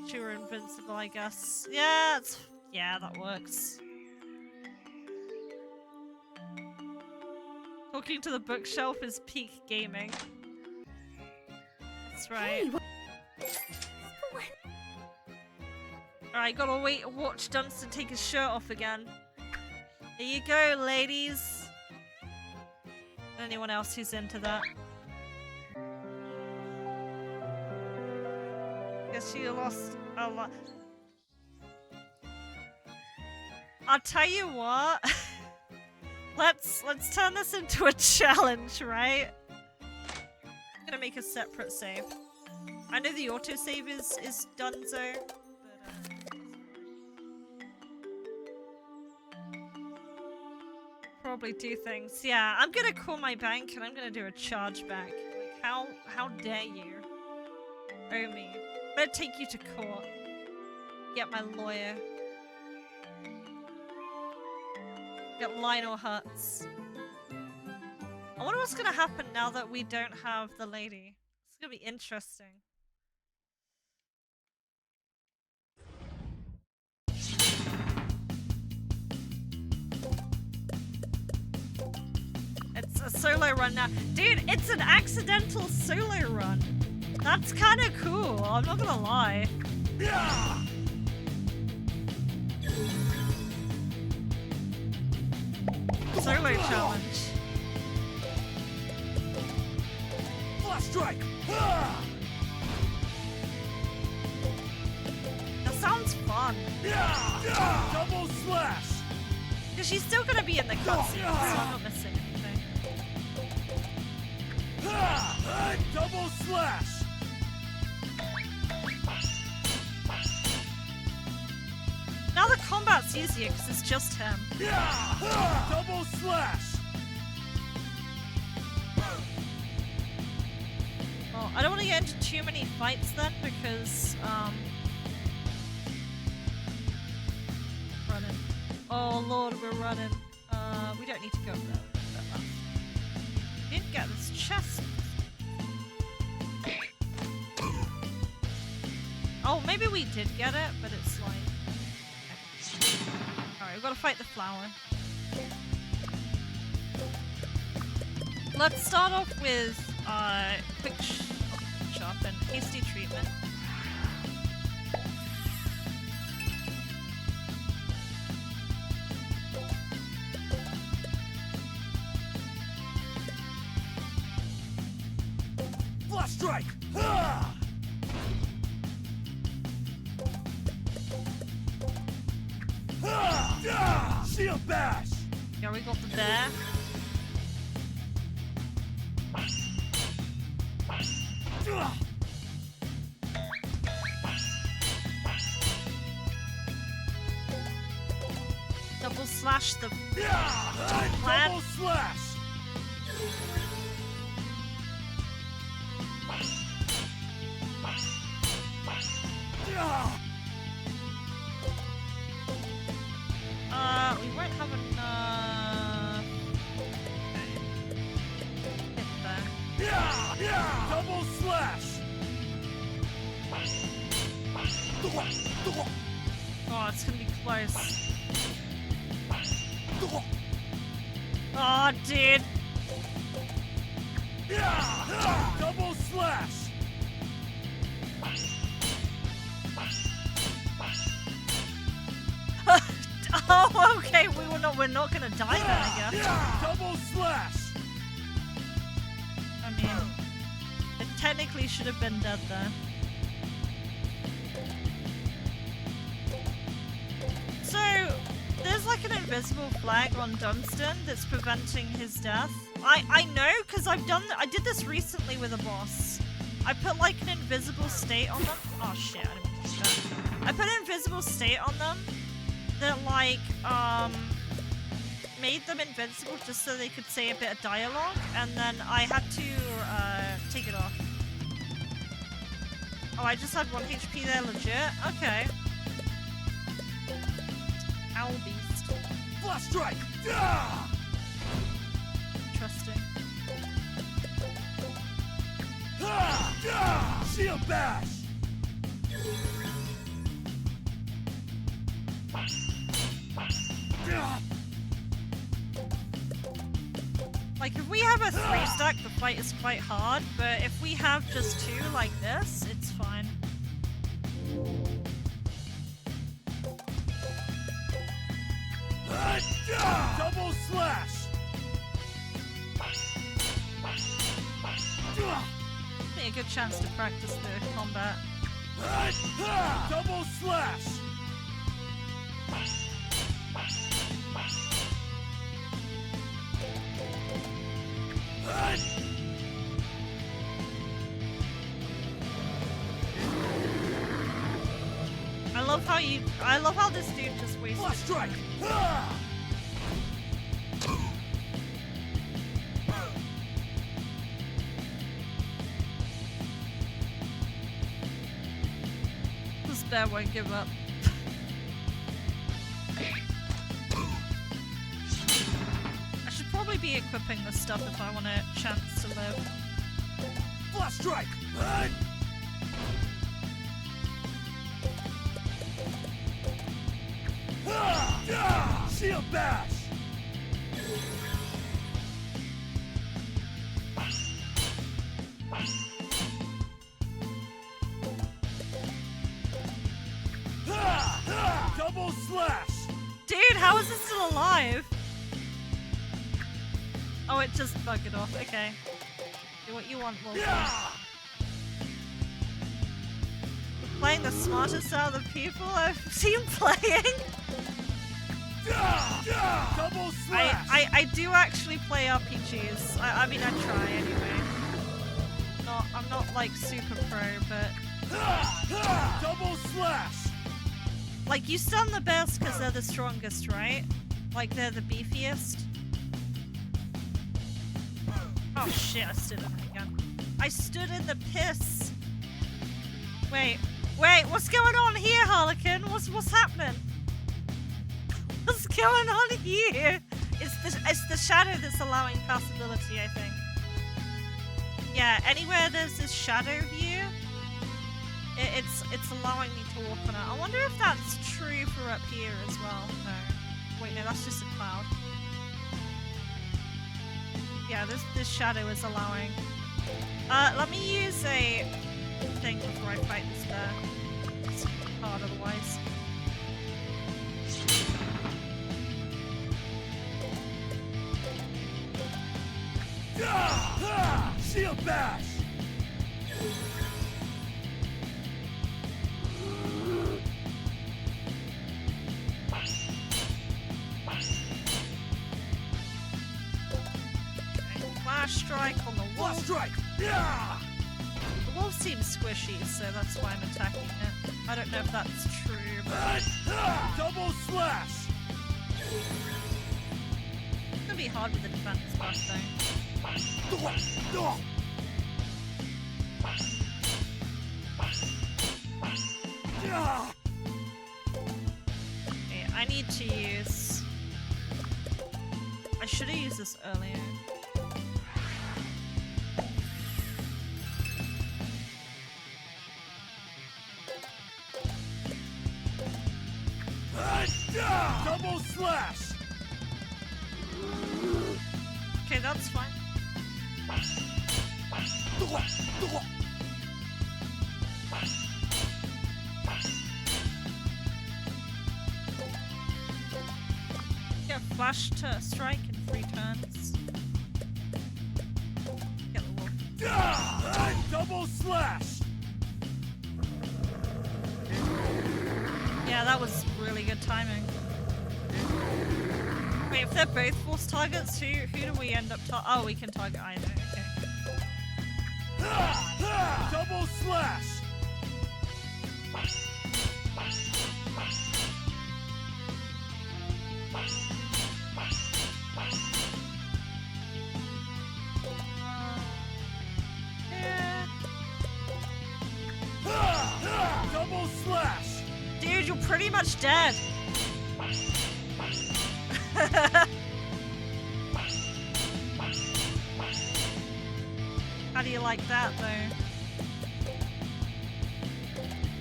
You were invincible, I guess. Yeah, that works. Talking to the bookshelf is peak gaming. That's right. Alright, gotta watch Dunstan take his shirt off again. Here you go, ladies. Anyone else who's into that? Guess you lost a lot. I'll tell you what. Let's turn this into a challenge, right? I'm gonna make a separate save. I know the autosave is donezo, but probably do things. Yeah, I'm gonna call my bank and I'm gonna do a chargeback. Like, how dare you owe me? I'm gonna take you to court. Get my lawyer. Get Lionel Hutz. I wonder what's gonna happen now that we don't have the lady. It's gonna be interesting. It's a solo run now. Dude, it's an accidental solo run. That's kind of cool, I'm not gonna lie. Yeah! Solo challenge. Flash strike! That sounds fun. Double slash! Because she's still gonna be in the cutscene, so I'm not missing anything. Double slash! Now the combat's easier because it's just him. Yeah! Double slash! Well, I don't want to get into too many fights then because, running. Oh lord, we're running. We don't need to go there. We didn't get this chest. Oh, maybe we did get it, but it's like... Alright, we've got to fight the flower. Let's start off with quick shop and hasty treatment. Flash strike! Ha! Ha! Shield bash! Yeah, we got the bear. Double slash the plant. Double slash! We won't have enough. Hit there. Yeah! Double slash! Oh, it's gonna be close. Oh, dude. Yeah! Double slash! Oh, okay. We're not gonna die then, I guess. Yeah! Double slash! I mean, it technically should have been dead there. So, there's like an invisible flag on Dunstan that's preventing his death. I know because I did this recently with a boss. I put like an invisible state on them. Oh shit, I didn't mean to do that. I put an invisible state on them that like made them invincible just so they could say a bit of dialogue, and then I had to take it off. Oh, I just had 1 HP there, legit? Okay. Owl beast. Flash strike! Yeah! Interesting. Shield bash! Like, if we have a 3-stack, the fight is quite hard, but if we have just 2 like this, it's fine. Double slash! I think a good chance to practice the combat. Double slash! I love how this dude just wasted. Flash strike! This bear won't give up. I should probably be equipping this stuff if I want a chance to live. Flash strike! Shield bash! Double slash! Dude, how is this still alive? Oh, it just bugged off. Okay. Do what you want, Wolf. Playing the smartest out of the people I've seen playing. Double slash! I do actually play RPGs. I mean, I try anyway. I'm not like super pro, but Double slash! Like, you stun the best because they're the strongest, right? Like, they're the beefiest. Oh shit, I stood in it again. I stood in the piss! Wait, what's going on here, Harlekin? What's happening? What's going on here? It's the shadow that's allowing passability, I think. Yeah, anywhere there's this shadow view, it's allowing me to walk on it. I wonder if that's true for up here as well. No. Wait, no, that's just a cloud. Yeah, this shadow is allowing. Let me use a thing before I fight this bear. It's hard otherwise. Shield bash! Flash strike on the wolf. Flash strike! Yeah! The wolf seems squishy, so that's why I'm attacking it. I don't know if that's true, but Double slash! it's gonna be hard with the defense buff though. Okay, I need to use... I should have used this earlier. Double slash! Okay, that's fine. Yeah, flash to strike in 3 turns. Get the wolf. Double slash! Yeah, that was really good timing. Wait, if they're both force targets, who do we end up oh, we can target either, okay. Double slash! Yeah. Double slash! Dude, you're pretty much dead. How do you like that, though?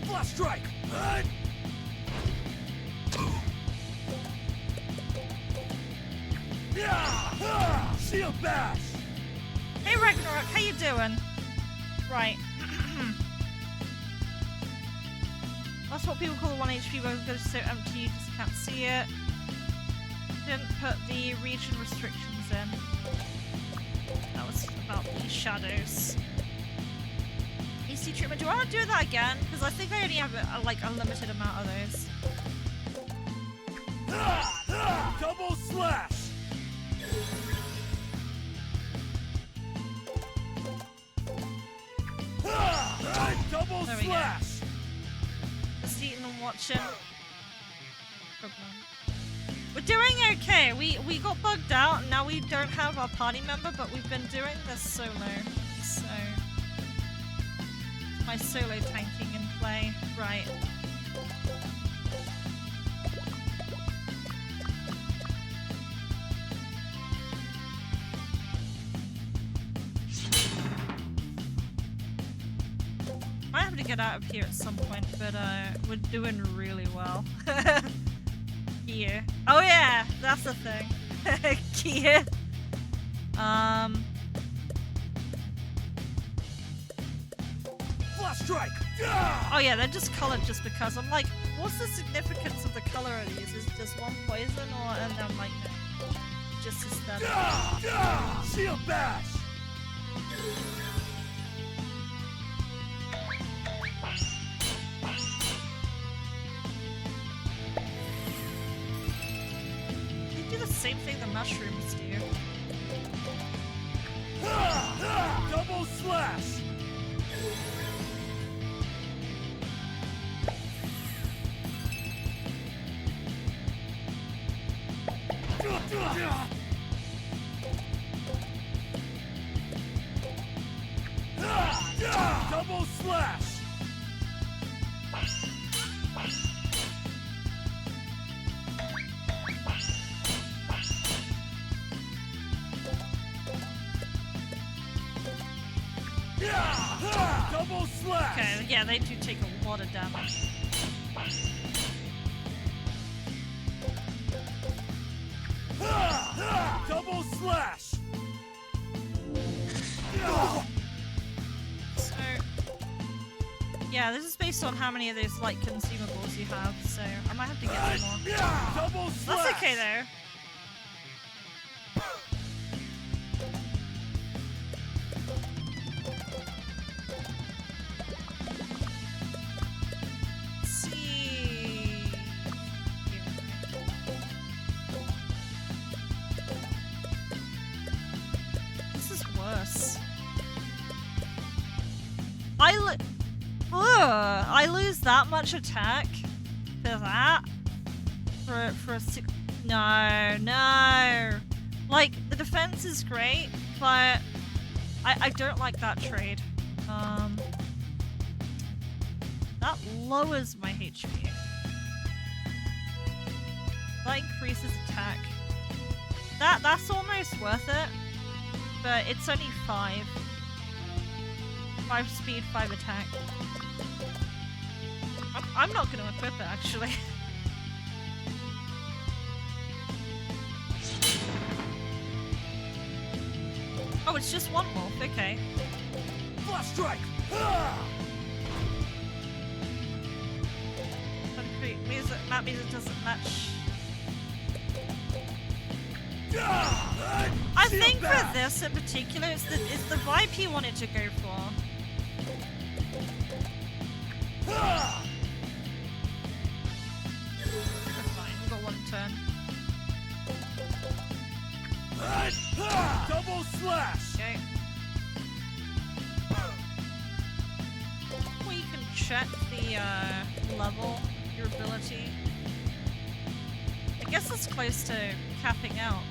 Flash strike! Shield bash! Hey Ragnarok, how you doing? Right. That's what people call the 1 HP weapon because it's so empty you just can't see it. Didn't put the region restrictions in. That was about the shadows. EC treatment. Do I want to do that again? Because I think I only have like a limited amount of those. Double slash! Double There we go. slash! Just eating and watching. We're doing okay. We got bugged out and now we don't have our party member, but we've been doing this solo. So my solo tanking in play. Right. Might have to get out of here at some point, but we're doing really well. Here. Oh yeah, that's the thing. Kia. Flash strike! Oh yeah, they're just colored just because. I'm like, what's the significance of the color of these? Is it just one poison or? And I'm like, no, just aesthetic. Shield bash! They do the same thing the mushrooms do. Double slash! Double slash. Double slash. Okay, yeah, they do take a lot of damage. Double slash. So, yeah, this is based on how many of those light consumables you have, so I might have to get some more. Double slash. That's okay though. Let's see. This is worse. I lose that much attack for that. For a six. No. Like, the defense is great, but I don't like that trade. That lowers my HP. That increases attack. That's almost worth it, but it's only 5. 5 speed, 5 attack. I'm not going to equip it, actually. Oh, it's just one wolf, okay. Flash strike. That means it doesn't match. I think for this in particular, it's the vibe he wanted to go for. Fine, we've got one turn. Double slash. Okay. Well, you can check the level of your ability. I guess it's close to capping out.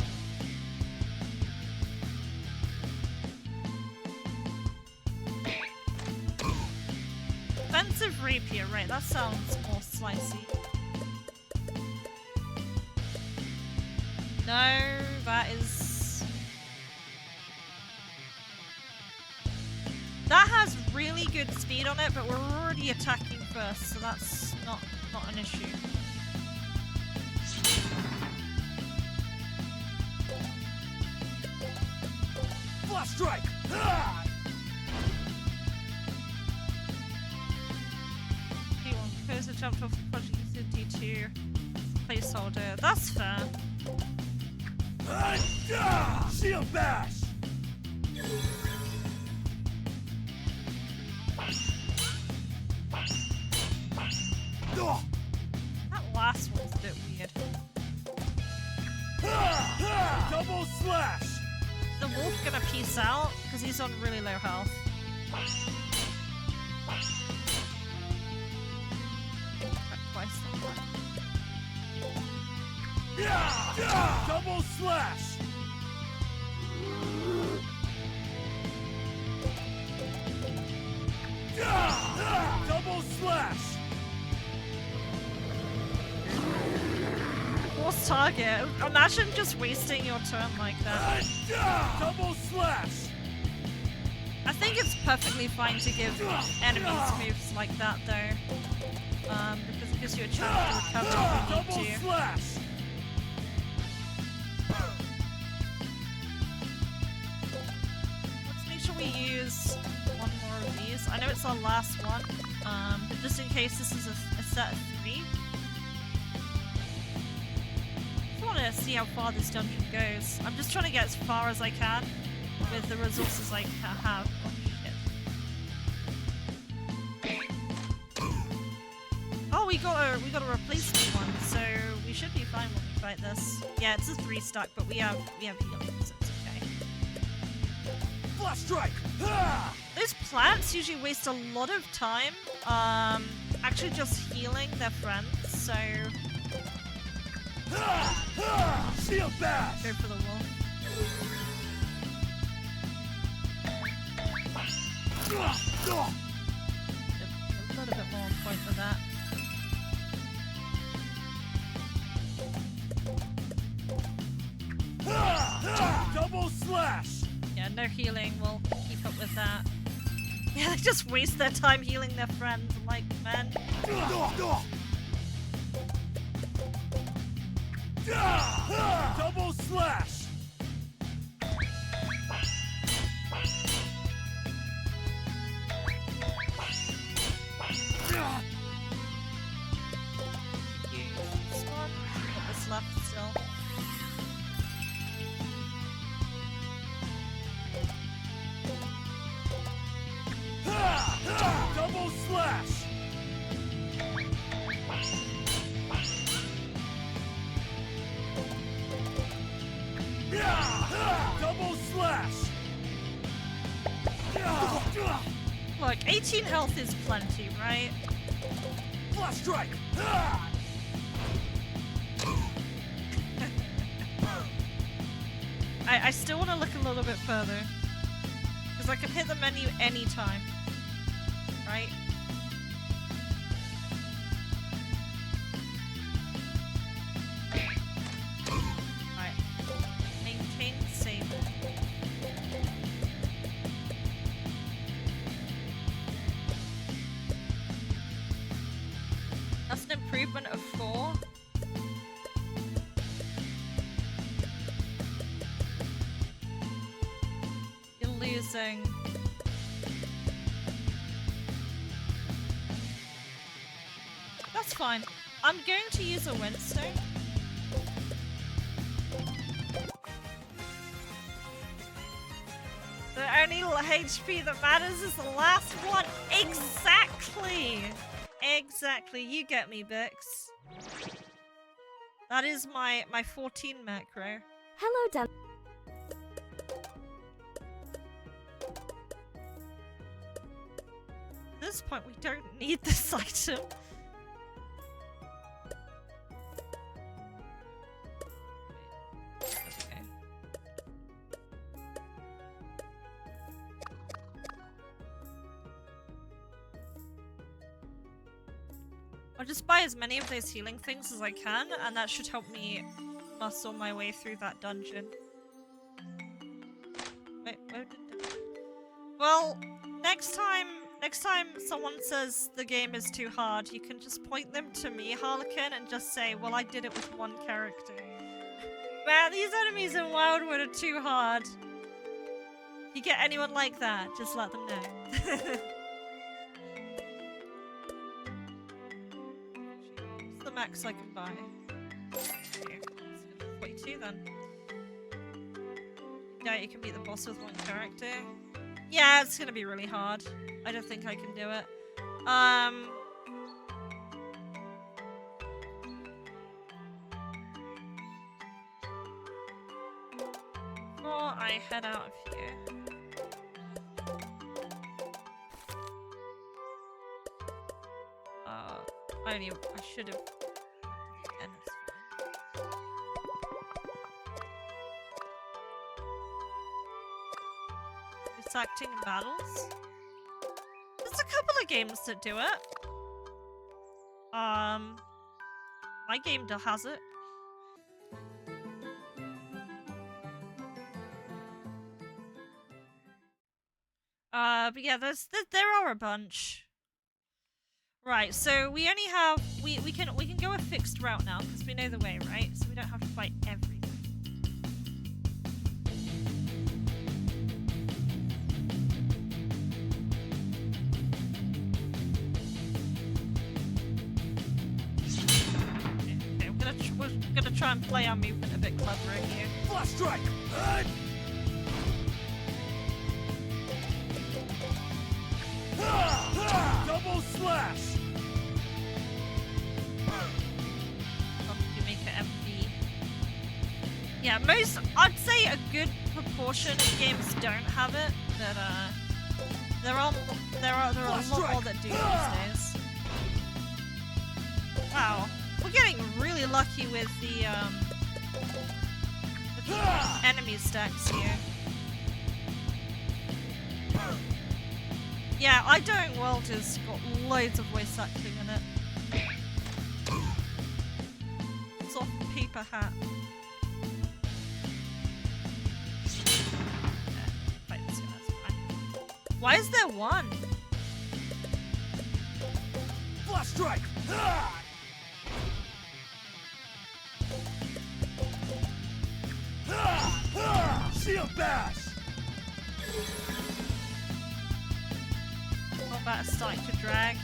Offensive rapier, right? That sounds more slicey. No, that is... That has really good speed on it, but we're already attacking first, so that's not an issue. Flash strike. First, I jumped off Project D2 placeholder. That's fair. Shield bash. That last one's a bit weird. Double slash. Is the wolf gonna peace out? Because he's on really low health. Twice that. Double slash. Double slash. Force target. Imagine just wasting your turn like that. Double slash. I think it's perfectly fine to give enemies moves like that though. Because it gives you a chance to recover if you need to. Slash. Let's make sure we use one more of these. I know it's our last one, but just in case this is a set of 3. I want to see how far this dungeon goes. I'm just trying to get as far as I can with the resources I have. Oh, we got a replacement one, so we should be fine when we fight this. Yeah, it's a 3 stack, but we have healing, so it's okay. Flash strike. Those plants usually waste a lot of time, actually just healing their friends, so Shield bash! Go for the wall. A little bit more on point with that. Double slash! Yeah, no healing. We'll keep up with that. Yeah, they just waste their time healing their friends. I'm like, man. Double slash! Use one. Got this left still. Double slash! Double slash! Look, 18 health is plenty, right? Flash strike! I still want to look a little bit further. Because I can hit the menu anytime. Right? Right. Maintain save. That's an improvement of 4. You're losing. That's fine. I'm going to use a windstone. The only HP that matters is the last one. Exactly! Exactly. You get me, Bix. That is my 14 macro. Hello, Dun. At this point, we don't need this item. Okay. I'll just buy as many of those healing things as I can, and that should help me muscle my way through that dungeon. Wait, where did that... Well, next time someone says the game is too hard, you can just point them to me, Harlekin, and just say, well, I did it with one character. Man, these enemies in Wildwood are too hard. If you get anyone like that, just let them know. What's the max I can buy? Okay, 42 then. Yeah, you can beat the boss with one character. Yeah, it's gonna be really hard. I don't think I can do it. Before I head out of here. I should have. And it's fine. It's acting in battles. There's a couple of games that do it. My game has it. But yeah, there are a bunch. Right, so we only have we can go a fixed route now because we know the way, right? So we don't have to fight everything. Okay, we're gonna try and play our movement a bit cleverer here. Flash strike! Double slash! You make it MV. Yeah, I'd say a good proportion of games don't have it, but there are a lot more that do these days. Wow, We're getting really lucky with the enemy stacks here. Yeah, I Don't World has got loads of voice acting in it. Soft paper hat. Fight this one, that's fine. Why is there one? Flash strike! Shield bash! Combat is starting to drag.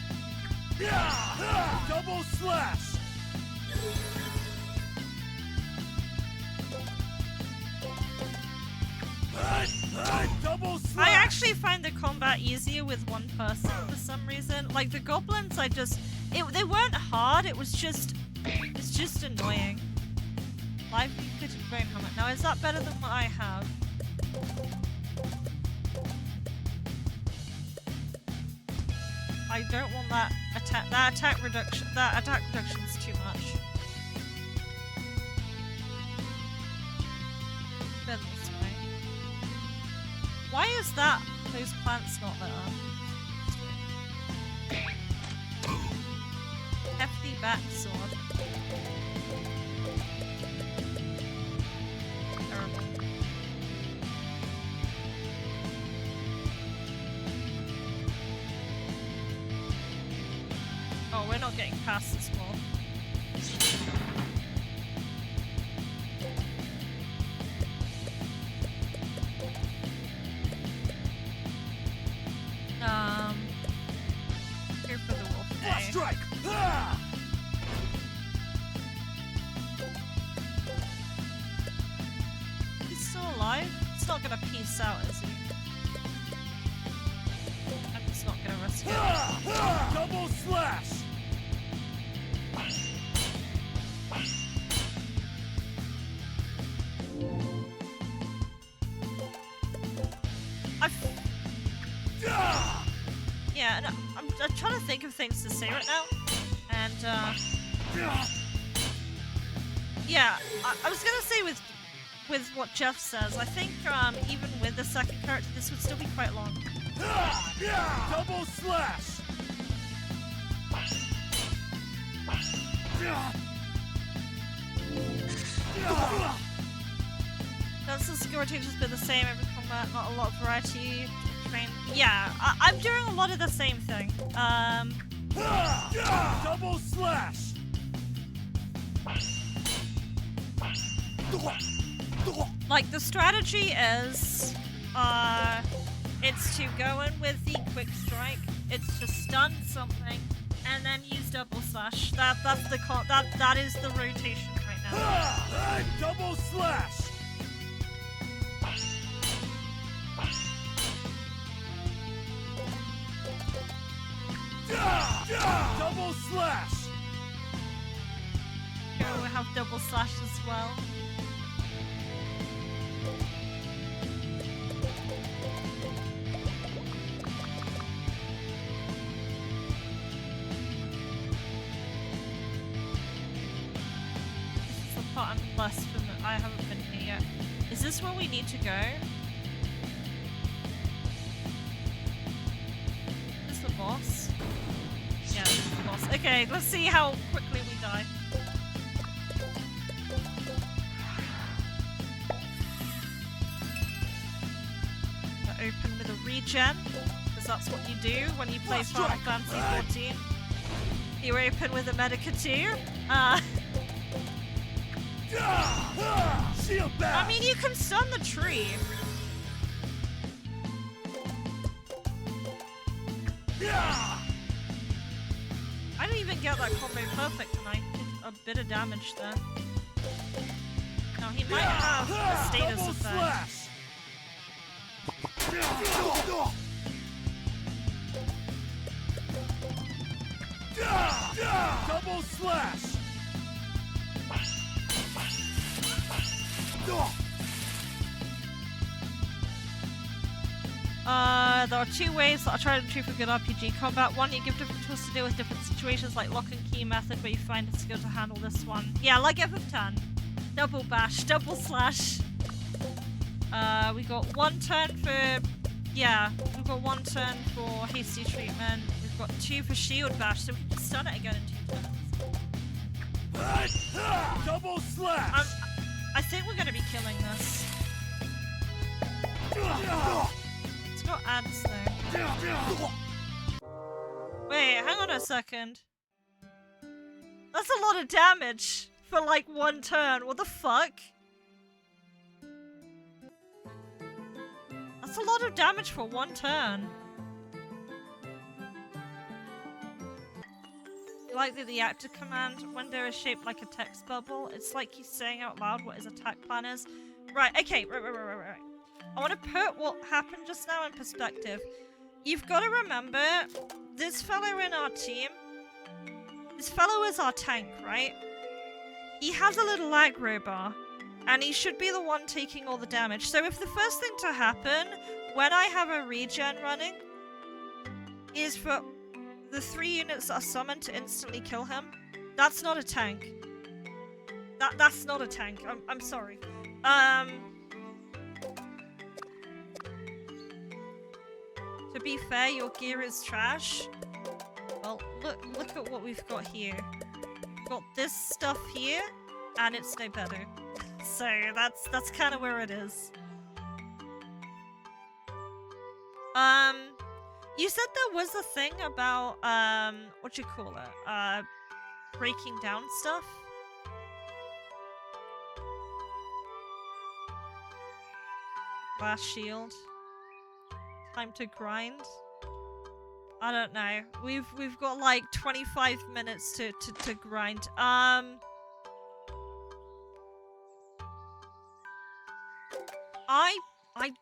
Double slash! Double slash! I actually find the combat easier with one person for some reason. Like the goblins, they weren't hard. It's just annoying. Live fitted brain helmet. Now, is that better than what I have? I don't want that attack. That attack reduction is too much. Then this way. Why is those plants not lit up? Hefty back sword. Terrible. Oh, we're not getting past this wall. Here for the wolf. Flash strike! He's still alive? He's not gonna peace out, is he? I'm just not gonna risk it. Double slash! Yeah, no, I'm trying to think of things to say right now, and yeah, I was gonna say with what Jeff says, I think even with the second character, this would still be quite long. Double slash! That's the skill rotation has been the same every combat, not a lot of variety. Yeah, I'm doing a lot of the same thing. Double slash! Like, the strategy is, it's to go in with the quick strike, it's to stun something, and then use double slash. That is the rotation right now. Double slash! Double slash! Here we have double slash as well. This is the part I'm less familiar. I haven't been here yet. Is this where we need to go? Is this the boss? Yeah, this is the boss. Okay, let's see how quickly we die. Open with a regen, because that's what you do when you play Final Fantasy XIV. You open with a Medicateer. I mean, you can stun the tree. I didn't even get that combo perfect, and I did a bit of damage there. Now, he might have a status effect. Double slash! There are two ways that are tried and true for good RPG combat. One, you give different tools to deal with different situations, like lock and key method, where you find a skill to handle this one. Yeah, like FF10. Double bash, double slash. We got one turn for... Yeah, we've got one turn for hasty treatment. We've got 2 for shield bash, so we can stun it again in 2 turns. Double slash! I think we're gonna be killing this. It's got ants though. Wait, hang on a second. That's a lot of damage for like 1 turn. What the fuck? That's a lot of damage for 1 turn. You like the active command? Window is shaped like a text bubble. It's like he's saying out loud what his attack plan is. Right, okay, right. I want to put what happened just now in perspective. You've got to remember, this fellow in our team, this fellow is our tank, right? He has a little aggro bar, and he should be the one taking all the damage. So if the first thing to happen, when I have a regen running, is for the 3 units that are summoned to instantly kill him, that's not a tank. That's not a tank. I'm sorry. To be fair, your gear is trash. Well, look at what we've got here. We've got this stuff here, and it's no better. So that's kind of where it is. You said there was a thing about what you call it? Breaking down stuff. Glass shield. Time to grind. I don't know. We've got like 25 minutes to grind. I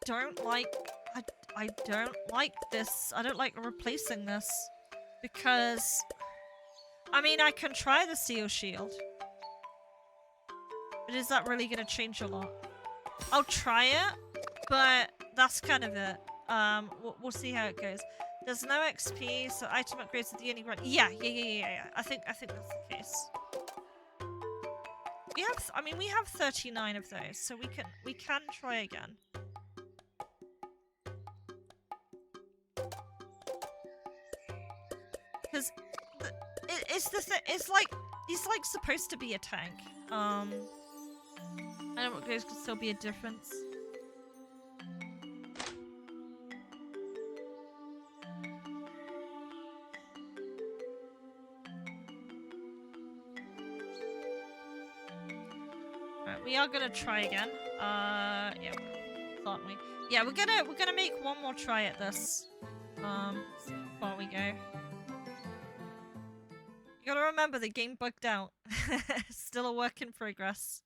don't like I don't like this. I don't like replacing this because I mean I can try the steel shield. But is that really gonna change a lot? I'll try it, but that's kind of it. We'll see how it goes. There's no XP, so item upgrades are the only one. Yeah. I think that's the case. We have 39 of those, so we can try again. Because it's like he's like supposed to be a tank. I know what goes could still be a difference. We are gonna try again. Yeah, aren't we? Yeah, we're gonna make one more try at this. See how far we go. You gotta remember the game bugged out. Still a work in progress.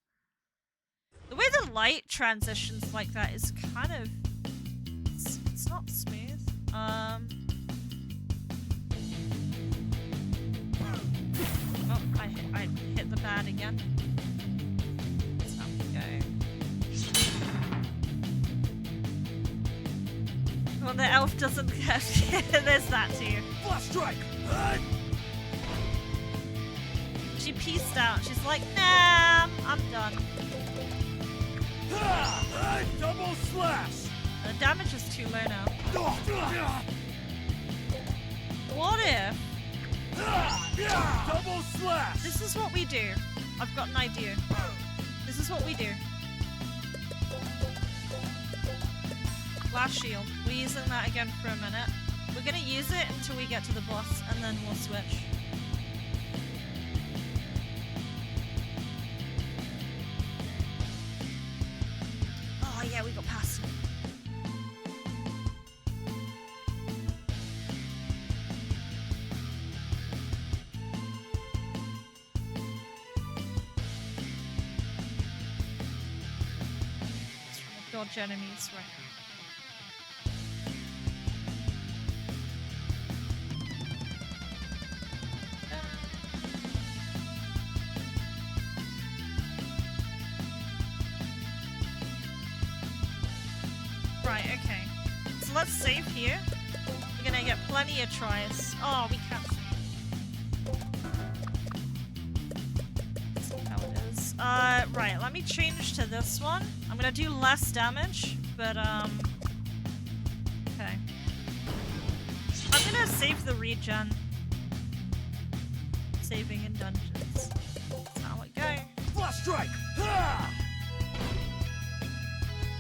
The way the light transitions like that is kind of it's not smooth. Oh, I hit the bad again. Well, the elf doesn't have... There's that too. Flash strike! She pieced out. She's like, nah, I'm done. Double slash! The damage is too low now. What if... Double slash! This is what we do. I've got an idea. This is what we do. Glass shield. We're using that again for a minute. We're gonna use it until we get to the boss, and then we'll switch. Oh yeah, we got past it. Dodge enemies right now. let's save here. We're gonna get plenty of tries. Oh, we can't save. Let's see how it is. Right, let me change to this one. I'm gonna do less damage, but, okay. I'm gonna save the regen. Saving in dungeons. That's how it goes. Flash strike! Ha!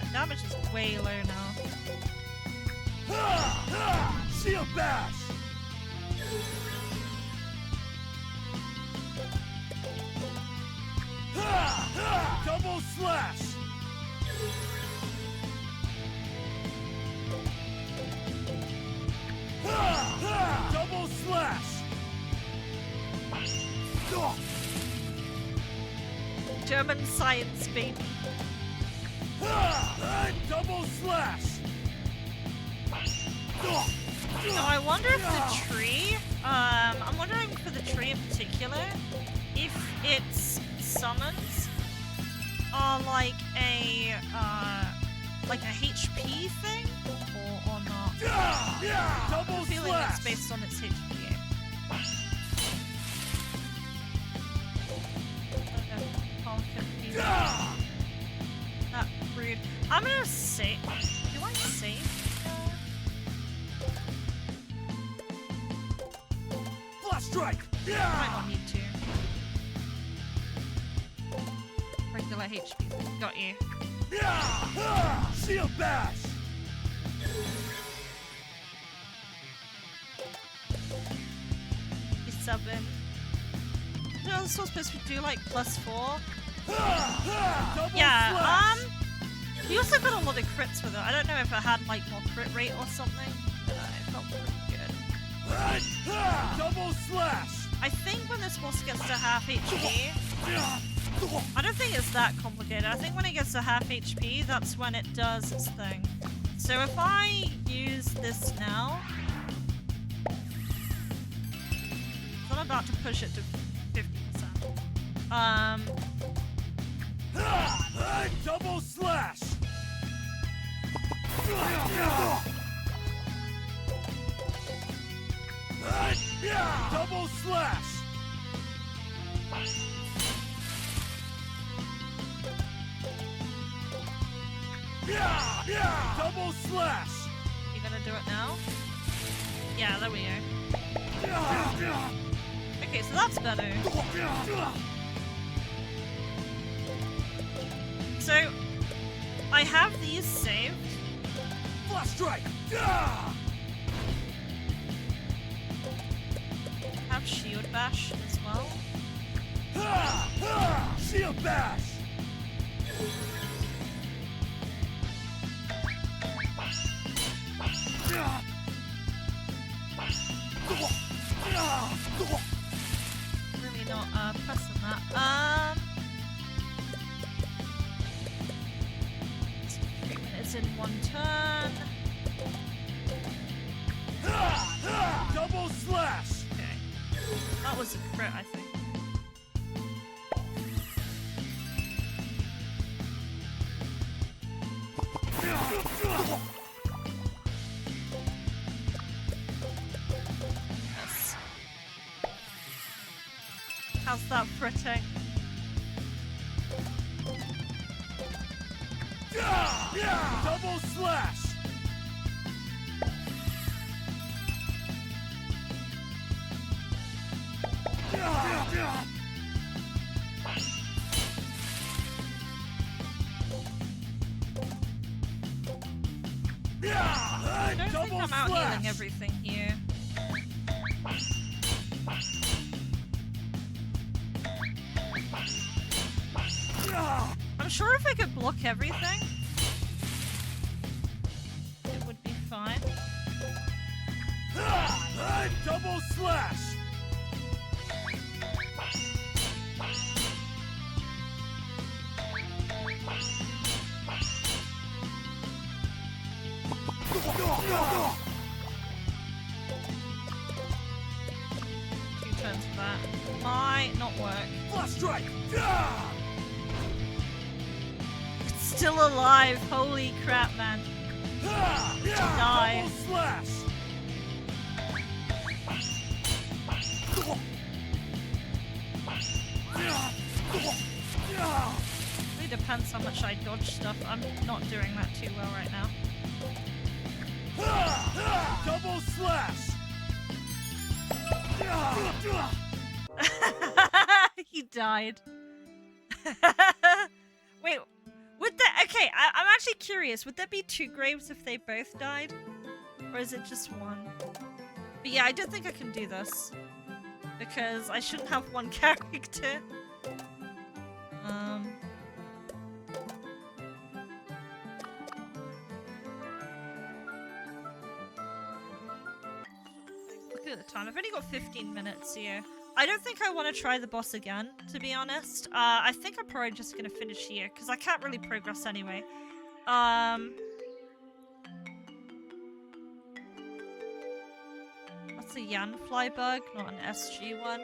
The damage is way low now. Ha! Ha! Shield bash! Ha! Ha! Double slash! Ha! Ha! Double slash! German science, baby. Ha! Double slash! Now I wonder if the tree, I'm wondering for the tree in particular, if its summons are like a HP thing, or not. Double I'm feeling slash! it's based on its HP. That rude. I'm gonna save. Do I save? Flash strike! Might not need to. Regular HP. Got you. Shield bash! You sub in. No, this was supposed to do like +4. Double Yeah, slash! we also got a lot of crits with it. I don't know if it had like more crit rate or something. It felt pretty good. Double slash! I think when this boss gets to half HP, I don't think it's that complicated. I think when it gets to half HP, that's when it does its thing. So if I use this now, I'm about to push it to 50%. Double slash! Double slash! Double slash! You gonna do it now? Yeah, there we go. Okay, so that's better. So, I have these saved. Flash strike! Have shield bash as well. Shield bash! Really not pressing that. 3 minutes in 1 turn. Double slash! Okay. That was a crit, I think. Yes. How's that fritting? Double slash! I don't think Double I'm out slash! healing everything here. I'm sure if I could block everything, it would be fine. Double slash! Two turns for that. Might not work. Flash strike! It's still alive. Holy crap, man. Die. Double slash. Really depends how much I dodge stuff. I'm not doing that too well right now. Double slash. He died. Wait, would there? Okay, I'm actually curious. Would there be 2 graves if they both died, or is it just one? But yeah, I don't think I can do this because I shouldn't have one character. Look at the time. I've only got 15 minutes here. I don't think I want to try the boss again, to be honest. I think I'm probably just gonna finish here because I can't really progress anyway. That's a Yanfly bug, not an SG one.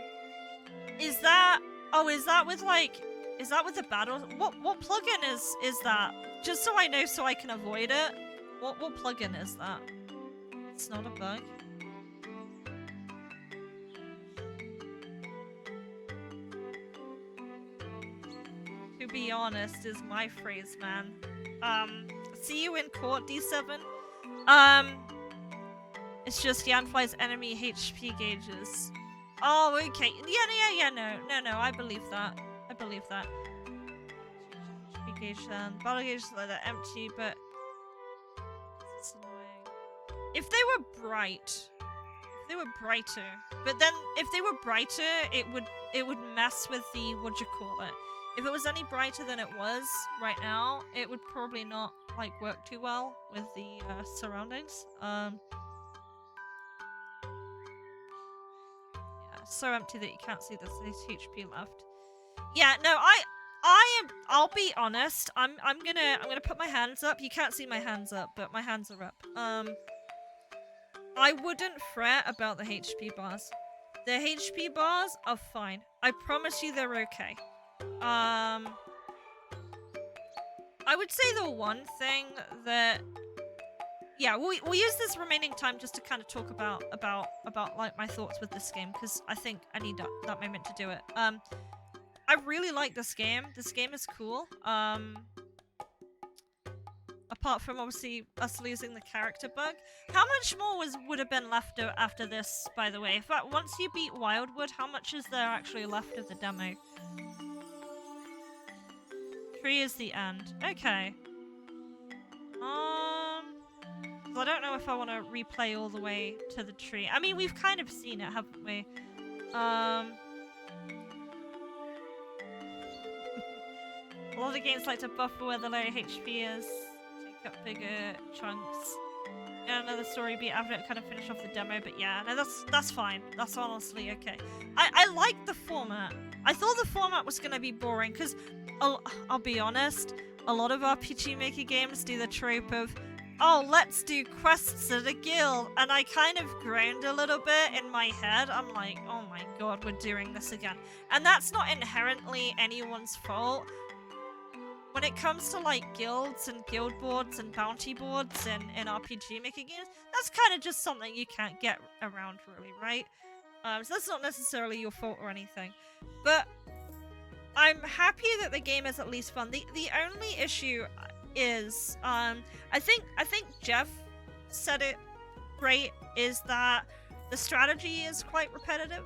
Is that? Oh, is that with like? Is that with the battle? What plugin is that? Just so I know, so I can avoid it. What plugin is that? It's not a bug. To be honest, is my phrase, man. See you in court, D7. It's just Yanfly's enemy HP gauges. Oh, okay. Yeah, no, I believe that. I believe that. HP gauge then. Battle gauge is like that empty, but it's annoying. If they were bright, if they were brighter, but then if they were brighter, it would mess with the whatchamacallit. If it was any brighter than it was right now, it would probably not like work too well with the surroundings. Yeah, so empty that you can't see this HP left. Yeah, no, I'll be honest. I'm gonna put my hands up. You can't see my hands up, but my hands are up. I wouldn't fret about the HP bars. The HP bars are fine. I promise you they're okay. I would say the one thing that, yeah, we'll use this remaining time just to kind of talk about like my thoughts with this game, because I think I need that moment to do it. I really like this game. This game is cool. Apart from obviously us losing the character bug. How much more would have been left after this, by the way? In fact, once you beat Wildwood, how much is there actually left of the demo? Tree is the end. Okay. I don't know if I want to replay all the way to the tree. I mean, we've kind of seen it, haven't we? A lot of games like to buffer where the low HP is. Take up bigger chunks. And another story beat after it kind of finish off the demo, but yeah, no, that's fine. That's honestly okay. I like the format. I thought the format was gonna be boring, because I'll be honest, a lot of RPG Maker games do the trope of, oh, let's do quests at a guild, and I kind of groaned a little bit in my head. I'm like, oh my god, we're doing this again. And that's not inherently anyone's fault. When it comes to like guilds and guild boards and bounty boards in RPG Maker games, that's kind of just something you can't get around really, right? So that's not necessarily your fault or anything. But I'm happy that the game is at least fun. The only issue is, I think Jeff said it great, is that the strategy is quite repetitive.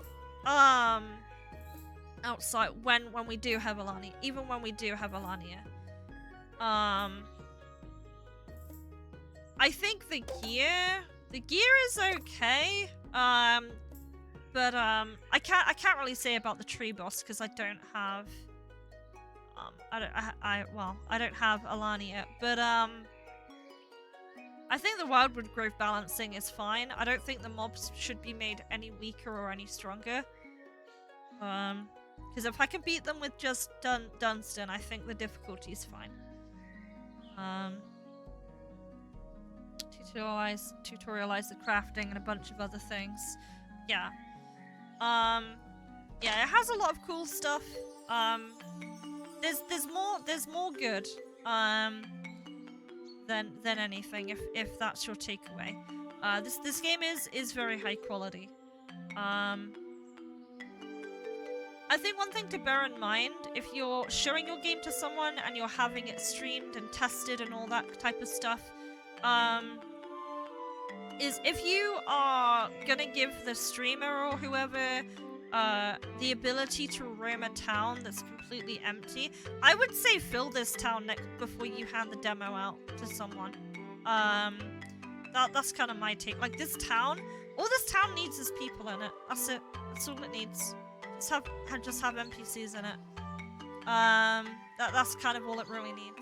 Outside when we do have Alania, even when we do have Alania. I think the gear is okay. But I can't really say about the tree boss because I don't have I don't have Alania, but I think the Wildwood Grove balancing is fine. I don't think the mobs should be made any weaker or any stronger. Because if I can beat them with just Dunstan, I think the difficulty is fine. Tutorialize the crafting and a bunch of other things. Yeah. Yeah, it has a lot of cool stuff. There's more good. than anything. If that's your takeaway, this game is very high quality. I think one thing to bear in mind if you're showing your game to someone and you're having it streamed and tested and all that type of stuff, is if you are gonna give the streamer or whoever the ability to roam a town that's completely empty, I would say fill this town before you hand the demo out to someone. That's kind of my take. Like, this town, all this town needs is people in it. That's it. That's all it needs. Just have NPCs in it. That's kind of all it really needs.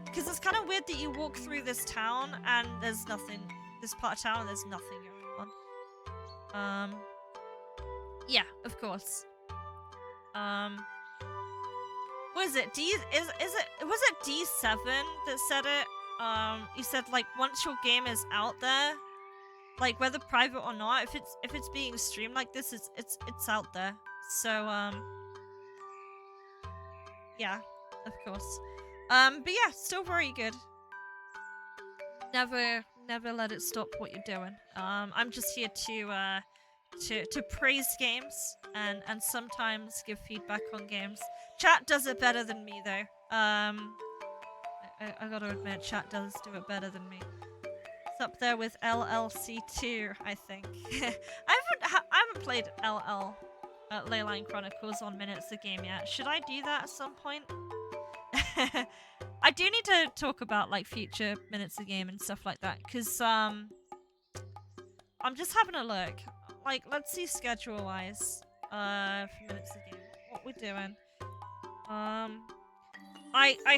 Because it's kind of weird that you walk through this town and there's nothing. This part of town, there's nothing going on. Yeah, of course. What is it? Was it D7 that said it? He said, like, once your game is out there, like, whether private or not, if it's being streamed like this, it's out there. So yeah, of course. But yeah, still very good. Never let it stop what you're doing. I'm just here to praise games and sometimes give feedback on games. Chat does it better than me though. I gotta admit, chat does do it better than me. It's up there with LLC2, I think. I haven't played Leyline Chronicles on Minutes a Game yet. Should I do that at some point? I do need to talk about like future Minutes a Game and stuff like that, because I'm just having a look. Like, let's see schedule wise for Minutes a Game. What we're doing. I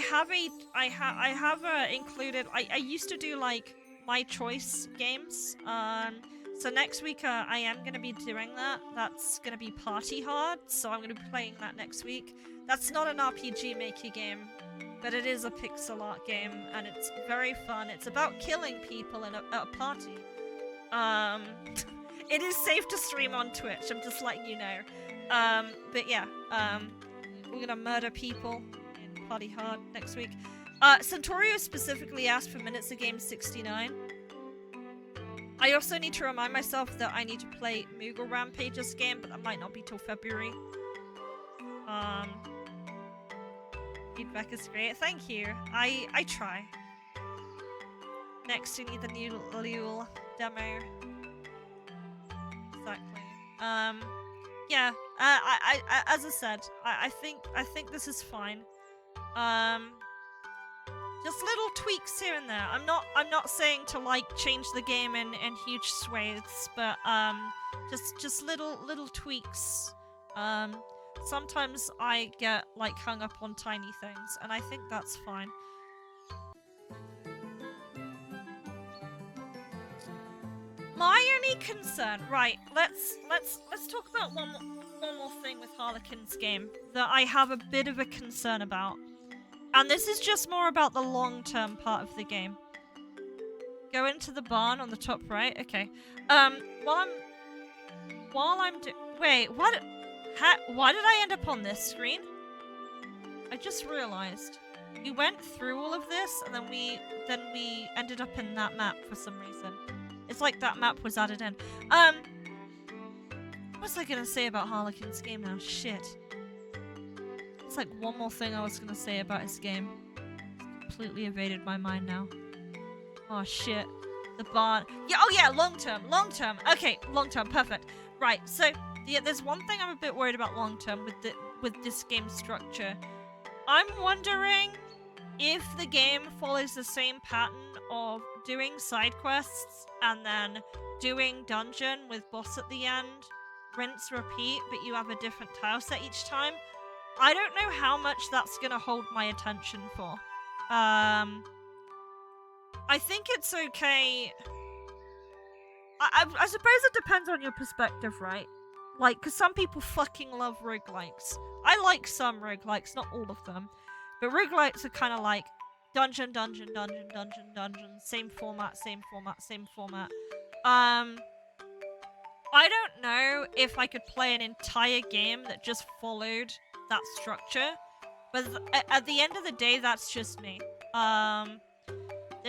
have included. I used to do like my choice games. So next week I am gonna be doing that. That's gonna be Party Hard. So I'm gonna be playing that next week. That's not an RPG Maker game, but it is a pixel art game, and it's very fun. It's about killing people at a party. It is safe to stream on Twitch. I'm just letting you know. But yeah, we're gonna murder people in Party Hard next week. Centaurio specifically asked for Minutes a Game 69. I also need to remind myself that I need to play Moogle Rampage's game, but that might not be till February. Feedback is great. Thank you. I try. Next, we need the new Lule demo. Exactly. Yeah. As I said, I think this is fine. Just little tweaks here and there. I'm not saying to like change the game in huge swathes, but just little tweaks. Sometimes I get like hung up on tiny things, and I think that's fine. My only concern, right? Let's talk about one more thing with Harlequin's game that I have a bit of a concern about. And this is just more about the long-term part of the game. Go into the barn on the top right. Okay. Wait, what? Why did I end up on this screen? I just realized. We went through all of this, and then we ended up in that map for some reason. It's like that map was added in. What was I gonna say about Harlequin's game now? Shit. It's like one more thing I was gonna say about his game. It's completely evaded my mind now. Oh shit. The barn. Yeah, oh yeah, long term. Okay, long term, perfect. Right, so yeah, there's one thing I'm a bit worried about long term with this game structure. I'm wondering if the game follows the same pattern of doing side quests and then doing dungeon with boss at the end, rinse, repeat, but you have a different tile set each time. I don't know how much that's gonna hold my attention for. I think it's okay. I suppose it depends on your perspective, right? Like, because some people fucking love roguelikes. I like some roguelikes, not all of them. But roguelikes are kind of like dungeon, same format. I don't know if I could play an entire game that just followed that structure, but at the end of the day, that's just me.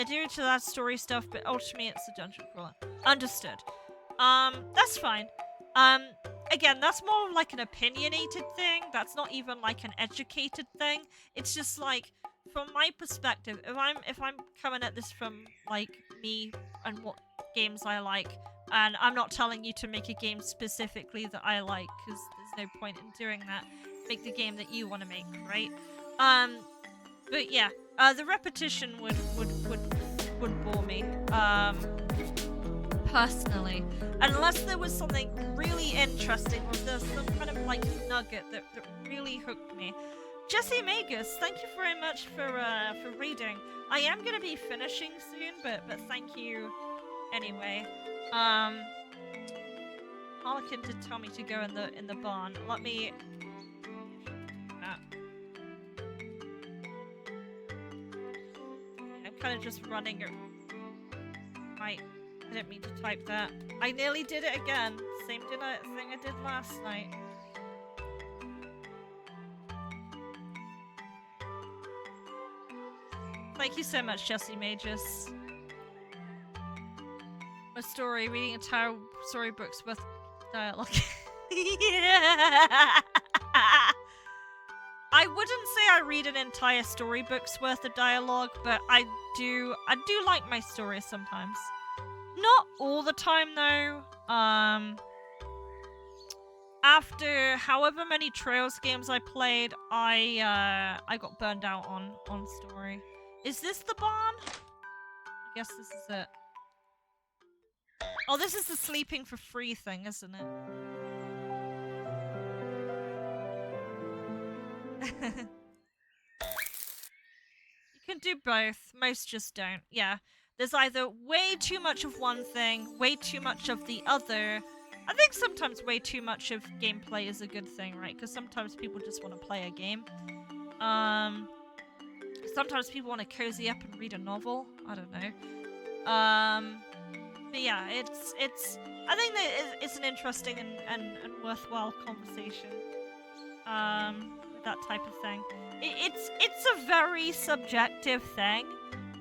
They're due to that story stuff, but ultimately it's a dungeon crawler. Understood. That's fine. Again, that's more of like an opinionated thing. That's not even like an educated thing. It's just like, from my perspective, if I'm coming at this from like me and what games I like, and I'm not telling you to make a game specifically that I like, because there's no point in doing that. Make the game that you want to make, right? But yeah, the repetition would bore me. Personally, unless there was something really interesting, or there's some kind of like nugget that really hooked me. Jesse Magus, thank you very much for reading. I am gonna be finishing soon, but thank you anyway. Harlekin did tell me to go in the barn. Let me. I'm kind of just running it. Right. I didn't mean to type that. I nearly did it again. Same thing I did last night. Thank you so much, Jesse Magus. A story, reading entire storybooks with dialogue. Yeah. I wouldn't say I read an entire storybook's worth of dialogue, but I do like my stories sometimes. Not all the time though. After however many Trails games I played, I got burned out on story. Is this the barn? I guess this is it. Oh, this is the sleeping for free thing, isn't it? You can do both. Most just don't. Yeah. There's either way too much of one thing, way too much of the other. I think sometimes way too much of gameplay is a good thing, right? Because sometimes people just want to play a game. Sometimes people want to cozy up and read a novel. I don't know. But yeah, it's. I think that it's an interesting and worthwhile conversation. That type of thing. It's a very subjective thing,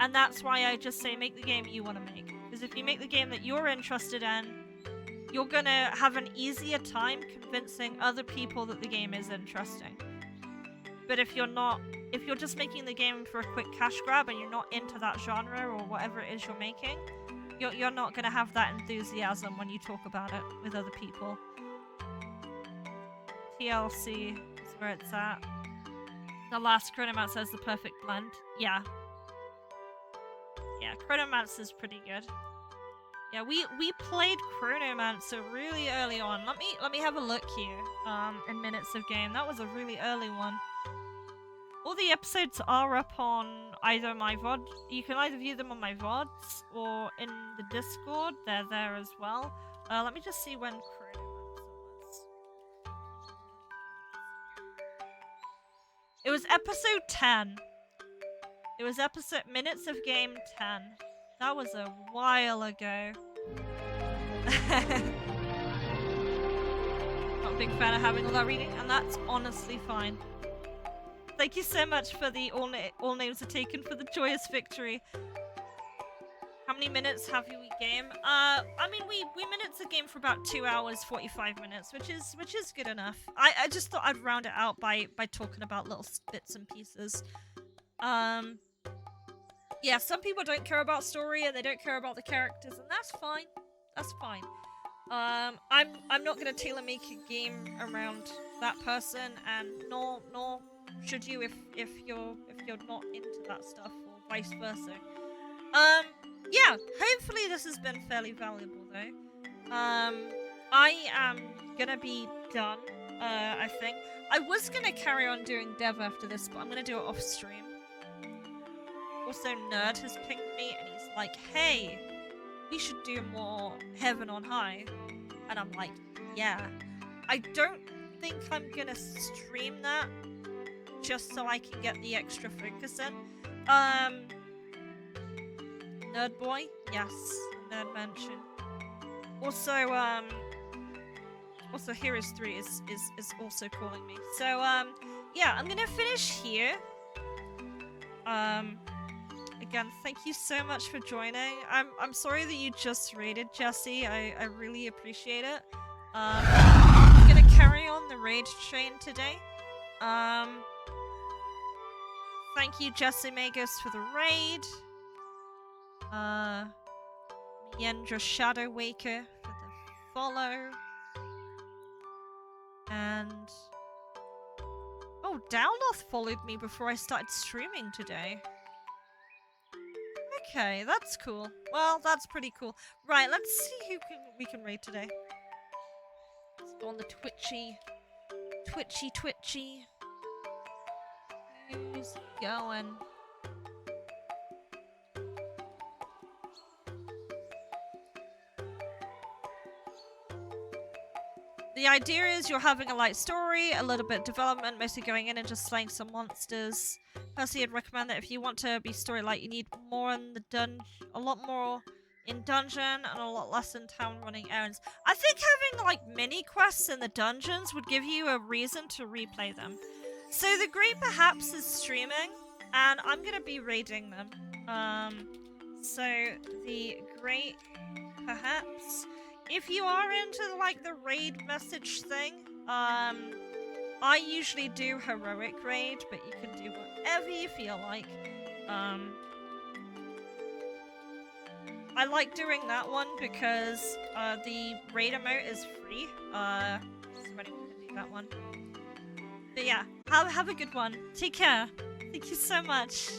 and that's why I just say make the game you want to make. Because if you make the game that you're interested in, you're gonna have an easier time convincing other people that the game is interesting. But if you're just making the game for a quick cash grab and you're not into that genre or whatever it is you're making, you're not gonna have that enthusiasm when you talk about it with other people. TLC is where it's at. The last Chronomancer has the perfect blend. Yeah. Yeah, Chronomancer is pretty good. Yeah, we played Chronomancer really early on. Let me have a look here. In minutes of game. That was a really early one. All the episodes are up on either my VOD. You can either view them on my VODs or in the Discord. They're there as well. Let me just see when Chronomancer was. It was episode 10. It was episode minutes of game 10. That was a while ago. Not a big fan of having all that reading, and that's honestly fine. Thank you so much for the all names are taken for the joyous victory. How many minutes have you game? I mean we minutes a game for about 2 hours 45 minutes, which is good enough. I just thought I'd round it out by talking about little bits and pieces. Yeah, some people don't care about story and they don't care about the characters, and that's fine. That's fine. I'm not gonna tailor make a game around that person, and nor should you if you're not into that stuff, or vice versa. Yeah, hopefully this has been fairly valuable though. I am gonna be done, I think. I was gonna carry on doing dev after this, but I'm gonna do it off stream. Also, Nerd has pinged me and he's like, hey, we should do more Heaven on High. And I'm like, yeah. I don't think I'm gonna stream that just so I can get the extra focus in. Nerd Boy? Yes, Nerd Mansion. Also, Heroes 3 is also calling me. So, yeah, I'm gonna finish here. again, thank you so much for joining. I'm sorry that you just raided, Jesse. I really appreciate it. I'm gonna carry on the raid train today. Thank you, Jesse Magus, for the raid. Yendra Shadow Waker for the follow. And oh, Dowloth followed me before I started streaming today. Okay, that's cool. Well, that's pretty cool. Right, let's see who we can raid today. Let's go on the Twitchy. Who's going? The idea is you're having a light story, a little bit of development, mostly going in and just slaying some monsters. Personally, I'd recommend that if you want to be story light, you need more in the dungeon, a lot more in dungeon, and a lot less in town running errands. I think having like mini quests in the dungeons would give you a reason to replay them. So the Great Perhaps is streaming, and I'm gonna be raiding them. So the Great Perhaps. If you are into like the raid message thing, I usually do heroic raid, but you can do whatever you feel like. I like doing that one because the raid emote is free. So anyone can do that one. But yeah, have a good one. Take care. Thank you so much.